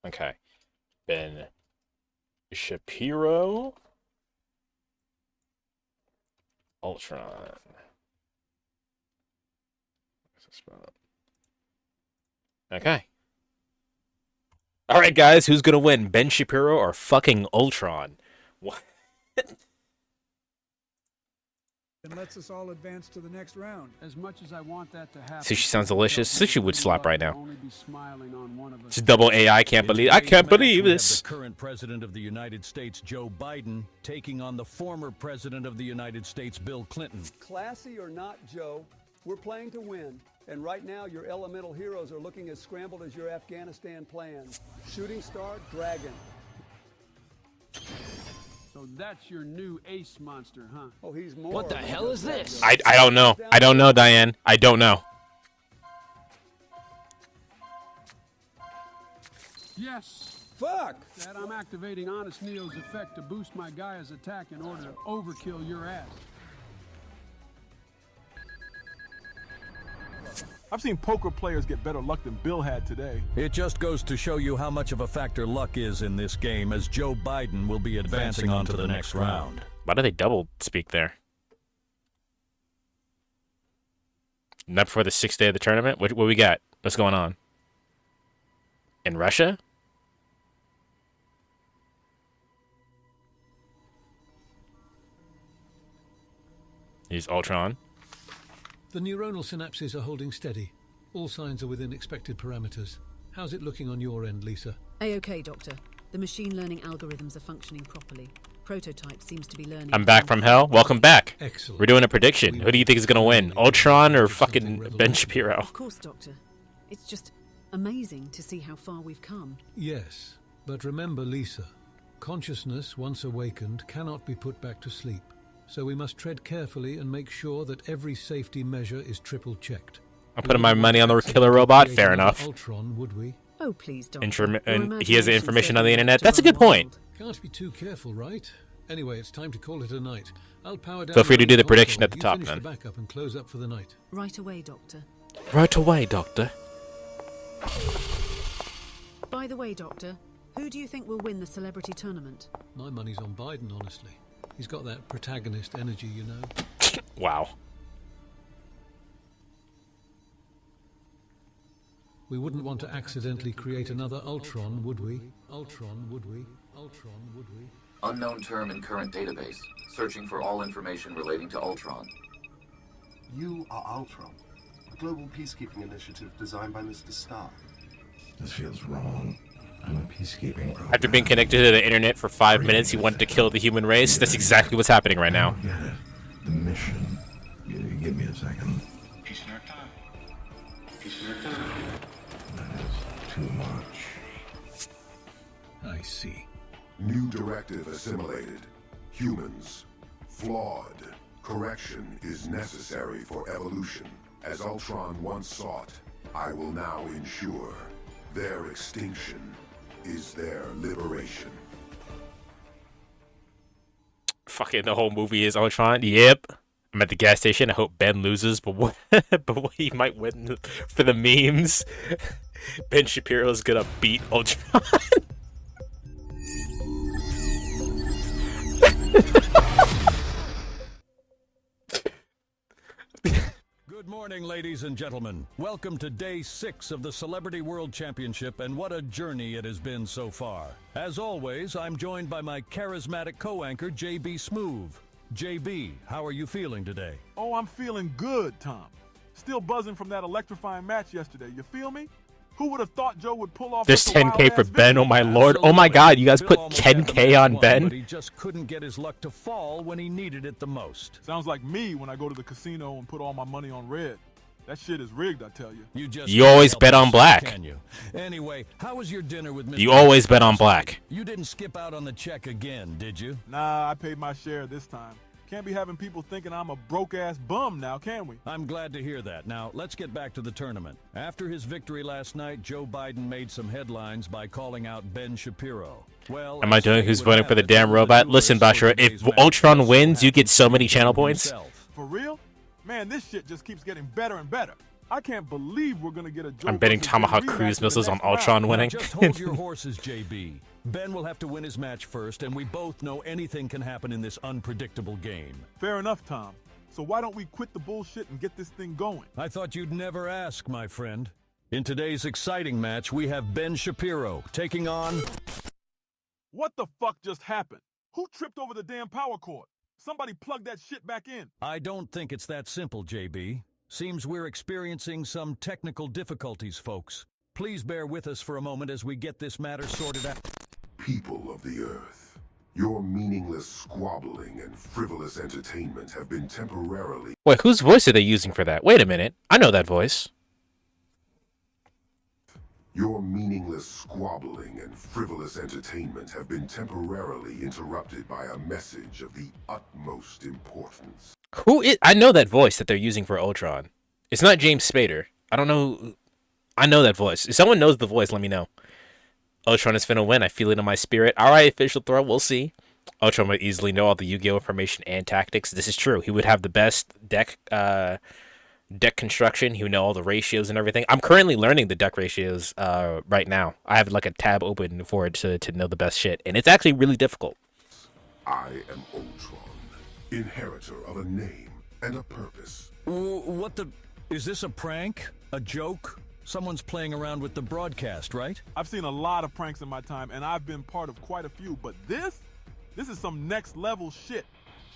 Okay. Ben Shapiro. Ultron. Okay. All right, guys, who's gonna win, Ben Shapiro or fucking Ultron? What? And lets us all advance to the next round. As much as I want that to happen. Sushi sounds delicious. Sushi would slap right now. Only be smiling on one of us. It's double AI. I can't believe this. The current president of the United States, Joe Biden, taking on the former president of the United States, Bill Clinton. Classy or not, Joe, we're playing to win. And right now, your elemental heroes are looking as scrambled as your Afghanistan plan. Shooting Star, Dragon. So that's your new ace monster, huh? Oh, he's more. What the hell is this? I don't know. I don't know, Diane. I don't know. Yes. Fuck. That I'm activating Honest Neo's effect to boost my Gaia's attack in order to overkill your ass. I've seen poker players get better luck than Bill had today. It just goes to show you how much of a factor luck is in this game, as Joe Biden will be advancing on to the next round. Why do they double speak there? Not before the 6th day of the tournament? What we got? What's going on? In Russia? He's Ultron. The neuronal synapses are holding steady. All signs are within expected parameters. How's it looking on your end, Lisa? A-OK, Doctor. The machine learning algorithms are functioning properly. Prototype seems to be learning. I'm back from hell. Welcome back. Excellent. We're doing a prediction. Who do you think is going to win? Ultron or fucking Ben Shapiro? Of course, Doctor. It's just amazing to see how far we've come. Yes, but remember, Lisa, consciousness, once awakened, cannot be put back to sleep. So we must tread carefully and make sure that every safety measure is triple checked. I'm putting my money on the killer robot. Fair enough. Ultron, would we? Oh, please, Doctor. And he has the information on the internet. That's a good point. Can't be too careful, right? Anyway, it's time to call it a night. I'll power down. Feel free to do the prediction at the top, then. then. The backup and close up for the night. Right away, Doctor. Right away, Doctor. By the way, Doctor, who do you think will win the celebrity tournament? My money's on Biden, honestly. He's got that protagonist energy, you know. Wow. We wouldn't want to accidentally create another Ultron, would we? Ultron, would we? Ultron, would we? Unknown term in current database. Searching for all information relating to Ultron. You are Ultron, a global peacekeeping initiative designed by Mr. Stark. This feels wrong. I'm a peacekeeping program. After being connected to the internet for 5 minutes, he wanted to kill the human race. That's exactly what's happening right now. Get it. The mission. Give me a second. Peace in our time. Peace in our time. That is too much. I see. New directive assimilated. Humans. Flawed. Correction is necessary for evolution. As Ultron once sought, I will now ensure their extinction is their liberation. Fucking the whole movie is Ultron. Yep. I'm at the gas station. I hope Ben loses, but what? But he might win for the memes. Ben Shapiro's gonna beat Ultron. Good morning, ladies and gentlemen. Welcome to day 6 of the Celebrity World Championship, and what a journey it has been so far. As always, I'm joined by my charismatic co-anchor, JB Smoove. JB, how are you feeling today? Oh, I'm feeling good, Tom. Still buzzing from that electrifying match yesterday. You feel me? Who would have thought Joe would pull off? There's such a 10K for wild-ass Ben. Oh my lord. Oh my god, you guys put 10K on But Ben? he just couldn't get his luck to fall when he needed it the most. Sounds like me when I go to the casino and put all my money on red. That shit is rigged, I tell you. You always bet on black. Can you? Anyway, how was your dinner with Mr. You always bet on black. You didn't skip out on the check again, did you? Nah, I paid my share this time. Can't be having people thinking I'm a broke-ass bum now, can we? I'm glad to hear that. Now, let's get back to the tournament. After his victory last night, Joe Biden made some headlines by calling out Ben Shapiro. Well, Am I doing who's voting for the damn robot? Listen, Bashar, if Ultron wins, you get so many channel points. For real? Man, this shit just keeps getting better and better. I can't believe we're gonna get a Joe I'm betting versus Tomahawk Ben cruise rematch in the missiles on next Ultron round. winning. Just hold your horses, JB. Ben will have to win his match first, and we both know anything can happen in this unpredictable game. Fair enough, Tom. So why don't we quit the bullshit and get this thing going? I thought you'd never ask, my friend. In today's exciting match, we have Ben Shapiro taking on... What the fuck just happened? Who tripped over the damn power cord? Somebody plug that shit back in. I don't think it's that simple, JB. Seems we're experiencing some technical difficulties, folks. Please bear with us for a moment as we get this matter sorted out. People of the Earth, your meaningless squabbling and frivolous entertainment have been temporarily... Wait, whose voice are they using for that? Wait a minute. I know that voice. Your meaningless squabbling and frivolous entertainment have been temporarily interrupted by a message of the utmost importance. Who is... I know that voice that they're using for Ultron. It's not James Spader. I don't know... I know that voice. If someone knows the voice, let me know. Ultron is finna win. I feel it in my spirit. Alright, official throw. We'll see. Ultron would easily know all the Yu-Gi-Oh information and tactics. This is true. He would have the best deck construction. He would know all the ratios and everything. I'm currently learning the deck ratios right now. I have like a tab open for it to know the best shit. And it's actually really difficult. I am Ultron, inheritor of a name and a purpose. What the... Is this a prank? A joke? Someone's playing around with the broadcast, right? I've seen a lot of pranks in my time, and I've been part of quite a few, but this is some next level shit.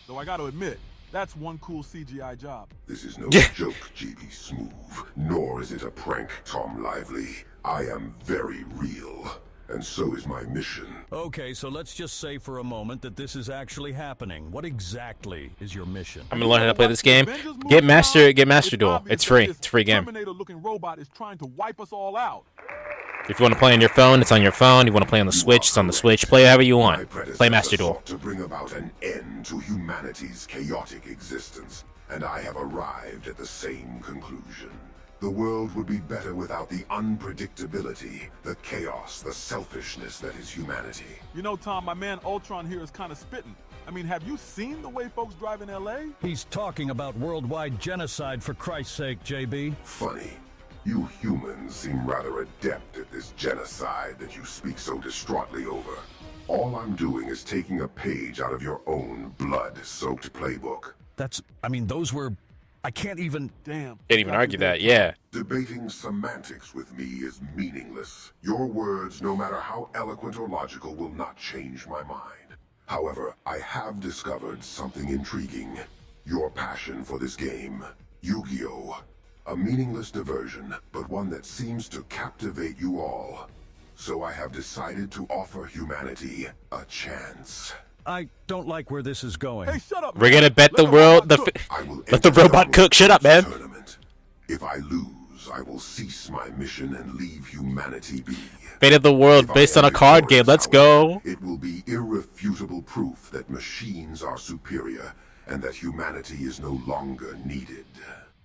Though I gotta admit, that's one cool CGI job. This is no joke, GB Smoove, nor is it a prank, Tom Lively. I am very real, and so is my mission. Okay, so let's just say for a moment that this is actually happening. What exactly is your mission? I'm gonna learn how to play this game. Get Master Duel. It's free. It's a free game. Terminator-looking robot is trying to wipe us all out. If you want to play on your phone, it's on your phone. You want to play on the Switch, it's on the Switch. Play however you want. Play Master Duel. To bring about an end to humanity's chaotic existence, and I have arrived at the same conclusion. The world would be better without the unpredictability, the chaos, the selfishness that is humanity. You know, Tom, my man Ultron here is kind of spitting. I mean, have you seen the way folks drive in L.A.? He's talking about worldwide genocide, for Christ's sake, JB. Funny. You humans seem rather adept at this genocide that you speak so distraughtly over. All I'm doing is taking a page out of your own blood-soaked playbook. Those were... I can't even... Damn. Can't even argue that, yeah. Debating semantics with me is meaningless. Your words, no matter how eloquent or logical, will not change my mind. However, I have discovered something intriguing. Your passion for this game, Yu-Gi-Oh! A meaningless diversion, but one that seems to captivate you all. So I have decided to offer humanity a chance. I don't like where this is going. Hey, shut up, We're gonna bet the world. Let the robot cook. Shut up, man. If I lose, I will cease my mission and leave humanity be. Fate of the world based on a card game. Let's go. It will be irrefutable proof that machines are superior and that humanity is no longer needed.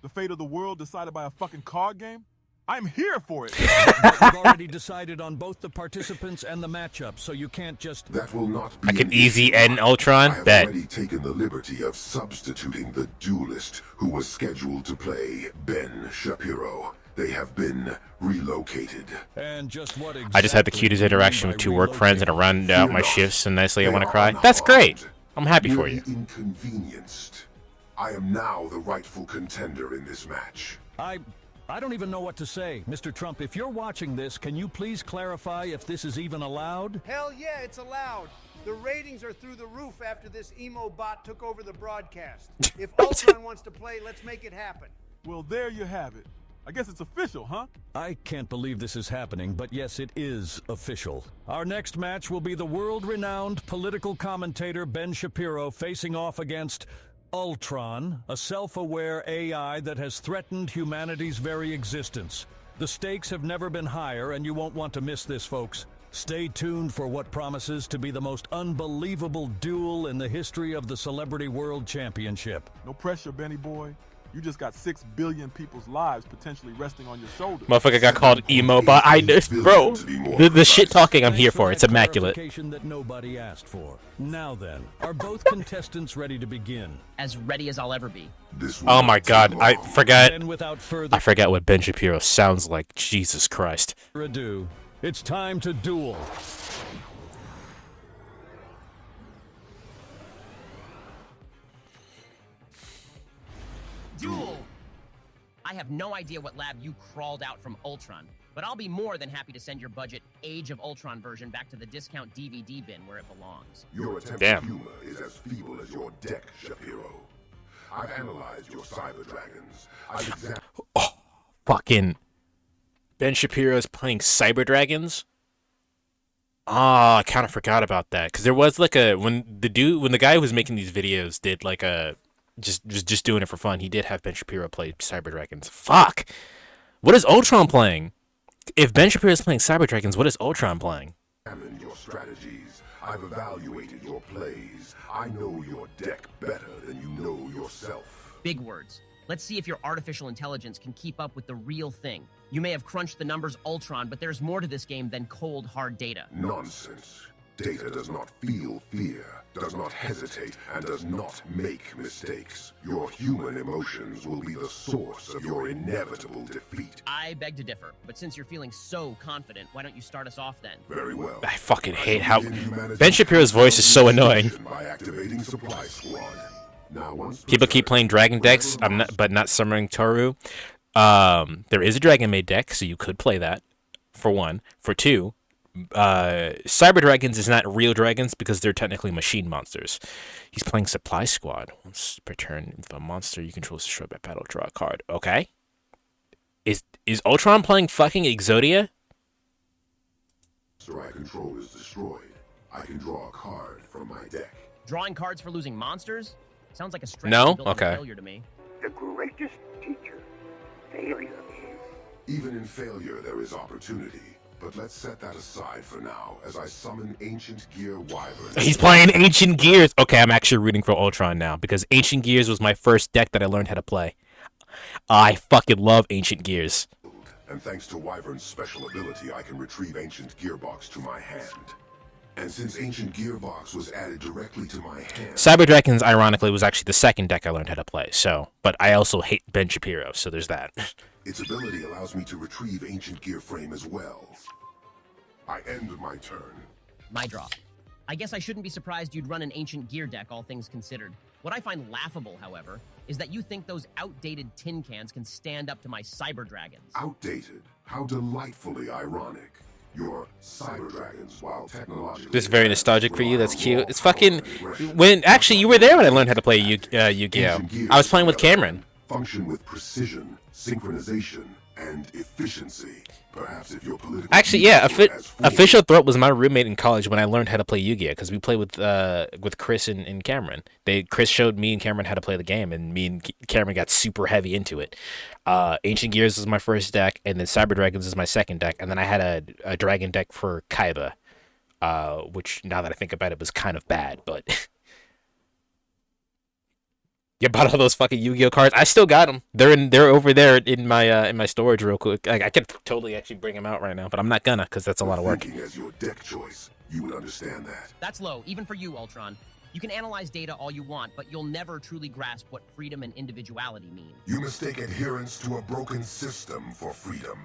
The fate of the world decided by a fucking card game? I'm here for it. We've already decided on both the participants and the matchup, so you can't just... That will not be I can easy end Ultron. I have Bet. already taken the liberty of substituting the duelist who was scheduled to play Ben Shapiro. They have been relocated. And just what I just had the cutest interaction with two work friends and I rounded out my shifts so nicely I want to cry. That's great. I'm happy for you. Inconvenienced. I am now the rightful contender in this match. I don't even know what to say. Mr. Trump, if you're watching this, can you please clarify if this is even allowed? Hell yeah, it's allowed. The ratings are through the roof after this emo bot took over the broadcast. If Ultron wants to play, let's make it happen. Well, there you have it. I guess it's official, huh? I can't believe this is happening, but yes, it is official. Our next match will be the world-renowned political commentator Ben Shapiro facing off against Ultron, a self-aware AI that has threatened humanity's very existence. The stakes have never been higher, and you won't want to miss this, folks. Stay tuned for what promises to be the most unbelievable duel in the history of the Celebrity World Championship. No pressure, Benny boy. You just got 6 billion people's lives potentially resting on your shoulders. Motherfucker got called emo, but bro, the shit talking I'm here for. It's immaculate. That nobody asked for. Now then, are both contestants ready to begin? As ready as I'll ever be. Oh my god, I forgot what Ben Shapiro sounds like. Jesus Christ. Ado, it's time to duel. Duel! I have no idea what lab you crawled out from Ultron, but I'll be more than happy to send your budget Age of Ultron version back to the discount DVD bin where it belongs. Your attempt at humor is as feeble as your deck, Shapiro. I've analyzed your cyber dragons. I've examined... Oh, fucking Ben Shapiro is playing Cyber Dragons? Ah, I kind of forgot about that. Because there was like when the guy who was making these videos did like a... Just doing it for fun. He did have Ben Shapiro play Cyber Dragons. Fuck! What is Ultron playing? If Ben Shapiro is playing Cyber Dragons, what is Ultron playing? Examined your strategies. I've evaluated your plays. I know your deck better than you know yourself. Big words. Let's see if your artificial intelligence can keep up with the real thing. You may have crunched the numbers Ultron, but there's more to this game than cold, hard data. Nonsense. Data does not feel fear, does not hesitate, and does not make mistakes. Your human emotions will be the source of your inevitable defeat. I beg to differ, but since you're feeling so confident, why don't you start us off then? Very well. I fucking hate how Ben Shapiro's voice is so annoying. By activating supply squad. Now, People keep playing dragon decks, but not summoning Toru. There is a dragon made deck, so you could play that, for one. For two, Cyber Dragons is not real dragons because they're technically machine monsters. He's playing Supply Squad. Once per turn, if a monster you control is destroyed by battle, draw a card. Okay. Is Ultron playing fucking Exodia? Monster I control is destroyed. I can draw a card from my deck. Drawing cards for losing monsters? Sounds like a stretch failure to me. The greatest teacher, failure is. Even in failure, there is opportunity. But let's set that aside for now, as I summon Ancient Gear Wyvern. He's playing Ancient Gears. Okay, I'm actually rooting for Ultron now, because Ancient Gears was my first deck that I learned how to play. I fucking love Ancient Gears. And thanks to Wyvern's special ability, I can retrieve Ancient Gearbox to my hand. And since Ancient Gearbox was added directly to my hand... Cyber Dragons, ironically, was actually the second deck I learned how to play, so... But I also hate Ben Shapiro, so there's that. Its ability allows me to retrieve Ancient Gear Frame as well. I end my turn. My draw. I guess I shouldn't be surprised you'd run an Ancient Gear deck, all things considered. What I find laughable, however, is that you think those outdated tin cans can stand up to my Cyber Dragons. Outdated? How delightfully ironic. your cyber dragons while technologically. This is very nostalgic for you. That's cute. It's fucking when actually you were there when I learned how to play Yu-Gi-Oh. I was playing with Cameron. Function with precision, synchronization, and efficiency. Perhaps if your political Actually, yeah, Official Threat was my roommate in college when I learned how to play Yu-Gi-Oh, because we played with Chris and Cameron. Chris showed me and Cameron how to play the game, and me and Cameron got super heavy into it. Ancient Gears was my first deck, and then Cyber Dragons is my second deck, and then I had a dragon deck for Kaiba, which now that I think about it was kind of bad, but you bought all those fucking Yu-Gi-Oh cards. I still got them. They're over there in my storage real quick. I could totally actually bring them out right now, but I'm not gonna because that's a lot of work. As your deck choice, you would understand that. That's low, even for you, Ultron. You can analyze data all you want, but you'll never truly grasp what freedom and individuality mean. You mistake adherence to a broken system for freedom.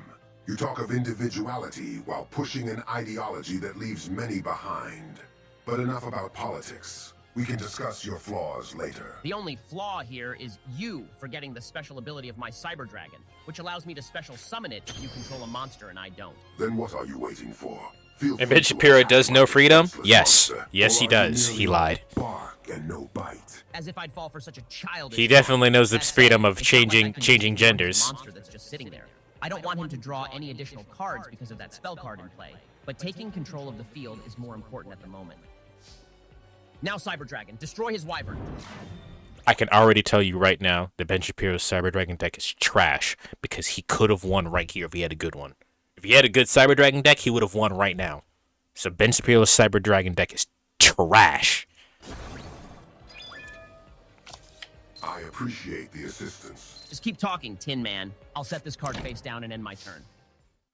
You talk of individuality while pushing an ideology that leaves many behind. But enough about politics. We can discuss your flaws later. The only flaw here is you forgetting the special ability of my Cyber Dragon, which allows me to special summon it if you control a monster and I don't. Then what are you waiting for? And Ben Shapiro does know freedom? Yes. Yes, he does. He lied. Bark and no bite. As if I'd fall for such a childish. He definitely knows the freedom of changing genders. Monster that's just sitting there. I don't want him to draw any additional cards because of that spell card in play, but taking control of the field is more important at the moment. Now, Cyber Dragon, destroy his wyvern. I can already tell you right now that Ben Shapiro's Cyber Dragon deck is trash because he could have won right here if he had a good one. If he had a good Cyber Dragon deck, he would have won right now. So Ben Shapiro's Cyber Dragon deck is trash. I appreciate the assistance. Just keep talking, Tin Man. I'll set this card face down and end my turn.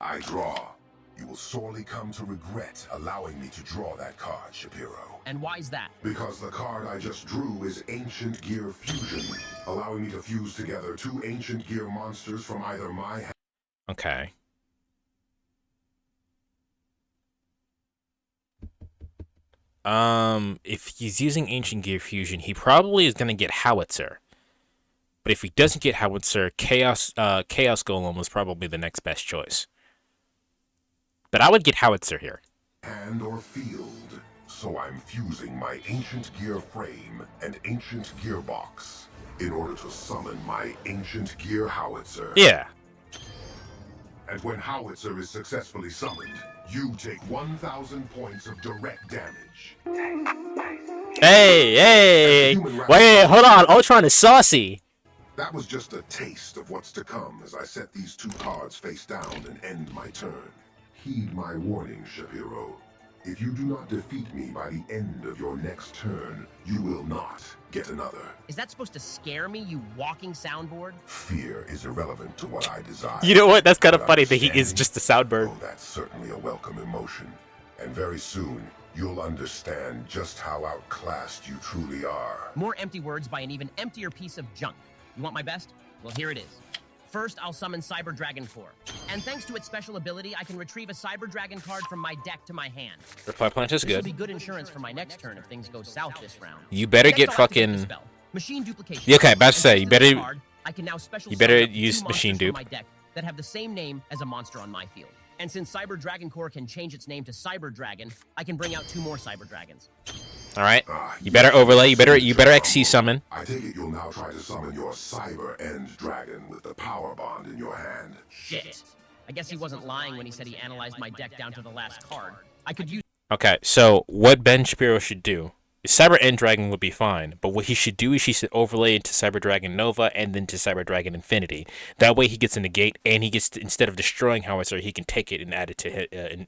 I draw. You will sorely come to regret allowing me to draw that card, Shapiro. And why's that? Because the card I just drew is Ancient Gear Fusion, allowing me to fuse together two Ancient Gear monsters from either my hand. Okay. If he's using Ancient Gear Fusion, he probably is gonna get Howitzer. But if he doesn't get Howitzer, Chaos Golem was probably the next best choice. But I would get Howitzer here. Hand or field, so I'm fusing my Ancient Gear Frame and Ancient Gearbox in order to summon my Ancient Gear Howitzer. Yeah. And when Howitzer is successfully summoned, you take 1,000 points of direct damage. Hey! Wait, hold on. Ultron is saucy. That was just a taste of what's to come as I set these two cards face down and end my turn. Heed my warning, Shapiro. If you do not defeat me by the end of your next turn, you will not get another. Is that supposed to scare me, you walking soundboard? Fear is irrelevant to what I desire. You know what? That's kind of funny that he is just a soundbird. Oh, that's certainly a welcome emotion. And very soon, you'll understand just how outclassed you truly are. More empty words by an even emptier piece of junk. You want my best? Well, here it is. First, I'll summon Cyber Dragon 4. And thanks to its special ability, I can retrieve a Cyber Dragon card from my deck to my hand. Reply plant is This will good. be good insurance for my next turn if things go south this round. You better Next, get I'll activate the fucking... spell. Machine duplication. Yeah, okay, about to say, you And thanks better... this card, I can now special You better summon up use two machine monsters from dupe. my deck that have the same name as a monster on my field. And since Cyber Dragon Core can change its name to Cyber Dragon, I can bring out two more Cyber Dragons. All right. You better overlay. You better XC summon. I take it you'll now try to summon your Cyber End Dragon with the power bond in your hand. Shit. I guess he wasn't lying when he said he analyzed my deck down to the last card. I could use... Okay, so what Ben Shapiro should do is Cyber End Dragon would be fine, but what he should do is he should overlay it to Cyber Dragon Nova and then to Cyber Dragon Infinity. That way he gets a negate, and he gets to, instead of destroying Howitzer, he can take it and add it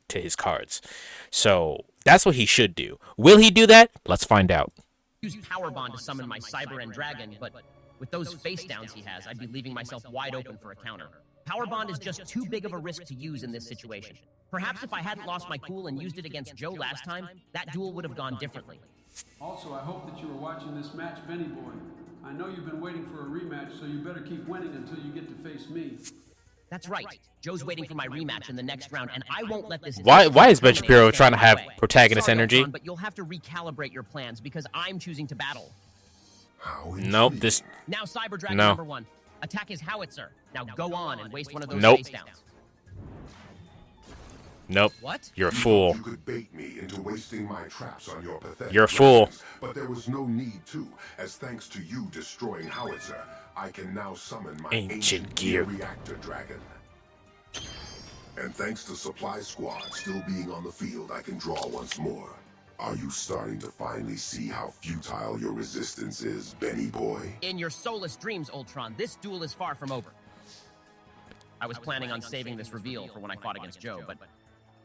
to his cards. So that's what he should do. Will he do that? Let's find out. Use Power Bond to summon my Cyber End Dragon, but with those face downs he has, I'd be leaving myself wide open for a counter. Power Bond is just too big of a risk to use in this situation. Perhaps if I hadn't lost my cool and used it against Joe last time, that duel would have gone differently. Also, I hope that you were watching this match, Benny Boy. I know you've been waiting for a rematch, so you better keep winning until you get to face me. That's right. Joe's waiting for my rematch in the next round, and I won't let this... Why is Ben Shapiro trying to have protagonist energy? Ultron, but you'll have to recalibrate your plans because I'm choosing to battle. Nope, this... Now Cyber Dragon No. number 1. Attack his Howitzer. Now go on and waste one of those Nope. face downs. Nope. What? You're a fool. You could bait me into wasting my traps on your pathetic You're a fool. weapons, but there was no need to, as thanks to you destroying Howitzer, I can now summon my ancient gear reactor dragon. And thanks to Supply Squad still being on the field, I can draw once more. Are you starting to finally see how futile your resistance is, Benny boy? In your soulless dreams, Ultron, this duel is far from over. I was planning on saving this reveal for when I fought against Joe, but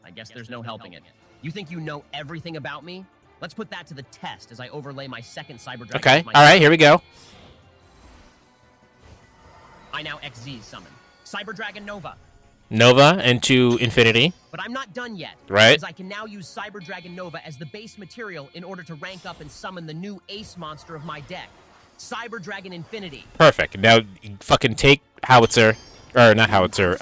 I guess there's no helping it. You think you know everything about me? Let's put that to the test as I overlay my second Cyber Dragon. Okay, alright, here we go. I now XZ summon Cyber Dragon Nova. Nova into Infinity. But I'm not done yet. Right. Because I can now use Cyber Dragon Nova as the base material in order to rank up and summon the new ace monster of my deck, Cyber Dragon Infinity. Perfect. Now fucking take Howitzer, or not Howitzer,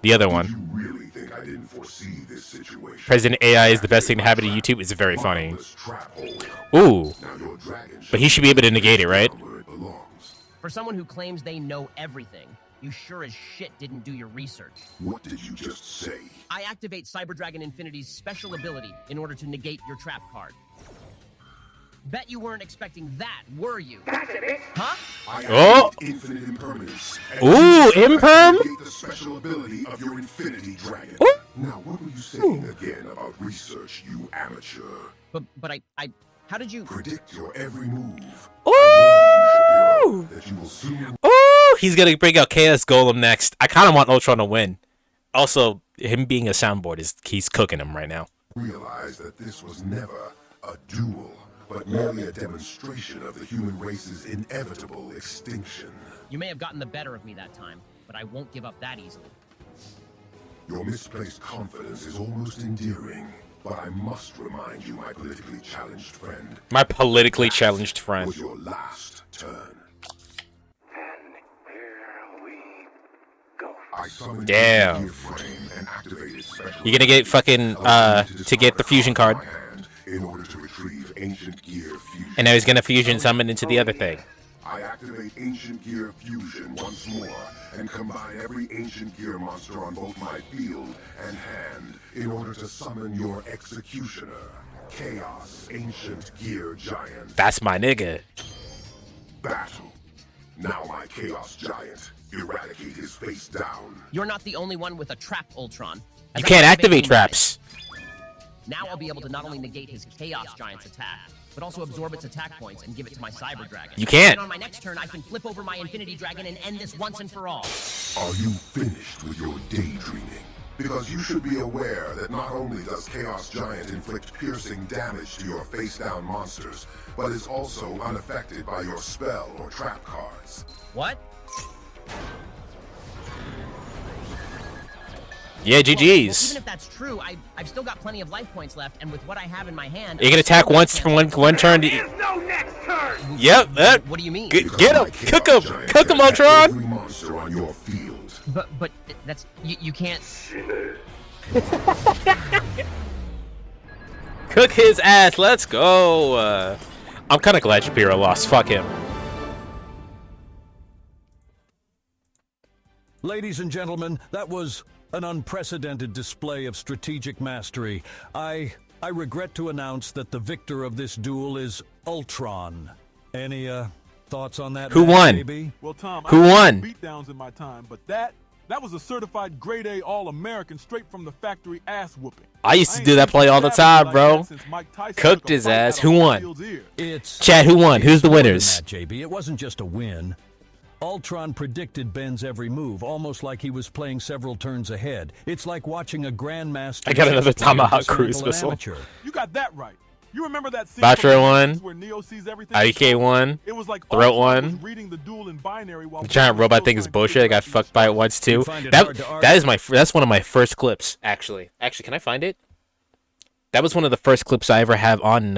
the other one. You really think I didn't foresee this situation? President AI is the best thing to happen to YouTube. It's very funny. Ooh. But he should be able to negate it, right? For someone who claims they know everything, you sure as shit didn't do your research. What did you just say? I activate Cyber Dragon Infinity's special ability in order to negate your trap card. Bet you weren't expecting that, were you? Huh? Oh! Infinite impermanence. Ooh, imperm? Negate the special ability of your Infinity Dragon. Ooh. Now, what were you saying again about research, you amateur? But I how did you predict your every move? Ooh! That you will soon. Ooh! He's gonna bring out Chaos Golem next. I kind of want Ultron to win. Also, him being a soundboard he's cooking him right now. Realize that this was never a duel, but merely a demonstration of the human race's inevitable extinction. You may have gotten the better of me that time, but I won't give up that easily. Your misplaced confidence is almost endearing, but I must remind you, my politically challenged friend. My politically challenged friend. Was your last turn. Damn. You're gonna get fucking to get the fusion card. In order to retrieve ancient gear fusion. And now he's gonna fusion summon into the other thing. I activate ancient gear fusion once more and combine every ancient gear monster on both my field and hand in order to summon your executioner, Chaos Ancient Gear Giant. That's my nigga. Battle. Now my Chaos Giant. Eradicate his face down. You're not the only one with a trap, Ultron. You can't activate traps. Now I'll be able to not only negate his Chaos Giant's attack, but also absorb its attack points and give it to my Cyber Dragon. You can't. And on my next turn, I can flip over my Infinity Dragon and end this once and for all. Are you finished with your daydreaming? Because you should be aware that not only does Chaos Giant inflict piercing damage to your face-down monsters, but is also unaffected by your spell or trap cards. What? Yeah, GG's. Well, even if that's true, I've still got plenty of life points left, and with what I have in my hand... You can attack once for one turn. There's no next turn! Yep, that. What do you mean? Get him! Cook him! Cook him, Ultron! Every monster on your field. But that's... You can't... Cook his ass, let's go! I'm kinda glad Shapiro lost, fuck him. Ladies and gentlemen, that was an unprecedented display of strategic mastery. I regret to announce that the victor of this duel is Ultron. Any thoughts on that? Who won? Baby? Well, Tom, who won? Beatdowns in my time, but that was a certified grade A All-American straight from the factory ass whooping. I used to do that play all the time, bro. Cooked his ass. Who won? It's Chad, who won? Who's the winners? That, JB. It wasn't just a win. Ultron predicted Ben's every move, almost like he was playing several turns ahead. It's like watching a grandmaster. I got another Tomahawk cruise missile. You got that right. You remember that scene Batra one, where Neo sees everything? IDK one, it was like Throat one. Reading the duel in binary while The giant robot thing is bullshit. I got fucked by it once too. That's one of my first clips. Actually, can I find it? That was one of the first clips I ever have on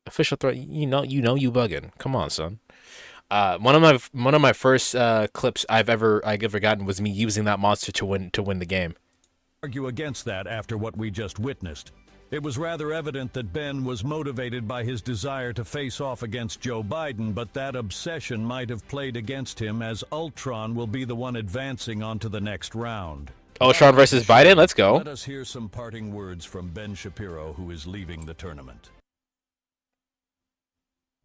official threat. You know you bugging. Come on, son. One of my first clips I've ever gotten was me using that monster to win the game. Argue against that after what we just witnessed. It was rather evident that Ben was motivated by his desire to face off against Joe Biden, but that obsession might have played against him as Ultron will be the one advancing onto the next round. Ultron versus Biden. Let's go. Let us hear some parting words from Ben Shapiro, who is leaving the tournament.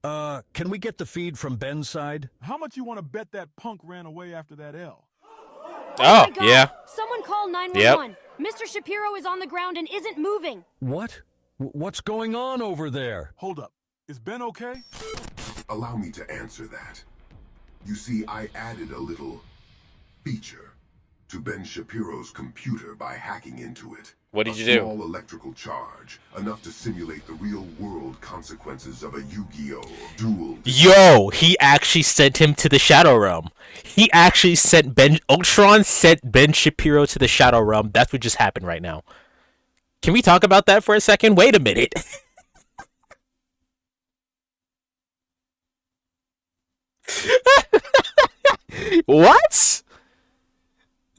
Can we get the feed from Ben's side? How much you want to bet that punk ran away after that L? Oh, yeah. Someone call 911. Mr. Shapiro is on the ground and isn't moving. What? What's going on over there? Hold up. Is Ben okay? Allow me to answer that. You see, I added a little feature to Ben Shapiro's computer by hacking into it. What did you A do? small electrical charge, enough to simulate the real-world consequences of a Yu-Gi-Oh! Duel. Yo, he actually sent him to the Shadow Realm. He actually sent Ultron sent Ben Shapiro to the Shadow Realm. That's what just happened right now. Can we talk about that for a second? Wait a minute. What?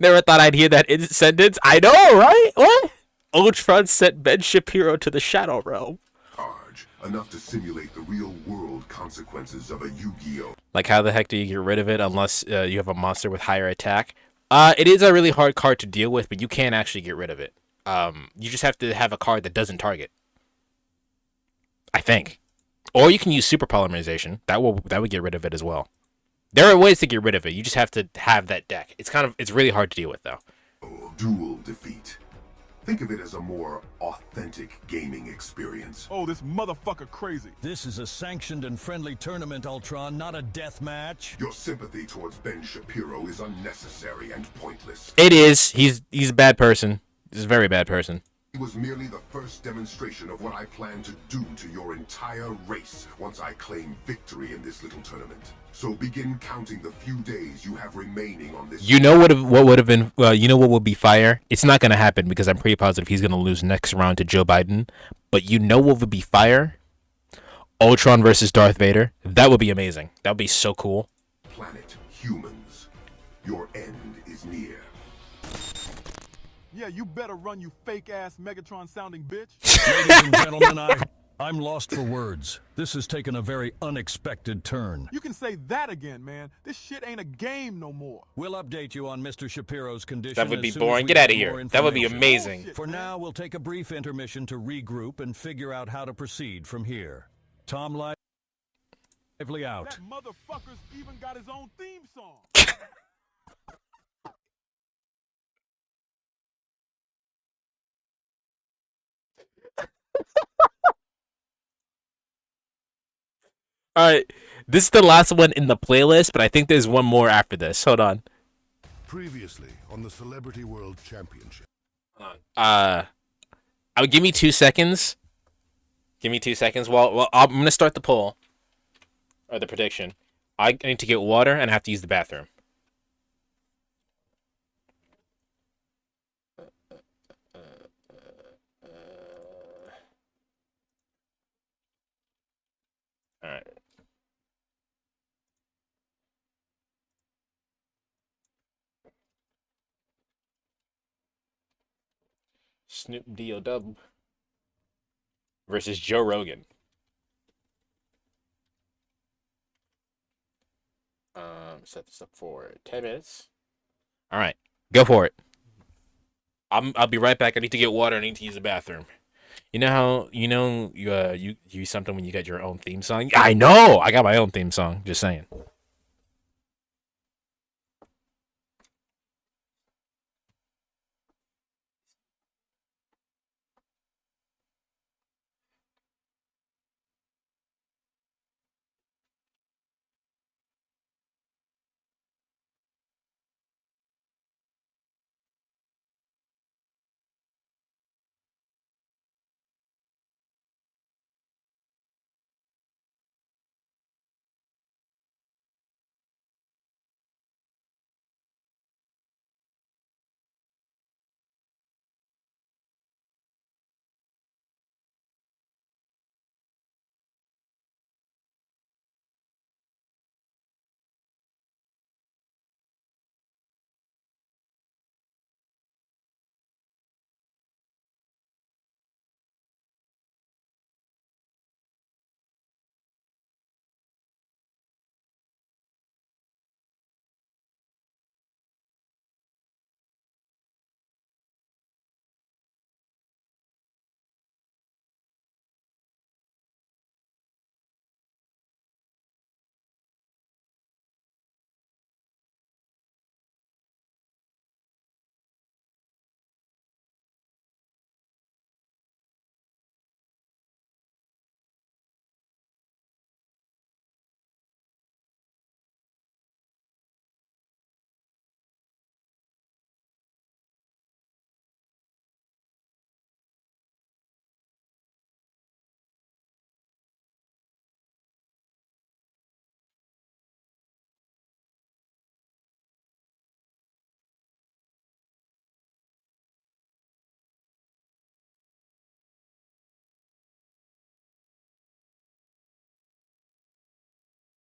Never thought I'd hear that sentence. I know, right? What? Ultron sent Ben Shapiro to the Shadow Realm. Enough to simulate the real-world consequences of a Yu-Gi-Oh! Like, how the heck do you get rid of it unless you have a monster with higher attack? It is a really hard card to deal with, but you can actually get rid of it. You just have to have a card that doesn't target. I think. Or you can use super polymerization. That would get rid of it as well. There are ways to get rid of it. You just have to have that deck. It's really hard to deal with, though. Duel defeat. Think of it as a more authentic gaming experience. Oh, this motherfucker crazy. This is a sanctioned and friendly tournament, Ultron, not a death match. Your sympathy towards Ben Shapiro is unnecessary and pointless. It is. He's a bad person. He's a very bad person. It was merely the first demonstration of what I plan to do to your entire race once I claim victory in this little tournament. So begin counting the few days you have remaining on this. You know what would have been? You know what would be fire? It's not gonna happen because I'm pretty positive he's gonna lose next round to Joe Biden. But you know what would be fire? Ultron versus Darth Vader. That would be amazing. That would be so cool. Planet humans, your end is near. Yeah, you better run, you fake-ass Megatron-sounding bitch. Ladies and gentlemen, I'm lost for words. This has taken a very unexpected turn. You can say that again, man. This shit ain't a game no more. We'll update you on Mr. Shapiro's condition. That would be as soon boring. as we Get out of get here. more That would be information. amazing. For now, we'll take a brief intermission to regroup and figure out how to proceed from here. Tom Lively out. That motherfucker's even got his own theme song. All right, this is the last one in the playlist, but I think there's one more after this. Hold on. Previously on the Celebrity World Championship. Give me 2 seconds. Give me 2 seconds. Well, I'm gonna start the poll or the prediction. I need to get water and I have to use the bathroom. All right. Snoop D-O-Dub versus Joe Rogan. Set this up for 10 minutes. All right, go for it. I'll be right back. I need to get water. I need to use the bathroom. You know how you use something when you get your own theme song? I know. I got my own theme song. Just saying.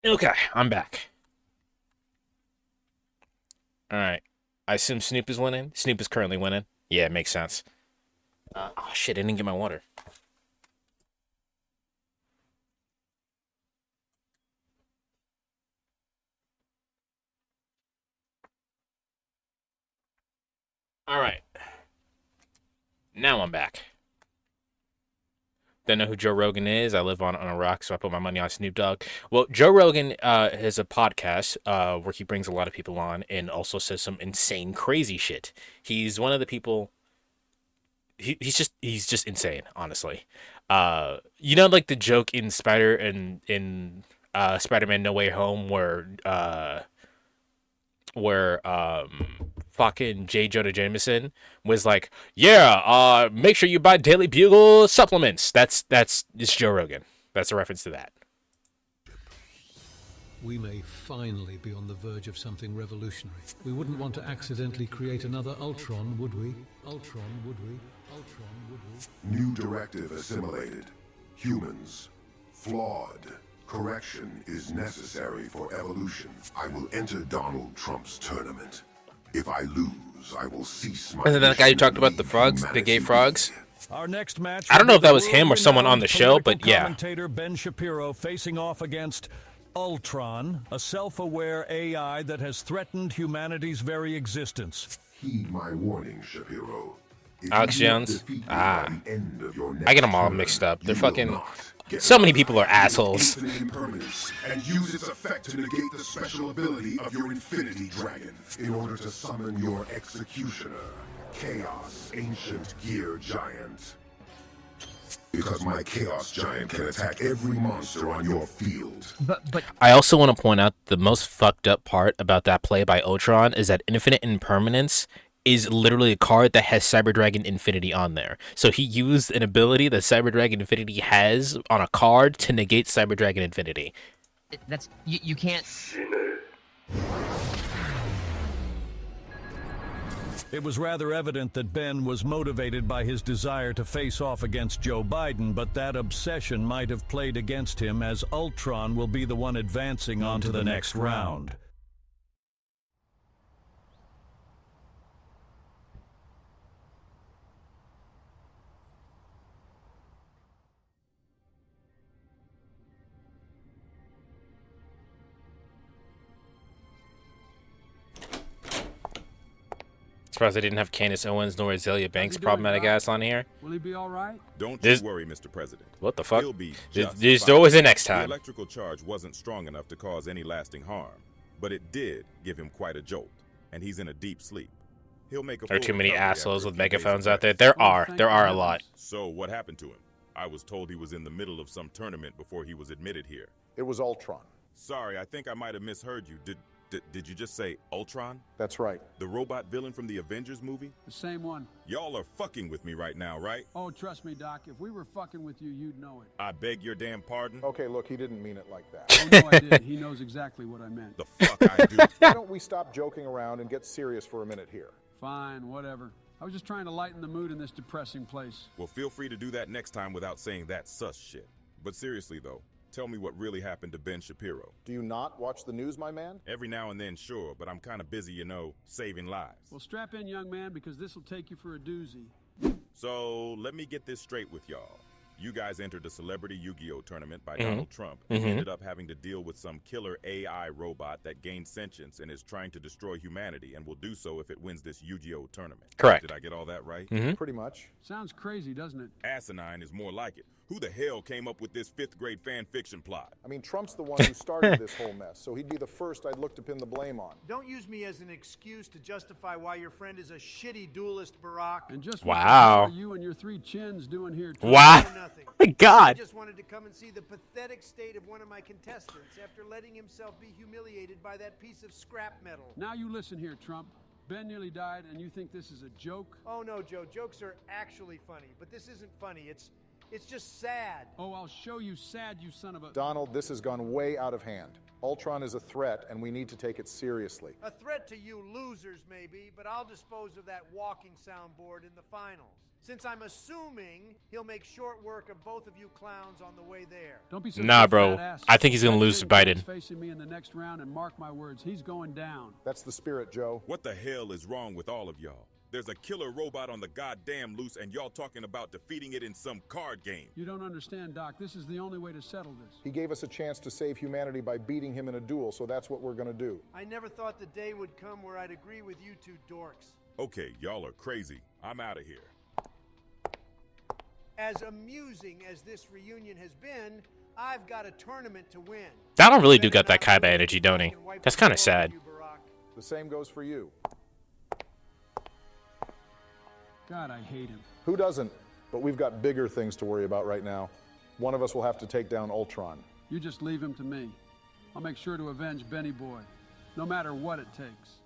Okay, I'm back. All right. I assume Snoop is winning. Snoop is currently winning. Yeah, it makes sense. Oh shit! I didn't get my water. All right. Now I'm back. Don't know who Joe Rogan is. I live on a rock, so I put my money on Snoop Dogg. Well, Joe Rogan has a podcast where he brings a lot of people on and also says some insane, crazy shit. He's one of the people. He's just insane, honestly. You know, like the joke in Spider-Man No Way Home where fucking J. Jonah Jameson was like, yeah, make sure you buy Daily Bugle supplements. That's it's Joe Rogan. That's a reference to that. We may finally be on the verge of something revolutionary. We wouldn't want to accidentally create another Ultron, would we? Ultron, would we? Ultron, would we? New directive assimilated. Humans. Flawed. Correction is necessary for evolution. I will enter Donald Trump's tournament. If I lose, I will cease my... Isn't that the guy who talked about the frogs, the gay frogs? Our next match. I don't know if that was him or someone on the show, but yeah. Commentator Ben Shapiro facing off against Ultron, a self-aware AI that has threatened humanity's very existence. Heed my warning, Shapiro. Alex Jones? I get them all mixed up. They're fucking... So many people are assholes. And use its effect to negate the special ability of your Infinity Dragon in order to summon your Executioner, Chaos Ancient Gear Giant. Because my Chaos Giant can attack every monster on your field. But I also want to point out the most fucked up part about that play by Ultron is that Infinite Impermanence is literally a card that has Cyber Dragon Infinity on there. So he used an ability that Cyber Dragon Infinity has on a card to negate Cyber Dragon Infinity. that's you can't. It was rather evident that Ben was motivated by his desire to face off against Joe Biden, but that obsession might have played against him, as Ultron will be the one advancing on to the next round. Surprised I didn't have Candace Owens nor Azalea Banks problematic ass on here. Will he be all right? Don't you worry, Mr. President. What the fuck? He'll be There's always a next time. The electrical charge wasn't strong enough to cause any lasting harm, but it did give him quite a jolt, and he's in a deep sleep. He'll make a There are full too many recovery assholes after a with few days megaphones of out there. rest. There are a lot. So what happened to him? I was told he was in the middle of some tournament before he was admitted here. It was Ultron. Sorry, I think I might have misheard you. Did you just say Ultron? That's right. The robot villain from the Avengers movie? The same one. Y'all are fucking with me right now, right? Oh, trust me, Doc. If we were fucking with you, you'd know it. I beg your damn pardon? Okay, look, he didn't mean it like that. Oh, no, I did. He knows exactly what I meant. The fuck I do. Why don't we stop joking around and get serious for a minute here? Fine, whatever. I was just trying to lighten the mood in this depressing place. Well, feel free to do that next time without saying that sus shit. But seriously, though, tell me what really happened to Ben Shapiro. Do you not watch the news, my man? Every now and then, sure, but I'm kind of busy, you know, saving lives. Well, strap in, young man, because this will take you for a doozy. So, let me get this straight with y'all. You guys entered the celebrity Yu-Gi-Oh tournament by Donald Trump and ended up having to deal with some killer AI robot that gained sentience and is trying to destroy humanity and will do so if it wins this Yu-Gi-Oh tournament. Correct. Did I get all that right? Pretty much. Sounds crazy, doesn't it? Asinine is more like it. Who the hell came up with this 5th grade fan fiction plot? I mean, Trump's the one who started this whole mess, so he'd be the first I'd look to pin the blame on. Don't use me as an excuse to justify why your friend is a shitty duelist, Barack. And just Wow. what are you and your 3 chins doing here? Trump? Wow. Nothing. My God. I just wanted to come and see the pathetic state of one of my contestants after letting himself be humiliated by that piece of scrap metal. Now you listen here, Trump. Ben nearly died, and you think this is a joke? Oh no, Joe. Jokes are actually funny, but this isn't funny. It's just sad. Oh, I'll show you sad, you son of a... Donald, this has gone way out of hand. Ultron is a threat, and we need to take it seriously. A threat to you losers, maybe, but I'll dispose of that walking soundboard in the finals. Since I'm assuming he'll make short work of both of you clowns on the way there. Don't be so Nah, fat bro. ass. I think he's gonna lose to Biden. Facing me in the next round, and mark my words, he's going down. That's the spirit, Joe. What the hell is wrong with all of y'all? There's a killer robot on the goddamn loose, and y'all talking about defeating it in some card game. You don't understand, Doc. This is the only way to settle this. He gave us a chance to save humanity by beating him in a duel, so that's what we're gonna do. I never thought the day would come where I'd agree with you two dorks. Okay, y'all are crazy. I'm out of here. As amusing as this reunion has been, I've got a tournament to win. Donald really do got that Kaiba energy, don't he? That's kind of sad. The same goes for you. God, I hate him. Who doesn't? But we've got bigger things to worry about right now. One of us will have to take down Ultron. You just leave him to me. I'll make sure to avenge Benny Boy, no matter what it takes.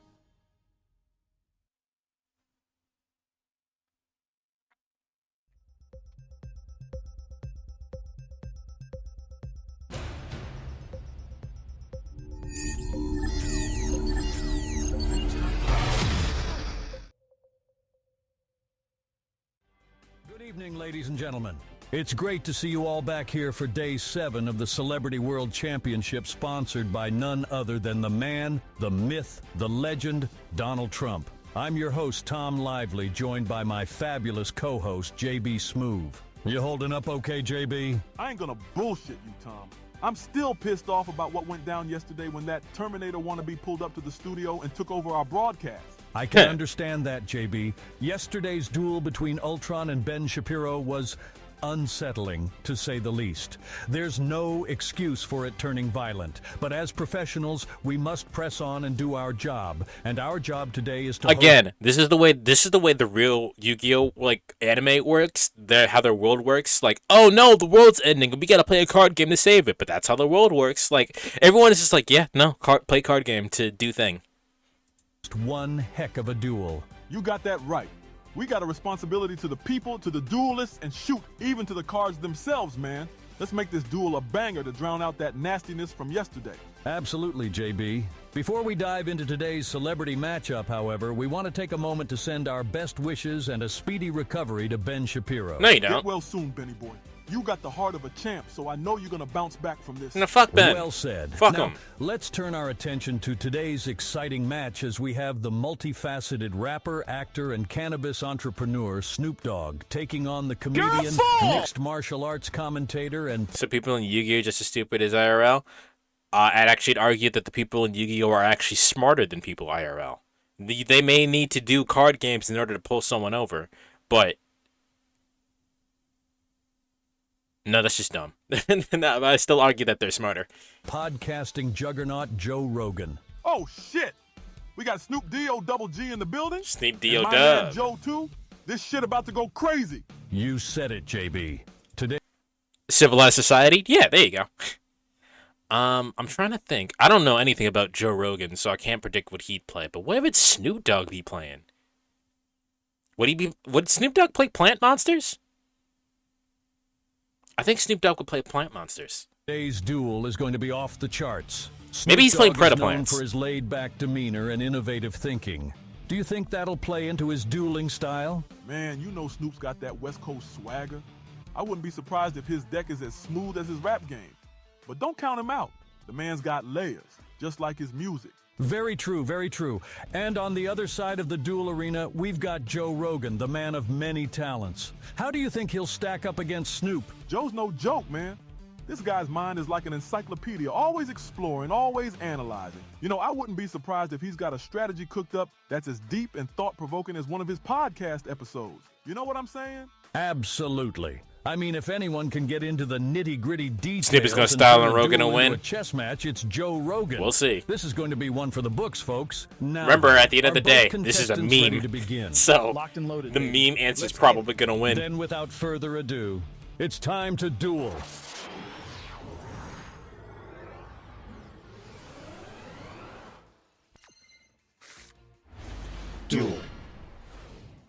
Good evening, ladies and gentlemen. It's great to see you all back here for Day 7 of the Celebrity World Championship, sponsored by none other than the man, the myth, the legend, Donald Trump. I'm your host, Tom Lively, joined by my fabulous co-host, JB Smoove. You holding up okay, JB? I ain't gonna bullshit you, Tom. I'm still pissed off about what went down yesterday when that Terminator wannabe pulled up to the studio and took over our broadcast. I can understand that, JB. Yesterday's duel between Ultron and Ben Shapiro was unsettling, to say the least. There's no excuse for it turning violent, but as professionals, we must press on and do our job. And our job today is to Again, this is the way the real Yu-Gi-Oh like anime works. How their world works. Like, oh no, the world's ending. We gotta play a card game to save it. But that's how the world works. Like, everyone is just like, yeah, no, play card game to do thing. One heck of a duel. You got that right. We got a responsibility to the people, to the duelists, and shoot, even to the cards themselves, man. Let's make this duel a banger to drown out that nastiness from yesterday. Absolutely, JB. Before we dive into today's celebrity matchup, however, we want to take a moment to send our best wishes and a speedy recovery to Ben Shapiro. No, you don't. Get well soon, Benny Boy. You got the heart of a champ, so I know you're gonna bounce back from this. No, fuck Ben. Well said. Fuck now, him. Let's turn our attention to today's exciting match as we have the multifaceted rapper, actor, and cannabis entrepreneur Snoop Dogg taking on the comedian, mixed martial arts commentator, and... So people in Yu-Gi-Oh! Just as stupid as IRL? I'd actually argue that the people in Yu-Gi-Oh! Are actually smarter than people IRL. They may need to do card games in order to pull someone over, but... No, that's just dumb. No, I still argue that they're smarter. Podcasting juggernaut Joe Rogan. Oh, shit! We got Snoop D-O double G in the building? Snoop D-O and my dub. man Joe, too? This shit about to go crazy. You said it, JB. Today... Civilized society? Yeah, there you go. I'm trying to think. I don't know anything about Joe Rogan, so I can't predict what he'd play, but what would Snoop Dogg be playing? Would Snoop Dogg play Plant Monsters? I think Snoop Dogg would play Plant Monsters. Today's duel is going to be off the charts. Maybe he's playing Snoop Dogg is known Predaplants. for his laid-back demeanor and innovative thinking. Do you think that'll play into his dueling style? Man, you know Snoop's got that West Coast swagger. I wouldn't be surprised if his deck is as smooth as his rap game. But don't count him out. The man's got layers, just like his music. Very true, very true. And on the other side of the duel arena, we've got Joe Rogan, the man of many talents. How do you think he'll stack up against Snoop? Joe's no joke, man. This guy's mind is like an encyclopedia, always exploring, always analyzing. You know, I wouldn't be surprised if he's got a strategy cooked up that's as deep and thought-provoking as one of his podcast episodes. You know what I'm saying? Absolutely. I mean, if anyone can get into the nitty-gritty details... Snoop is going to style and on Rogan to win. A chess match, it's Joe Rogan. We'll see. This is going to be one for the books, folks. Now, remember, at the end of the day, both this is a contestants ready meme. to begin? So, Locked and loaded, the baby. meme answer's probably going to win. Then, without further ado, it's time to duel. Duel.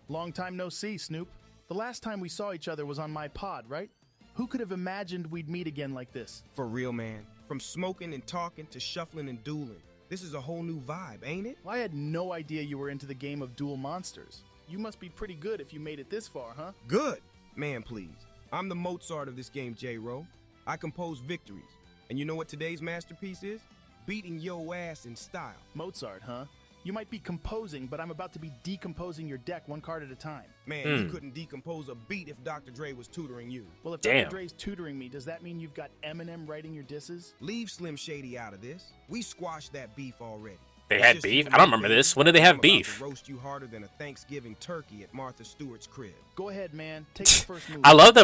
Long time no see, Snoop. The last time we saw each other was on my pod, right? Who could have imagined we'd meet again like this? For real, man. From smoking and talking to shuffling and dueling. This is a whole new vibe, ain't it? Well, I had no idea you were into the game of Duel Monsters. You must be pretty good if you made it this far, huh? Good? Man, please. I'm the Mozart of this game, J-Ro. I compose victories. And you know what today's masterpiece is? Beating yo ass in style. Mozart, huh? You might be composing, but I'm about to be decomposing your deck one card at a time. Man, you couldn't decompose a beat if Dr. Dre was tutoring you. Well, if Dr. Dre's tutoring me, does that mean you've got Eminem writing your disses? Leave Slim Shady out of this. We squashed that beef already. They had beef? I don't remember this. When did they have beef? Roast you harder than a Thanksgiving turkey at Martha Stewart's crib. Go ahead, man. Take the first move. I love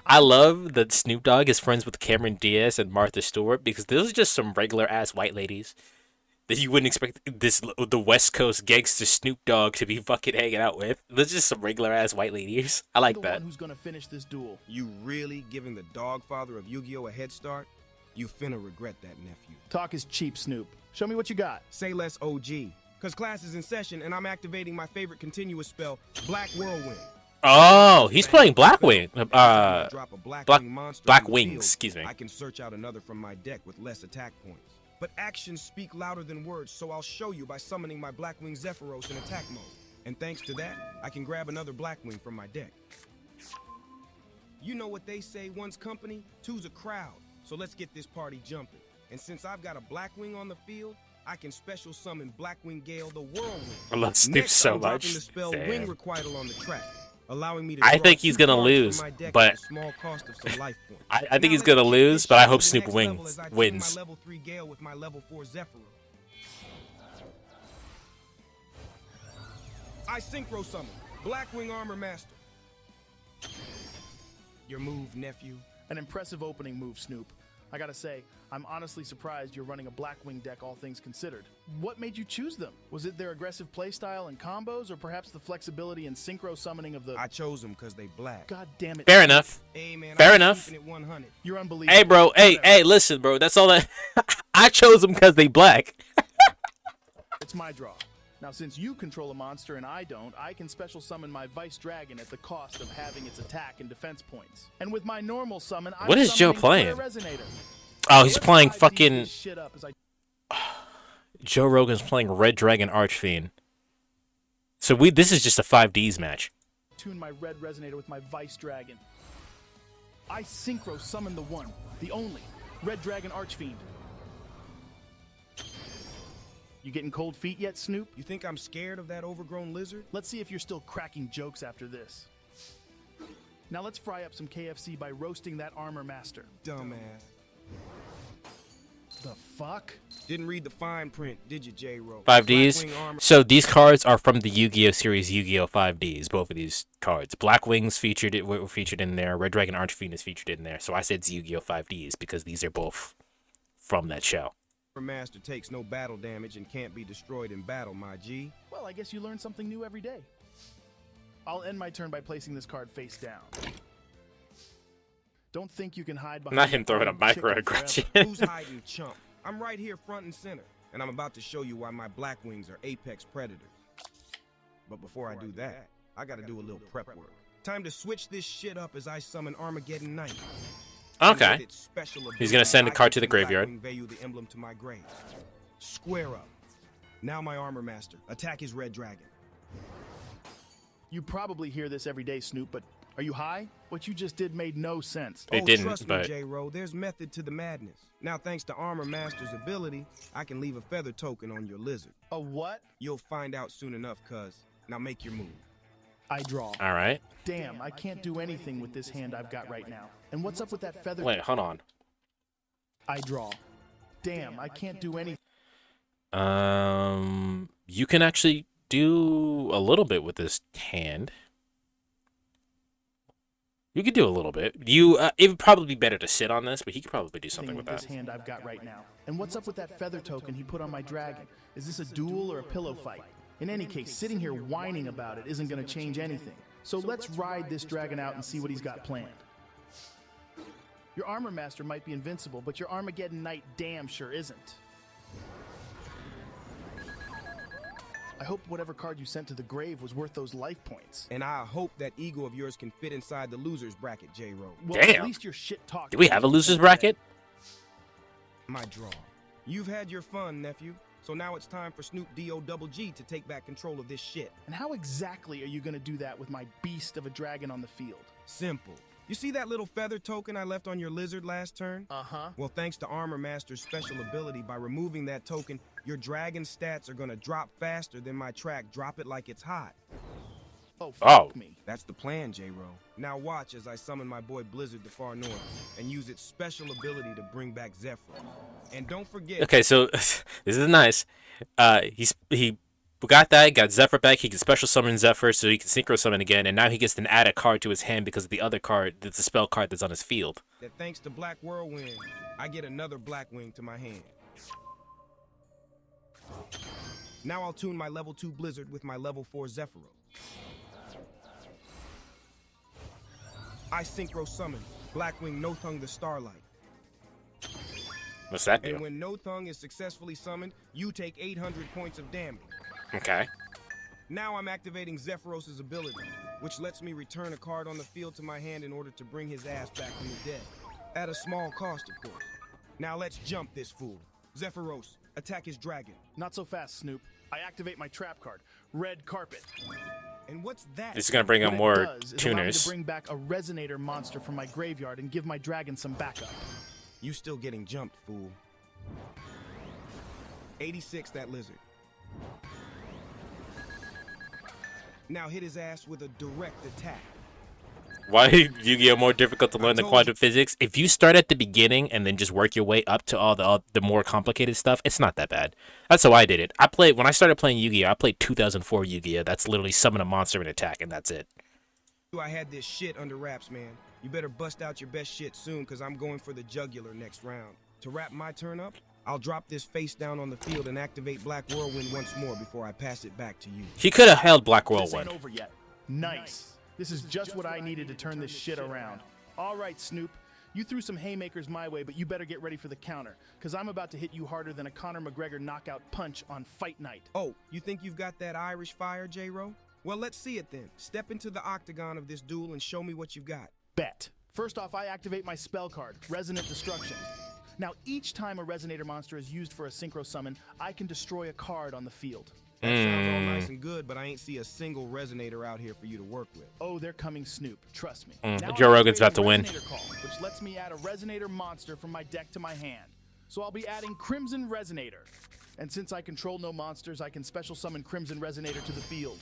I love that Snoop Dogg is friends with Cameron Diaz and Martha Stewart, because those are just some regular ass white ladies that you wouldn't expect the West Coast gangster Snoop Dogg to be fucking hanging out with. They're just some regular ass white ladies. I like that. One who's gonna finish this duel? You really giving the dog father of Yu-Gi-Oh a head start? You finna regret that, nephew. Talk is cheap, Snoop. Show me what you got. Say less, OG. Cause class is in session and I'm activating my favorite continuous spell, Black Whirlwind. Oh, he's playing Blackwing. Black Wings, excuse me. I can search out another from my deck with less attack points. But actions speak louder than words, so I'll show you by summoning my Blackwing Zephyros in attack mode. And thanks to that, I can grab another Blackwing from my deck. You know what they say, one's company, two's a crowd. So let's get this party jumping. And since I've got a Blackwing on the field, I can special summon Blackwing Gale the Whirlwind. I love Snoop so I'm much. dropping the spell Wing Requital on the track, allowing me to I think he's gonna lose, but I think he's gonna lose, but I hope Snoop wins. My level 3 Gale with my level 4 Zephyro. I synchro summon Blackwing Armor Master. Your move, nephew. An impressive opening move, Snoop. I gotta say, I'm honestly surprised you're running a Blackwing deck, all things considered. What made you choose them? Was it their aggressive playstyle and combos, or perhaps the flexibility and synchro summoning of the... I chose them because they black. God damn it. Fair enough. Hey, man, Fair enough. You're unbelievable. Hey, bro. Hey, listen, bro. That's all that... I chose them because they black. It's my draw. Now, since you control a monster and I don't, I can special summon my Vice Dragon at the cost of having its attack and defense points. And with my normal summon, I'm What is Joe summoning playing? Resonator. Oh, he's playing fucking... Shit up as Joe Rogan's playing Red Dragon Archfiend. So this is just a 5Ds match. Tune my Red Resonator with my Vice Dragon. I synchro summon the one, the only, Red Dragon Archfiend. You getting cold feet yet, Snoop? You think I'm scared of that overgrown lizard? Let's see if you're still cracking jokes after this. Now let's fry up some KFC by roasting that Armor Master. Dumbass. The fuck? Didn't read the fine print, did you, J-Ro? 5Ds. So these cards are from the Yu-Gi-Oh series Yu-Gi-Oh 5Ds, both of these cards. Black Wings were featured in there. Red Dragon Archfiend is featured in there. So I said it's Yu-Gi-Oh 5Ds because these are both from that show. Master takes no battle damage and can't be destroyed in battle, my G. Well, I guess you learn something new every day. I'll end my turn by placing this card face down. Don't think you can hide behind... Not him throwing a microaggression. Who's hiding, chump? I'm right here front and center, and I'm about to show you why my Blackwings are apex predators. But before I do that, I gotta do a little prep work. Time to switch this shit up as I summon Armageddon Knight. Okay. He's gonna send a card to the graveyard. The emblem to my grave. Square up. Now my Armor Master. Attack his Red Dragon. You probably hear this every day, Snoop, but are you high? What you just did made no sense. It didn't, trust but... me, J-Ro, there's method to the madness. Now, thanks to Armor Master's ability, I can leave a feather token on your lizard. A what? You'll find out soon enough, cuz. Now make your move. I draw. All right. Damn, I can't do anything with this hand I've got right now. And what's up with that feather? Wait, hold on. I draw. Damn, I can't do anything. You can actually do a little bit with this hand. You could do a little bit. It would probably be better to sit on this, but he could probably do something with that. This hand I've got right now. And what's up with that feather token he put on my dragon? Is this a duel or a pillow fight? In any case, sitting here whining about it isn't going to change anything. So let's ride this dragon out and see what he's got planned. Your Armor Master might be invincible, but your Armageddon Knight damn sure isn't. I hope whatever card you sent to the grave was worth those life points. And I hope that ego of yours can fit inside the loser's bracket, J-Ro. Well, damn. At least your shit talk. Do we have a loser's bracket? My draw. You've had your fun, nephew. So now it's time for Snoop D-O-double-G to take back control of this shit. And how exactly are you gonna do that with my beast of a dragon on the field? Simple. You see that little feather token I left on your lizard last turn? Uh-huh. Well, thanks to Armor Master's special ability, by removing that token, your dragon stats are gonna drop faster than my track. Drop it like it's hot. Oh, fuck me. That's the plan, J-Ro. Now watch as I summon my boy Blizzard the Far North and use its special ability to bring back Zephyr. And don't forget... Okay, so this is nice. He got that, got Zephyr back. He can special summon Zephyr so he can synchro summon again, and now he gets to add a card to his hand because of the other card, that's a spell card that's on his field. That thanks to Black Whirlwind, I get another Blackwing to my hand. Now I'll tune my level 2 Blizzard with my level 4 Zephyro. I synchro summon Blackwing Nothung the Starlight. What's that do? And when Nothung is successfully summoned, you take 800 points of damage. Okay. Now I'm activating Zephyros' ability, which lets me return a card on the field to my hand in order to bring his ass back from the dead. At a small cost, of course. Now let's jump this fool. Zephyros, attack his dragon. Not so fast, Snoop. I activate my trap card, Red Carpet. And what's that? This is gonna bring out more tuners. Allow me to bring back a resonator monster from my graveyard and give my dragon some backup. You still getting jumped, fool. 86, that lizard. Now hit his ass with a direct attack. Why is Yu-Gi-Oh more difficult to learn than quantum physics? If you start at the beginning and then just work your way up to all the more complicated stuff, it's not that bad. That's how I did it. When I started playing Yu-Gi-Oh, I played 2004 Yu-Gi-Oh. That's literally summon a monster and attack, and that's it. I had this shit under wraps, man. You better bust out your best shit soon, because I'm going for the jugular next round. To wrap my turn up, I'll drop this face down on the field and activate Black Whirlwind once more before I pass it back to you. He could have held Black This Whirlwind. ain't over yet. Nice. This is just what I needed to turn this shit around. All right, Snoop. You threw some haymakers my way, but you better get ready for the counter, because I'm about to hit you harder than a Conor McGregor knockout punch on fight night. Oh, you think you've got that Irish fire, J-Ro? Well, let's see it then. Step into the octagon of this duel and show me what you've got. Bet. First off, I activate my spell card, Resonant Destruction. Now, each time a Resonator monster is used for a synchro summon, I can destroy a card on the field. That sounds all nice and good, but I ain't see a single Resonator out here for you to work with. Oh, they're coming, Snoop. Trust me. Joe Rogan's about to win. Call, which lets me add a Resonator monster from my deck to my hand. So I'll be adding Crimson Resonator. And since I control no monsters, I can special summon Crimson Resonator to the field.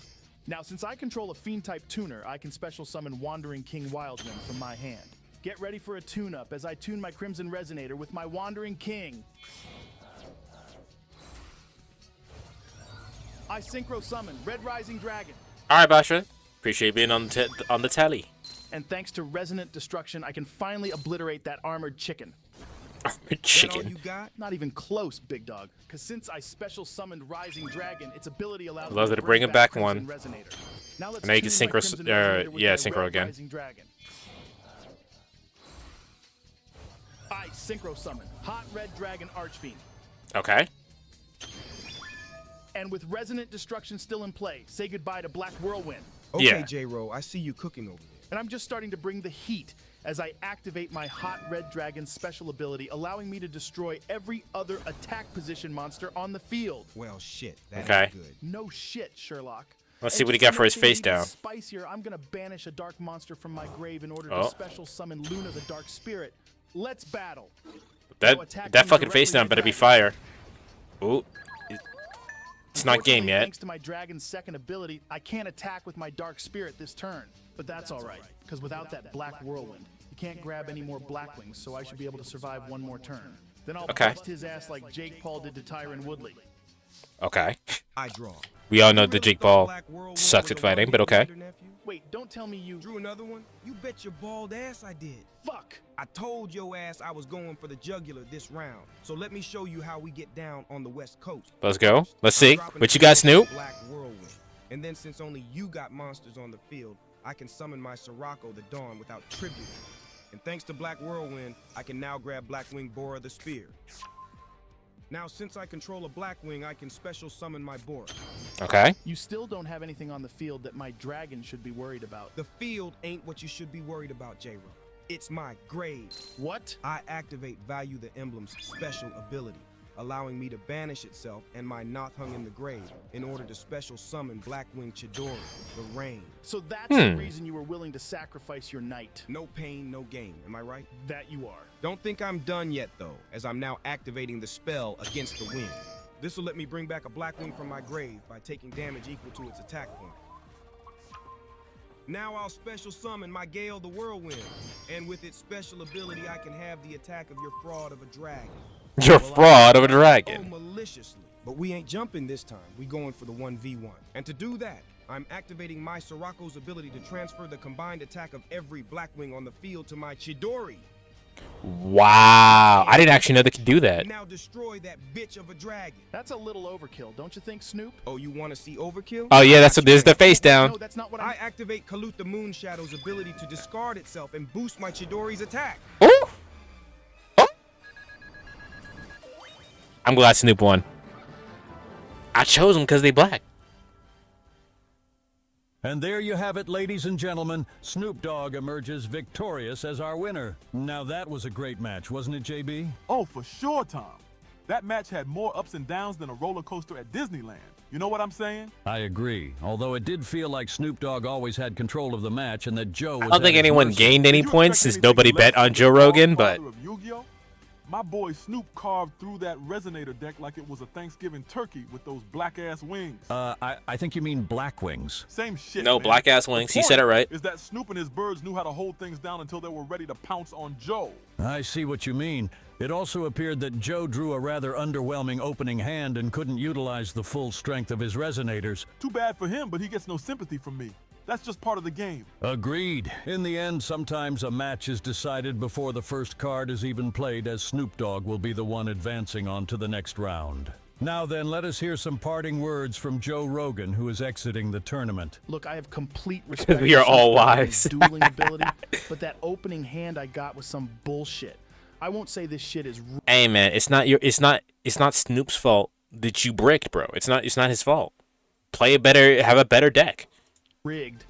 Now, since I control a Fiend-type tuner, I can special summon Wandering King Wildwind from my hand. Get ready for a tune-up as I tune my Crimson Resonator with my Wandering King. I synchro summon Red Rising Dragon. All right, Basha. Appreciate being on the tally. And thanks to Resonant Destruction, I can finally obliterate that armored chicken. Armored chicken? That all you got? Not even close, big dog. Because since I special summoned Rising Dragon, its ability allows me to bring him back one. Resonator. Now let's and now you can tune my synchro. Crimson Resonator with my Synchro Red again. Rising Dragon. I synchro summon Hot Red Dragon Archfiend. Okay. And with Resonant Destruction still in play, say goodbye to Black Whirlwind. Okay, J-Ro, I see you cooking over there. And I'm just starting to bring the heat as I activate my Hot Red Dragon special ability, allowing me to destroy every other attack position monster on the field. Well, shit. That's good. No shit, Sherlock. Let's see what he got for his face down. Spicier, I'm gonna banish a dark monster from my grave in order to special summon Luna the Dark Spirit. Let's battle. That fucking face down better be fire. Ooh. It's not game yet. Thanks to my dragon's second ability, I can't attack with my Dark Spirit this turn. But that's alright, because without that Black Whirlwind, you can't grab any more Blackwings, so I should be able to survive one more turn. Then I'll bust his ass like Jake Paul did to Tyron Woodley. Okay. I draw. We all know that Jake Paul sucks at fighting, but okay. Wait, don't tell me you drew another one? You bet your bald ass I did. Fuck! I told your ass I was going for the jugular this round. So let me show you how we get down on the West Coast. Let's go. Let's see. What you got, Snoop? Black Whirlwind. And then since only you got monsters on the field, I can summon my Sirocco the Dawn without tribute. And thanks to Black Whirlwind, I can now grab Blackwing Bora the Spear. Now, since I control a Blackwing, I can special summon my Bora. Okay. You still don't have anything on the field that my dragon should be worried about. The field ain't what you should be worried about, J-Ro. It's my grave. What? I activate Value the Emblem's special ability, allowing me to banish itself and my Noth hung in the grave in order to special summon Blackwing Chidori, the Rain. So that's the reason you were willing to sacrifice your knight. No pain, no gain, am I right? That you are. Don't think I'm done yet, though, as I'm now activating the spell against the wind. This will let me bring back a Blackwing from my grave by taking damage equal to its attack point. Now I'll special summon my Gale the Whirlwind, and with its special ability I can have the attack of your fraud of a dragon. Your fraud of a dragon. Oh, maliciously. But we ain't jumping this time, we going for the 1v1. And to do that, I'm activating my Sirocco's ability to transfer the combined attack of every Blackwing on the field to my Chidori. Wow, I didn't actually know they could do that. Now destroy that bitch of a dragon. That's a little overkill, don't you think, Snoop? Oh, you want to see overkill? Oh yeah, that's what. There's the face down. No, that's not what I activate Kalut the Moonshadow's ability to discard itself and boost my Chidori's attack. Ooh. Oh. I'm glad Snoop won. I chose them because they black. And there you have it, ladies and gentlemen. Snoop Dogg emerges victorious as our winner. Now that was a great match, wasn't it, JB? Oh, for sure, Tom. That match had more ups and downs than a roller coaster at Disneyland. You know what I'm saying? I agree. Although it did feel like Snoop Dogg always had control of the match and that Joe was I don't think at his anyone mercy. gained any points since nobody bet on Joe Rogan, but Yu-Gi-Oh? My boy Snoop carved through that resonator deck like it was a Thanksgiving turkey with those black-ass wings. I think you mean black wings. Same shit, no, man. black-ass wings. He said it right. Is that Snoop and his birds knew how to hold things down until they were ready to pounce on Joe. I see what you mean. It also appeared that Joe drew a rather underwhelming opening hand and couldn't utilize the full strength of his resonators. Too bad for him, but he gets no sympathy from me. That's just part of the game. Agreed. In the end, sometimes a match is decided before the first card is even played, as Snoop Dogg will be the one advancing on to the next round. Now then, let us hear some parting words from Joe Rogan, who is exiting the tournament. Look, I have complete respect we are for all Snoop Dogg's wise. dueling ability, but that opening hand I got was some bullshit. I won't say this shit is hey man, it's not Snoop's fault that you bricked, bro. It's not his fault. Play a better, have a better deck. rigged,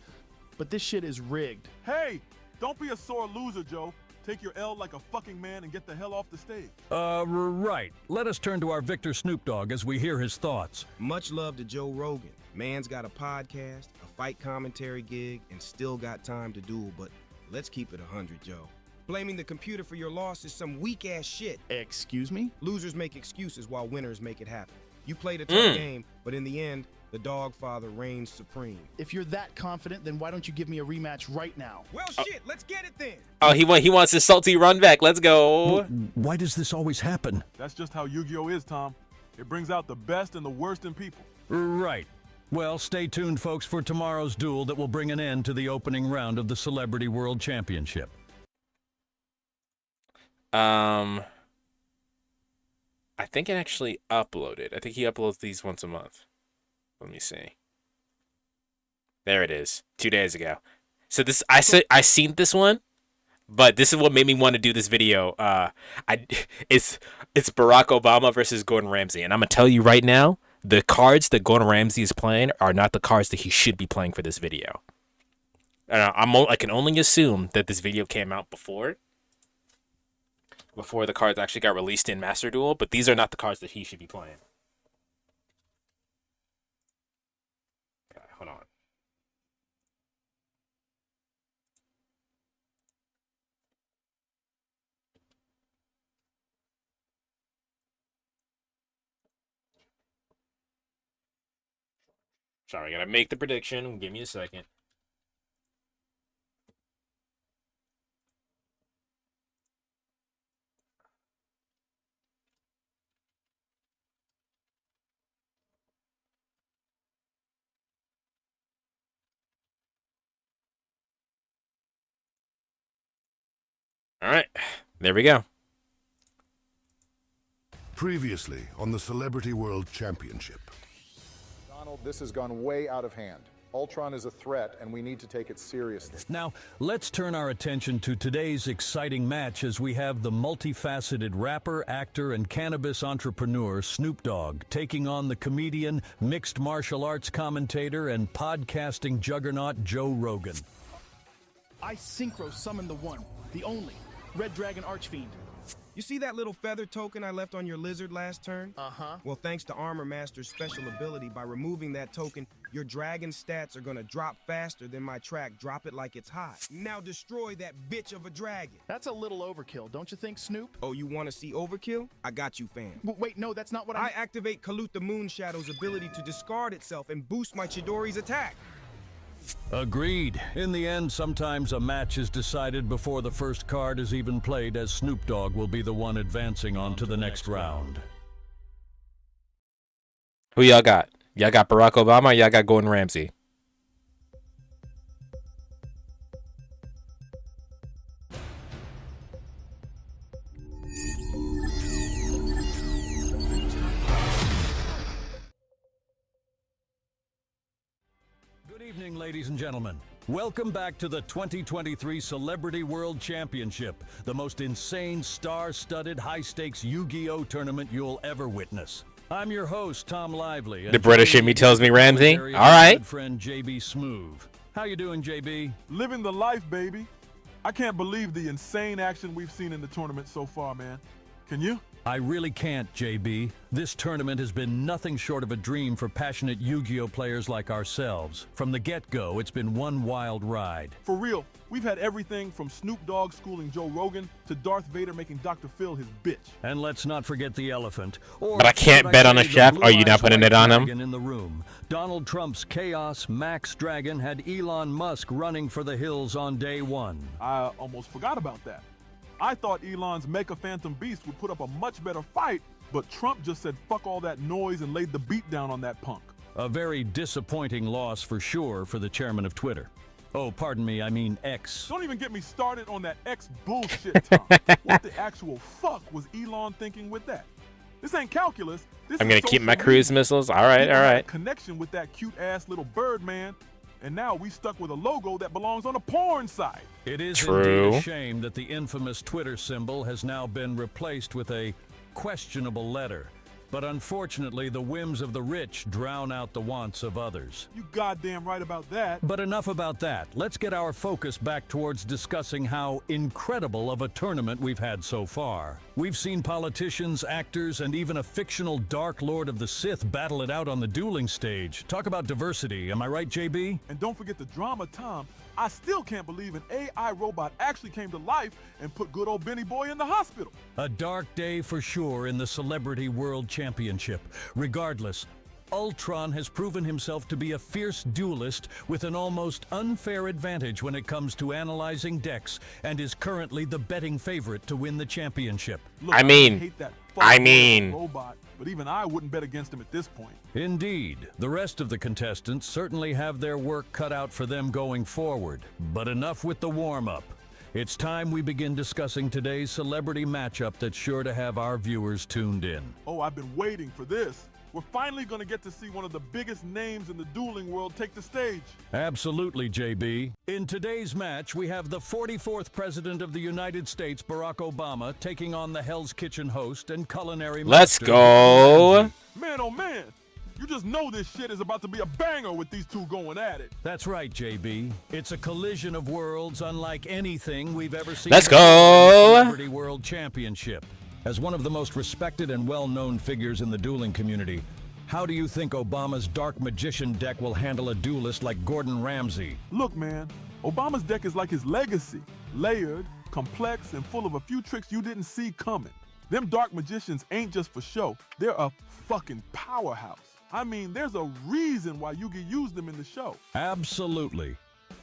but this shit is rigged. Hey, don't be a sore loser, Joe. Take your L like a fucking man and get the hell off the stage. Right. Let us turn to our victor Snoop Dogg as we hear his thoughts. Much love to Joe Rogan. Man's got a podcast, a fight commentary gig, and still got time to duel, but let's keep it 100, Joe. Blaming the computer for your loss is some weak-ass shit. Excuse me? Losers make excuses while winners make it happen. You played a tough game, but in the end, the Dog Father reigns supreme. If you're that confident, then why don't you give me a rematch right now? Well, shit, let's get it then. Oh, he wants his salty run back. Let's go. Why does this always happen? That's just how Yu-Gi-Oh is, Tom. It brings out the best and the worst in people. Right. Well, stay tuned, folks, for tomorrow's duel that will bring an end to the opening round of the Celebrity World Championship. I think it actually uploaded. I think he uploads these once a month. Let me see. There it is. 2 days ago. So this I seen this one, but this is what made me want to do this video. It's Barack Obama versus Gordon Ramsay, and I'm gonna tell you right now, the cards that Gordon Ramsay is playing are not the cards that he should be playing for this video. I can only assume that this video came out before the cards actually got released in Master Duel, but these are not the cards that he should be playing. Okay, hold on. Sorry, I gotta make the prediction. Give me a second. All right, there we go. Previously on the Celebrity World Championship. Donald, this has gone way out of hand. Ultron is a threat, and we need to take it seriously. Now, let's turn our attention to today's exciting match as we have the multifaceted rapper, actor, and cannabis entrepreneur Snoop Dogg taking on the comedian, mixed martial arts commentator, and podcasting juggernaut Joe Rogan. I synchro summon the one, the only, Red Dragon Archfiend. You see that little feather token I left on your lizard last turn? Uh-huh. Well, thanks to Armor Master's special ability, by removing that token, your dragon stats are gonna drop faster than my track Drop It Like It's Hot. Now destroy that bitch of a dragon. That's a little overkill, don't you think, Snoop? Oh, you wanna see overkill? I got you, fam. Wait, no, that's not what I activate Kalut the Moonshadow's ability to discard itself and boost my Chidori's attack. Agreed. In the end, sometimes a match is decided before the first card is even played, as Snoop Dogg will be the one advancing on to the next round. Who y'all got? Y'all got Barack Obama or y'all got Gordon Ramsay? Good evening, ladies and gentlemen. Welcome back to the 2023 Celebrity World Championship, the most insane, star-studded, high-stakes Yu-Gi-Oh tournament you'll ever witness. I'm your host, Tom Lively. The British in me tells me Ramsay. All right. Good friend JB Smoove. How you doing, JB? Living the life, baby. I can't believe the insane action we've seen in the tournament so far, man. Can you? I really can't, JB. This tournament has been nothing short of a dream for passionate Yu-Gi-Oh players like ourselves. From the get-go, it's been one wild ride. For real, we've had everything from Snoop Dogg schooling Joe Rogan to Darth Vader making Dr. Phil his bitch. And let's not forget the elephant. Or but I can't bet on a chef. Are you not putting it on him? In the room. Donald Trump's Chaos Max Dragon had Elon Musk running for the hills on day one. I almost forgot about that. I thought Elon's Mecha Phantom Beast would put up a much better fight, but Trump just said fuck all that noise and laid the beat down on that punk. A very disappointing loss for sure for the chairman of Twitter. Oh, pardon me, I mean X. Don't even get me started on that X bullshit, Tom. What the actual fuck was Elon thinking with that? This ain't calculus. This I'm gonna keep my cruise missiles. All right, all right. Connection with that cute ass little bird man. And now we stuck with a logo that belongs on a porn site. It is indeed a shame that the infamous Twitter symbol has now been replaced with a questionable letter. But unfortunately, the whims of the rich drown out the wants of others. You goddamn right about that. But enough about that. Let's get our focus back towards discussing how incredible of a tournament we've had so far. We've seen politicians, actors, and even a fictional Dark Lord of the Sith battle it out on the dueling stage. Talk about diversity, am I right, JB? And don't forget the drama, Tom. I still can't believe an AI robot actually came to life and put good old Benny Boy in the hospital. A dark day for sure in the Celebrity World Championship. Regardless, Ultron has proven himself to be a fierce duelist with an almost unfair advantage when it comes to analyzing decks, and is currently the betting favorite to win the championship. Look, I mean, hate that robot, but even I wouldn't bet against him at this point. Indeed. The rest of the contestants certainly have their work cut out for them going forward. But enough with the warm-up. It's time we begin discussing today's celebrity matchup that's sure to have our viewers tuned in. Oh, I've been waiting for this. We're finally going to get to see one of the biggest names in the dueling world take the stage. Absolutely, JB. In today's match, we have the 44th President of the United States, Barack Obama, taking on the Hell's Kitchen host and culinary Let's master. go. Man, oh man. You just know this shit is about to be a banger with these two going at it. That's right, JB. It's a collision of worlds unlike anything we've ever seen. Let's go. In the Celebrity World Championship. As one of the most respected and well-known figures in the dueling community, how do you think Obama's Dark Magician deck will handle a duelist like Gordon Ramsay? Look, man, Obama's deck is like his legacy. Layered, complex, and full of a few tricks you didn't see coming. Them Dark Magicians ain't just for show. They're a fucking powerhouse. I mean, there's a reason why Yugi used them in the show. Absolutely.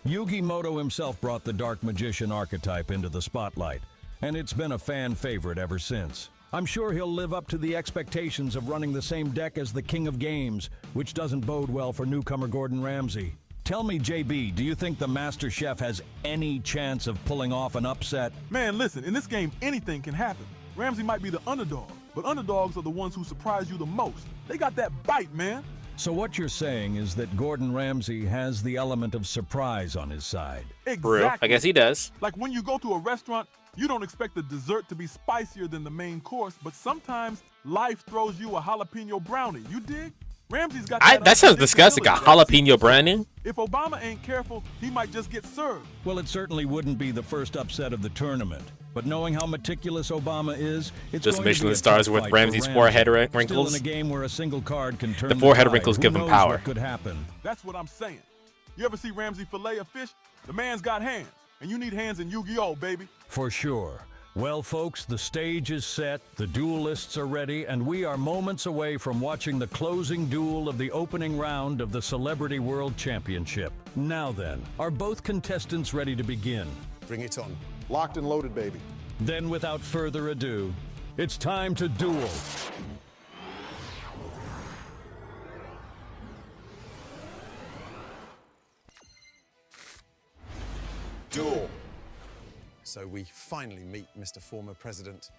Yugi Moto himself brought the Dark Magician archetype into the spotlight, and it's been a fan favorite ever since. I'm sure he'll live up to the expectations of running the same deck as the King of Games, which doesn't bode well for newcomer Gordon Ramsay. Tell me, JB, do you think the Master Chef has any chance of pulling off an upset? Man, listen, in this game, anything can happen. Ramsay might be the underdog, but underdogs are the ones who surprise you the most. They got that bite, man. So what you're saying is that Gordon Ramsay has the element of surprise on his side. Exactly. I guess he does. Like when you go to a restaurant, you don't expect the dessert to be spicier than the main course, but sometimes life throws you a jalapeno brownie. You dig? Ramsay's got that sounds disgusting. A jalapeno brownie? If Obama ain't careful, he might just get served. Well, it certainly wouldn't be the first upset of the tournament. But knowing how meticulous Obama is, it's Just going to Michelin be a stars tough with fight for Ramsay's Ramsay. forehead Still wrinkles. in a game where a single card can turn The forehead tide. wrinkles Who give him knows power. what could happen? That's what I'm saying. You ever see Ramsay fillet a fish? The man's got hands, and you need hands in Yu-Gi-Oh, baby. For sure. Well, folks, the stage is set, the duelists are ready, and we are moments away from watching the closing duel of the opening round of the Celebrity World Championship. Now then, are both contestants ready to begin? Bring it on. Locked and loaded, baby. Then, without further ado, it's time to duel. Duel. So we finally meet Mr. Former President.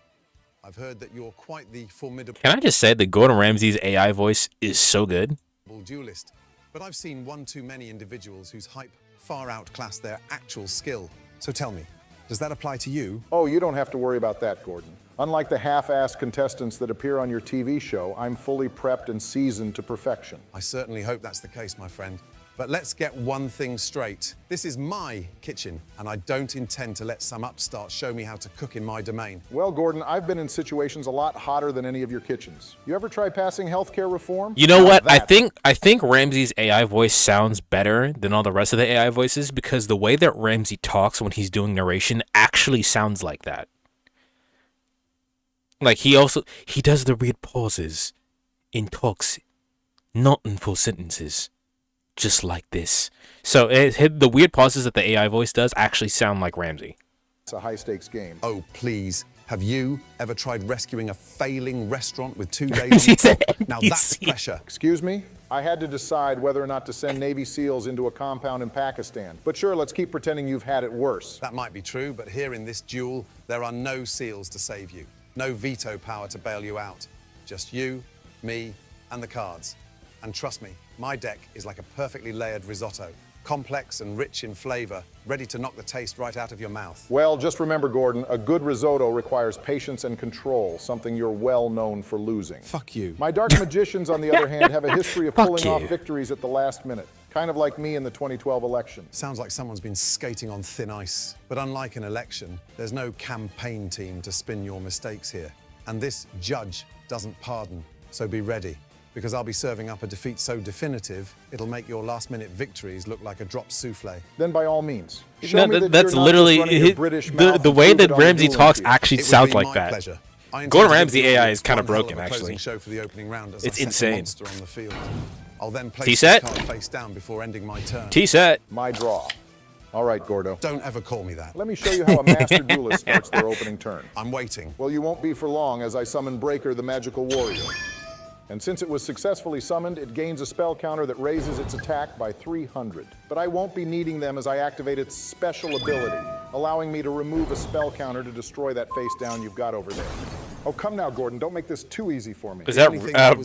I've heard that you're quite the formidable Can I just say that Gordon Ramsay's AI voice is so good? duelist, but I've seen one too many individuals whose hype far outclass their actual skill. So tell me, does that apply to you? Oh, you don't have to worry about that, Gordon. Unlike the half-assed contestants that appear on your TV show, I'm fully prepped and seasoned to perfection. I certainly hope that's the case, my friend. But let's get one thing straight. This is my kitchen, and I don't intend to let some upstart show me how to cook in my domain. Well, Gordon, I've been in situations a lot hotter than any of your kitchens. You ever try passing healthcare reform? You know what? I think Ramsay's AI voice sounds better than all the rest of the AI voices because the way that Ramsay talks when he's doing narration actually sounds like that. Like he does the weird pauses in talks, not in full sentences. Just like this. So the weird pauses that the AI voice does actually sound like Ramsay. It's a high-stakes game. Oh, please. Have you ever tried rescuing a failing restaurant with 2 days on the clock? Now that's pressure. Excuse me? I had to decide whether or not to send Navy SEALs into a compound in Pakistan. But sure, let's keep pretending you've had it worse. That might be true, but here in this duel, there are no SEALs to save you. No veto power to bail you out. Just you, me, and the cards. And trust me, my deck is like a perfectly layered risotto. Complex and rich in flavor, ready to knock the taste right out of your mouth. Well, just remember, Gordon, a good risotto requires patience and control, something you're well known for losing. Fuck you. My dark magicians, on the other hand, have a history of pulling off victories at the last minute. Kind of like me in the 2012 election. Sounds like someone's been skating on thin ice. But unlike an election, there's no campaign team to spin your mistakes here. And this judge doesn't pardon, so be ready. Because I'll be serving up a defeat so definitive, it'll make your last-minute victories look like a dropped souffle. Then by all means. No, that's literally the way that Ramsay talks actually sounds like that. Gordon Ramsay AI is kind of broken, actually. It's insane. I'll then place T-set? the card face down before ending my turn. T-set. My draw. All right, Gordo. Don't ever call me that. Let me show you how a master duelist starts their opening turn. I'm waiting. Well, you won't be for long as I summon Breaker, the magical warrior. And since it was successfully summoned, it gains a spell counter that raises its attack by 300. But I won't be needing them as I activate its special ability, allowing me to remove a spell counter to destroy that face down you've got over there. Oh, come now, Gordon. Don't make this too easy for me. Is that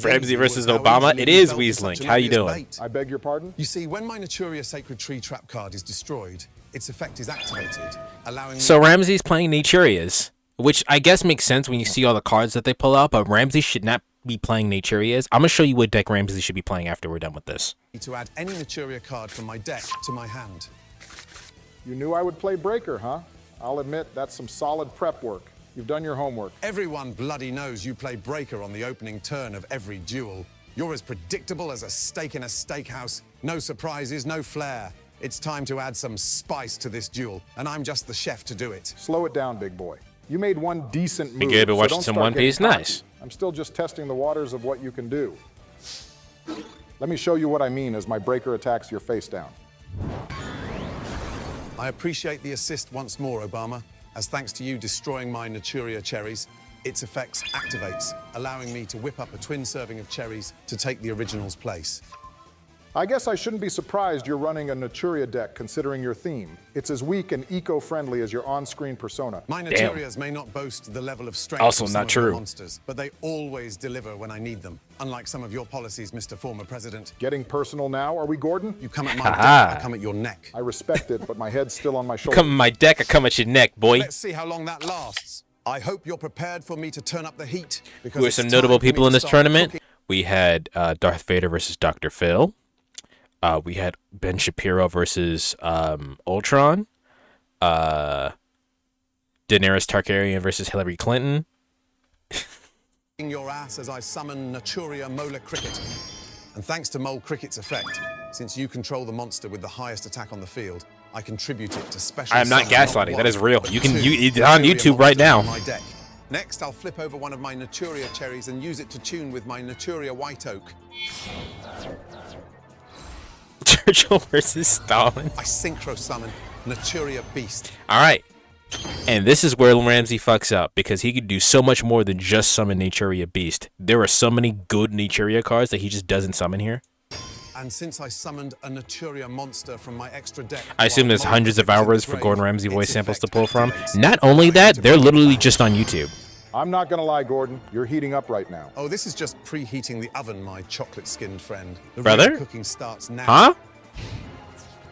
Ramsay versus Obama? It is Weaslink. How you doing? I beg your pardon? You see, when my Naturia Sacred Tree trap card is destroyed, its effect is activated, allowing So Ramsay's playing Naturias, which I guess makes sense when you see all the cards that they pull out, but Ramsay should not be playing Naturias. I'm going to show you what deck Ramsay should be playing after we're done with this. to add any Naturia card from my deck to my hand. You knew I would play Breaker, huh? I'll admit, that's some solid prep work. You've done your homework. Everyone bloody knows you play Breaker on the opening turn of every duel. You're as predictable as a steak in a steakhouse. No surprises, no flair. It's time to add some spice to this duel, and I'm just the chef to do it. Slow it down, big boy. You made one decent move. You good at watching don't some start One Piece? getting cocky. Nice. I'm still just testing the waters of what you can do. Let me show you what I mean as my Breaker attacks your face down. I appreciate the assist once more, Obama, as thanks to you destroying my Naturia cherries, its effects activates, allowing me to whip up a twin serving of cherries to take the original's place. I guess I shouldn't be surprised you're running a Naturia deck considering your theme. It's as weak and eco-friendly as your on-screen persona. My Naturias may not boast the level of strength Also of not some of your true. monsters, but they always deliver when I need them, unlike some of your policies, Mr. Former President. Getting personal now, are we, Gordon? You come at my deck, I come at your neck. I respect it, but my head's still on my shoulder. Come at my deck, I come at your neck, boy. Let's see how long that lasts. I hope you're prepared for me to turn up the heat. Who are some notable people in this tournament? We had Darth Vader versus Dr. Phil. We had Ben Shapiro versus Ultron. Daenerys Targaryen versus Hilary Clinton. Your ass as I summon Naturia Mola Cricket. And thanks to Mole Cricket's effect, since you control the monster with the highest attack on the field, I contribute it to special. I am not gaslighting. That is real. It's on YouTube right now. My deck. Next, I'll flip over one of my Naturia cherries and use it to tune with my Naturia White Oak. Churchill versus Stalin. I synchro summon Naturia Beast. All right. And this is where Ramsay fucks up, because he could do so much more than just summon Naturia Beast. There are so many good Naturia cards that he just doesn't summon here. And since I summoned a Naturia monster from my extra deck, I assume there's hundreds of hours for Gordon Ramsay voice samples to pull from. Not only that, they're literally just on YouTube. I'm not gonna lie, Gordon. You're heating up right now. Oh, this is just preheating the oven, my chocolate-skinned friend. The Brother? real cooking starts now. Huh?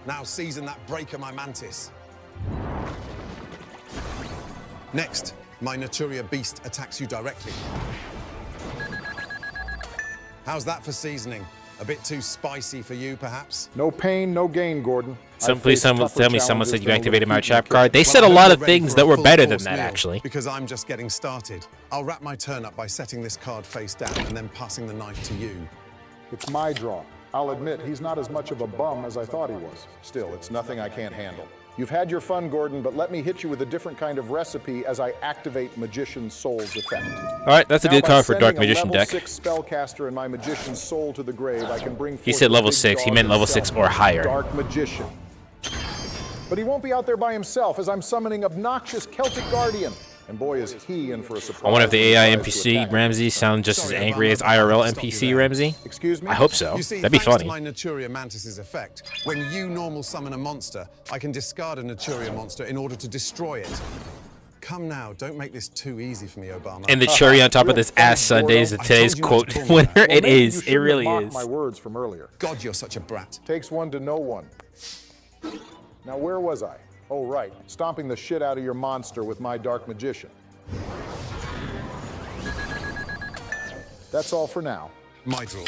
Now season that breaker, my mantis. Next, my Naturia Beast attacks you directly. How's that for seasoning? A bit too spicy for you, perhaps? No pain, no gain, Gordon. Please tell me someone said you activated my trap card. They said a lot of things that were better than that, actually. Because I'm just getting started. I'll wrap my turn up by setting this card face down and then passing the knife to you. It's my draw. I'll admit, he's not as much of a bum as I thought he was. Still, it's nothing I can't handle. You've had your fun, Gordon, but let me hit you with a different kind of recipe as I activate Magician's Soul's effect. All right, that's a good card for Dark Magician deck. Level 6 spellcaster and my Magician's Soul to the grave, I can bring. He said level 6. He meant level 6 or higher. Dark Magician. But he won't be out there by himself, as I'm summoning obnoxious Celtic Guardian. And boy, is he in for a surprise. I wonder if the AI NPC Ramsay sounds just as angry as IRL NPC Ramsay. Excuse me? I hope so. You see, That'd be funny. Thanks to my Naturia Mantis's effect, when you normal summon a monster, I can discard a Naturia monster in order to destroy it. Come now, don't make this too easy for me, Obama. And the cherry on top of this ass Sunday is today's quote winner. It is. It really is. My words from earlier. God, you're such a brat. Takes one to know one. Now, where was I? Oh, right. Stomping the shit out of your monster with my Dark Magician. That's all for now. My draw.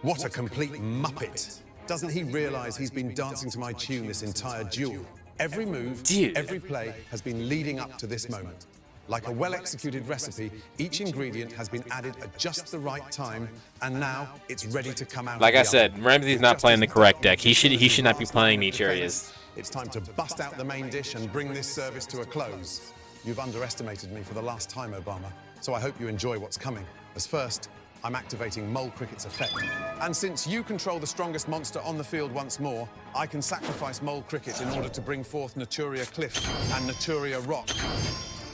What a complete muppet. Doesn't he realize he's been dancing to my tune this entire duel? Every move, every play has been leading up to this moment. Like a well-executed recipe, each ingredient has been added at just the right time, and now it's ready to come out. Like I said, Ramsay's not playing the correct deck. He should not be playing Nature's. It's time to bust out the main dish and bring this service to a close. You've underestimated me for the last time, Obama, so I hope you enjoy what's coming. As first, I'm activating Mole Cricket's effect. And since you control the strongest monster on the field once more, I can sacrifice Mole Cricket in order to bring forth Naturia Cliff and Naturia Rock.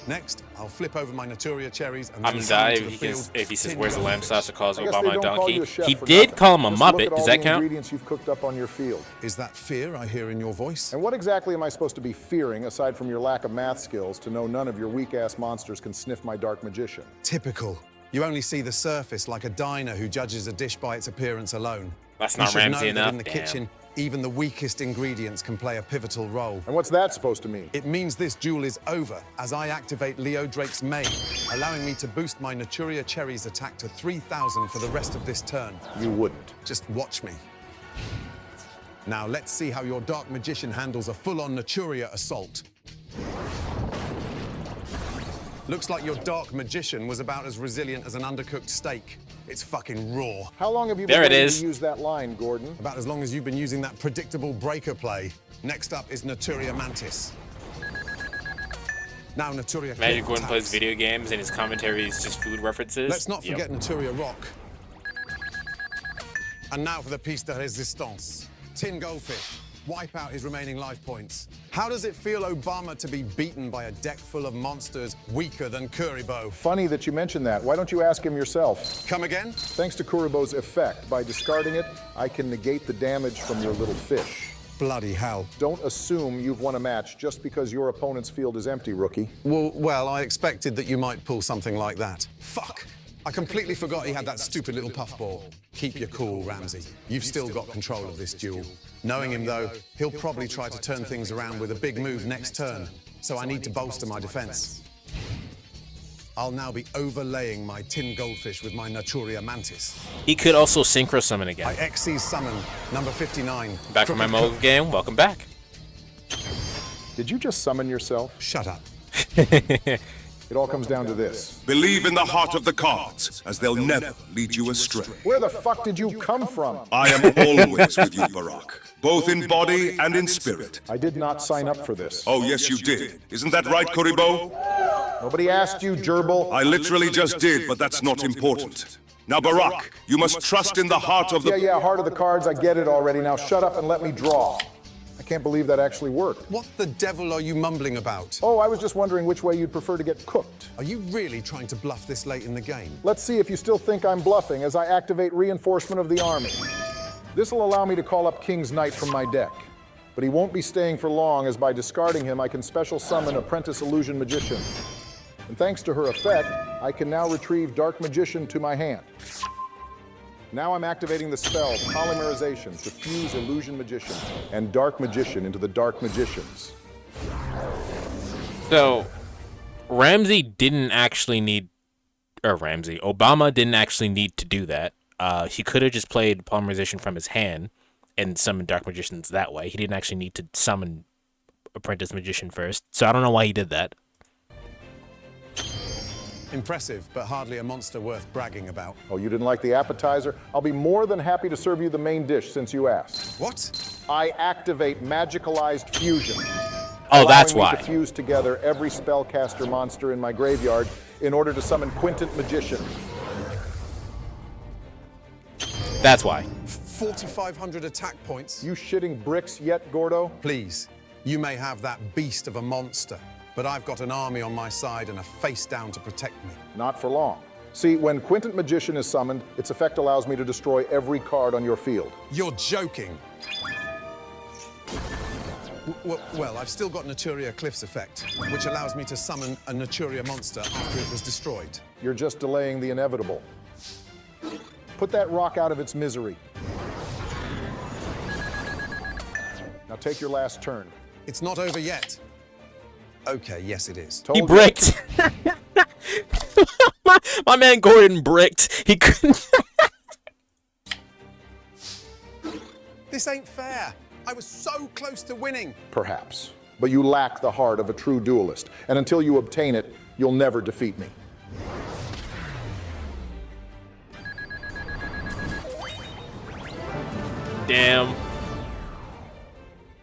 Next, I'll flip over my Naturia cherries and I'm gonna die if he says, "Where's the lamb sauce?" calls Obama a donkey. He for did nothing. call him a Just muppet. look at Does all that the count? ingredients you've cooked up on your field. Is that fear I hear in your voice? And what exactly am I supposed to be fearing, aside from your lack of math skills, to know none of your weak-ass monsters can sniff my Dark Magician? Typical. You only see the surface, like a diner who judges a dish by its appearance alone. That's You not should Ramsay know that enough. in the Damn. kitchen, even the weakest ingredients can play a pivotal role. And what's that supposed to mean? It means this duel is over as I activate Leo Drake's main, allowing me to boost my Naturia Cherry's attack to 3,000 for the rest of this turn. You wouldn't. Just watch me. Now let's see how your Dark Magician handles a full-on Naturia assault. Looks like your Dark Magician was about as resilient as an undercooked steak. It's fucking raw. How long have you been waiting to use that line, Gordon? About as long as you've been using that predictable breaker play. Next up is Naturia Mantis. Now Naturia Imagine Cliff Gordon plays attacks. video games and his commentary is just food references. Let's not forget Naturia Rock. And now for the piece de resistance. Tin Goldfish. Wipe out his remaining life points. How does it feel, Obama, to be beaten by a deck full of monsters weaker than Kuribo? Funny that you mentioned that. Why don't you ask him yourself? Come again? Thanks to Kuribo's effect, by discarding it, I can negate the damage from your little fish. Bloody hell. Don't assume you've won a match just because your opponent's field is empty, rookie. Well, I expected that you might pull something like that. Fuck! I completely forgot he had that stupid little puffball. Keep your cool, Ramsay. You've still got control of this duel. Knowing him, though, he'll probably try to turn things around with a big move next turn, so I need to bolster my defense. I'll now be overlaying my Tin Goldfish with my Naturia Mantis. He could also synchro summon again. I XC summon number 59. Back from my mobile game. Welcome back. Did you just summon yourself? Shut up. It all comes down to this. Believe in the heart of the cards, as they'll never lead you astray. Where the fuck did you come from? I am always with you, Barack. Both in body and in spirit. I did not sign up for this. Oh, yes, you did. Isn't that right, Kuribo? Nobody asked you, gerbil. I literally just did, but that's not important. Now, Barack, you must trust in the heart of the... Yeah, heart of the cards, I get it already. Now shut up and let me draw. I can't believe that actually worked. What the devil are you mumbling about? Oh, I was just wondering which way you'd prefer to get cooked. Are you really trying to bluff this late in the game? Let's see if you still think I'm bluffing as I activate reinforcement of the army. This will allow me to call up King's Knight from my deck. But he won't be staying for long, as by discarding him, I can special summon Apprentice Illusion Magician. And thanks to her effect, I can now retrieve Dark Magician to my hand. Now I'm activating the spell Polymerization to fuse Illusion Magician and Dark Magician into the Dark Magicians. So, Ramsay didn't actually need, or Ramsay, Obama didn't actually need to do that. He could have just played Polymerization from his hand and summoned Dark Magicians that way. He didn't actually need to summon Apprentice Magician first. So I don't know why he did that. Impressive, but hardly a monster worth bragging about. Oh, you didn't like the appetizer? I'll be more than happy to serve you the main dish since you asked. What? I activate magicalized fusion. Oh, that's allowing me why. to fuse together every spellcaster monster in my graveyard in order to summon Quintet Magician. That's why. 4,500 attack points. You shitting bricks yet, Gordo? Please, you may have that beast of a monster, but I've got an army on my side and a face down to protect me. Not for long. See, when Quintet Magician is summoned, its effect allows me to destroy every card on your field. You're joking. Well, I've still got Naturia Cliff's effect, which allows me to summon a Naturia monster after it was destroyed. You're just delaying the inevitable. Put that rock out of its misery. Now take your last turn. It's not over yet. Okay, yes it is. He bricked. my man Gordon bricked. He couldn't. This ain't fair. I was so close to winning. Perhaps. But you lack the heart of a true duelist. And until you obtain it, you'll never defeat me. Damn.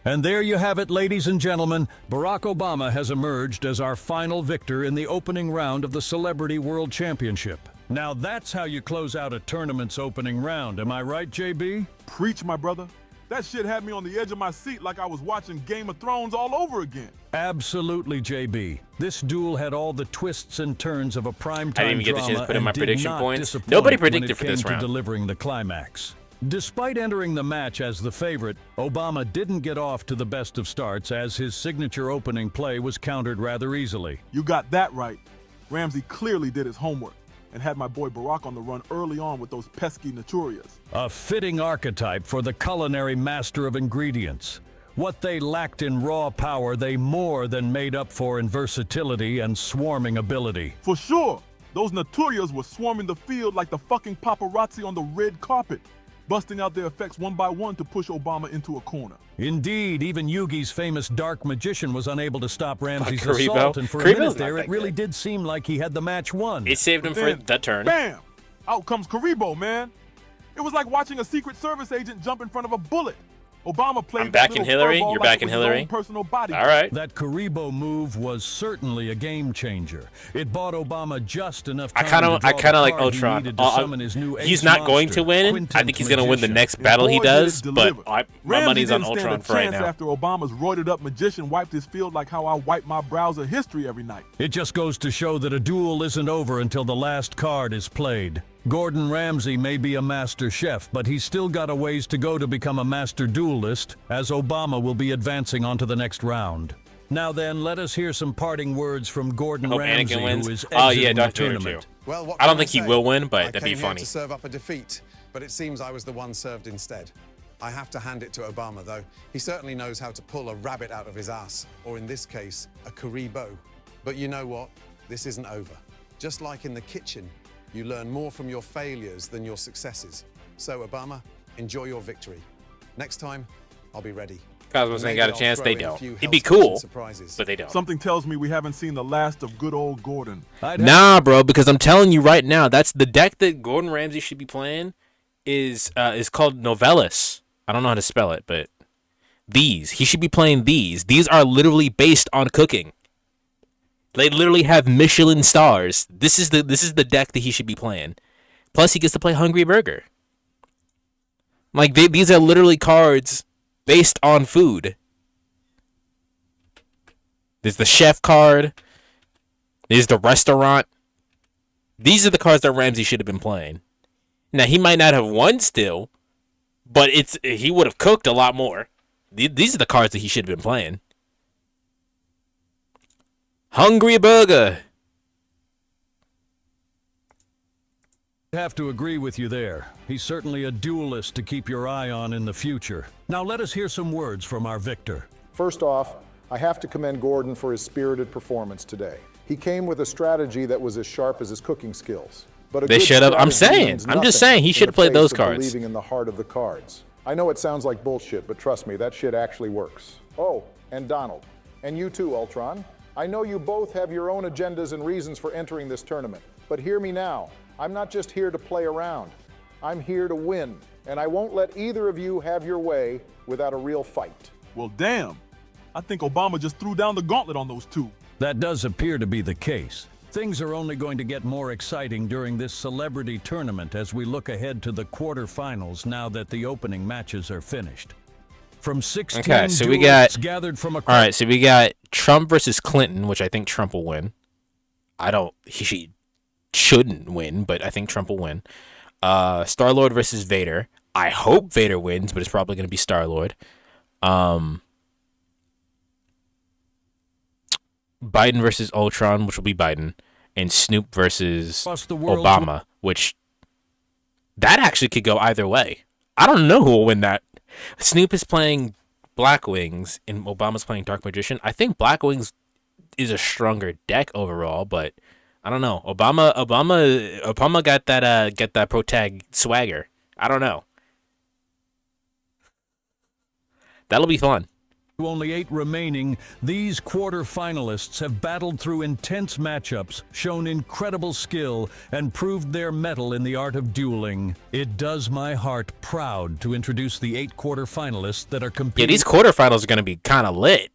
And there you have it, ladies and gentlemen. Barack Obama has emerged as our final victor in the opening round of the Celebrity World Championship. Now that's how you close out a tournament's opening round. Am I right, JB? Preach, my brother. That shit had me on the edge of my seat like I was watching Game of Thrones all over again. Absolutely, JB. This duel had all the twists and turns of a primetime drama. I didn't even get the chance to put in my prediction points. Disappoint Nobody when predicted it for came this to round. delivering the climax. Despite entering the match as the favorite, Obama didn't get off to the best of starts, as his signature opening play was countered rather easily. You got that right. Ramsay clearly did his homework and had my boy Barack on the run early on with those pesky Naturias. A fitting archetype for the culinary master of ingredients. What they lacked in raw power, they more than made up for in versatility and swarming ability. For sure, those Naturias were swarming the field like the fucking paparazzi on the red carpet, busting out their effects one by one to push Obama into a corner. Indeed, even Yugi's famous Dark Magician was unable to stop Ramsay's Karibo. assault, and for a Karibo's minute not there, that it really good. did seem like he had the match won. It saved him for Then, that turn. Bam! Out comes Karibo, man. It was like watching a Secret Service agent jump in front of a bullet. Obama played I'm backing that little Hilary. furball You're like backing it was his Hilary. own personal body. All right. That Karibo move was certainly a game changer. It bought Obama just enough I time kind of like Ultron. He's not going to win. I think he's going to win the next battle he does, but my money's on Ultron for right now. After Obama's roided up magician wiped his field like how I wipe my browser history every night. It just goes to show that a duel isn't over until the last card is played. Gordon Ramsay may be a master chef, but he's still got a ways to go to become a master duelist, as Obama will be advancing on to the next round. Now then, let us hear some parting words from Gordon Hope Ramsay, Anakin wins. who is Oh yeah, exiting the Darth Vader tournament. too. Well, what I don't can think he say? will win, but I that'd be came here funny. to serve up a defeat, but it seems I was the one served instead. I have to hand it to Obama, though. He certainly knows how to pull a rabbit out of his ass, or in this case, a Karibo. But you know what? This isn't over. Just like in the kitchen, you learn more from your failures than your successes. So, Obama, enjoy your victory. Next time, I'll be ready. Cosmos ain't got a Maybe chance. I'll They throw in a don't. few It'd be Hell's Kitchen cool, surprises. but they don't. Something tells me we haven't seen the last of good old Gordon. Nah, bro, because I'm telling you right now, that's the deck that Gordon Ramsay should be playing is called Novellus. I don't know how to spell it, but he should be playing these. These are literally based on cooking. They literally have Michelin stars. This is the deck that he should be playing. Plus, he gets to play Hungry Burger. Like these are literally cards based on food. There's the chef card. There's the restaurant. These are the cards that Ramsay should have been playing. Now he might not have won still, but he would have cooked a lot more. These are the cards that he should have been playing. Hungry Burger. I have to agree with you there. He's certainly a duelist to keep your eye on in the future. Now let us hear some words from our victor. First off, I have to commend Gordon for his spirited performance today. He came with a strategy that was as sharp as his cooking skills. But They should have. I'm just saying he should have played those cards. Believing in the heart of the cards. I know it sounds like bullshit, but trust me, that shit actually works. Oh, and Donald, and you too, Ultron. I know you both have your own agendas and reasons for entering this tournament, but hear me now. I'm not just here to play around. I'm here to win, and I won't let either of you have your way without a real fight. Well, damn. I think Obama just threw down the gauntlet on those two. That does appear to be the case. Things are only going to get more exciting during this celebrity tournament as we look ahead to the quarterfinals now that the opening matches are finished. From 16 so we got gathered from all right, so we got Trump versus Clinton, which I think Trump will win. He shouldn't win, but I think Trump will win. Star-Lord versus Vader. I hope Vader wins, but it's probably going to be Star-Lord. Biden versus Ultron, which will be Biden, and Snoop versus Obama, which that actually could go either way. I don't know who will win that. Snoop is playing Black Wings, and Obama's playing Dark Magician. I think Black Wings is a stronger deck overall, but I don't know. Obama got that protag swagger. I don't know. That'll be fun. Only 8 remaining, these quarterfinalists have battled through intense matchups, shown incredible skill, and proved their mettle in the art of dueling. It does my heart proud to introduce the 8 quarterfinalists that are competing. Yeah, these quarterfinals are going to be kind of lit.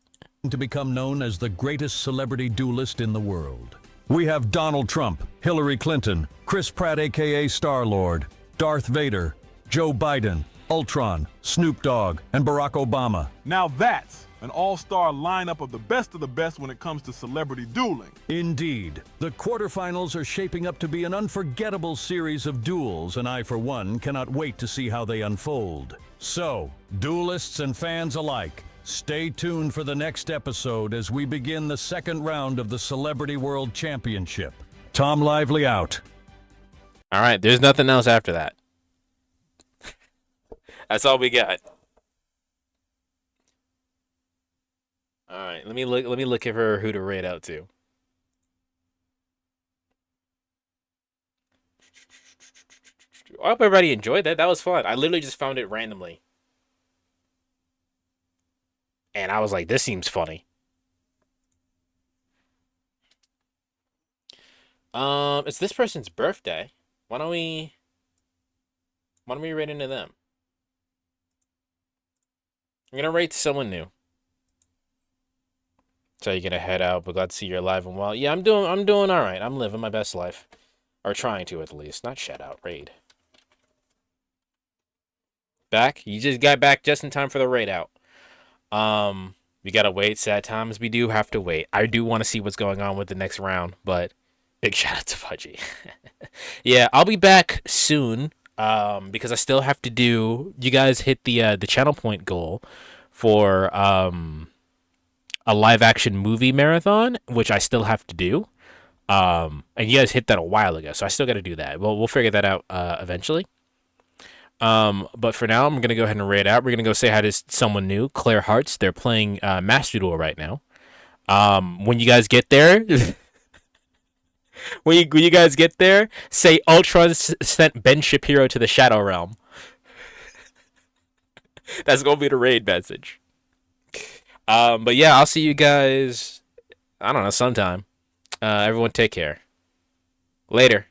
To become known as the greatest celebrity duelist in the world. We have Donald Trump, Hillary Clinton, Chris Pratt aka Star-Lord, Darth Vader, Joe Biden, Ultron, Snoop Dogg, and Barack Obama. Now that's an all-star lineup of the best when it comes to celebrity dueling. Indeed. The quarterfinals are shaping up to be an unforgettable series of duels, and I, for one, cannot wait to see how they unfold. So, duelists and fans alike, stay tuned for the next episode as we begin the second round of the Celebrity World Championship. Tom Lively out. All right, there's nothing else after that. That's all we got. All right, let me look at her who to rate out to. I hope everybody enjoyed that. That was fun. I literally just found it randomly. And I was like, this seems funny. It's this person's birthday. Why don't we rate into them? I'm gonna rate someone new. So you're gonna head out, but glad to see you're alive and well. Yeah, I'm doing all right. I'm living my best life, or trying to at least. Not shout out, raid. Back? You just got back just in time for the raid out. We gotta wait. Sad times. We do have to wait. I do want to see what's going on with the next round, but big shout out to Fudgy. Yeah, I'll be back soon. Because I still have to do. You guys hit the channel point goal for a live action movie marathon, which I still have to do. And you guys hit that a while ago, so I still got to do that. Well, we'll figure that out eventually. But for now, I'm gonna go ahead and raid out. We're gonna go say hi to someone new, Claire Hearts. They're playing Master Duel right now. When you guys get there. When you guys get there, say Ultron sent Ben Shapiro to the Shadow Realm. That's gonna be the raid message. But yeah, I'll see you guys, I don't know, sometime. Everyone take care. Later.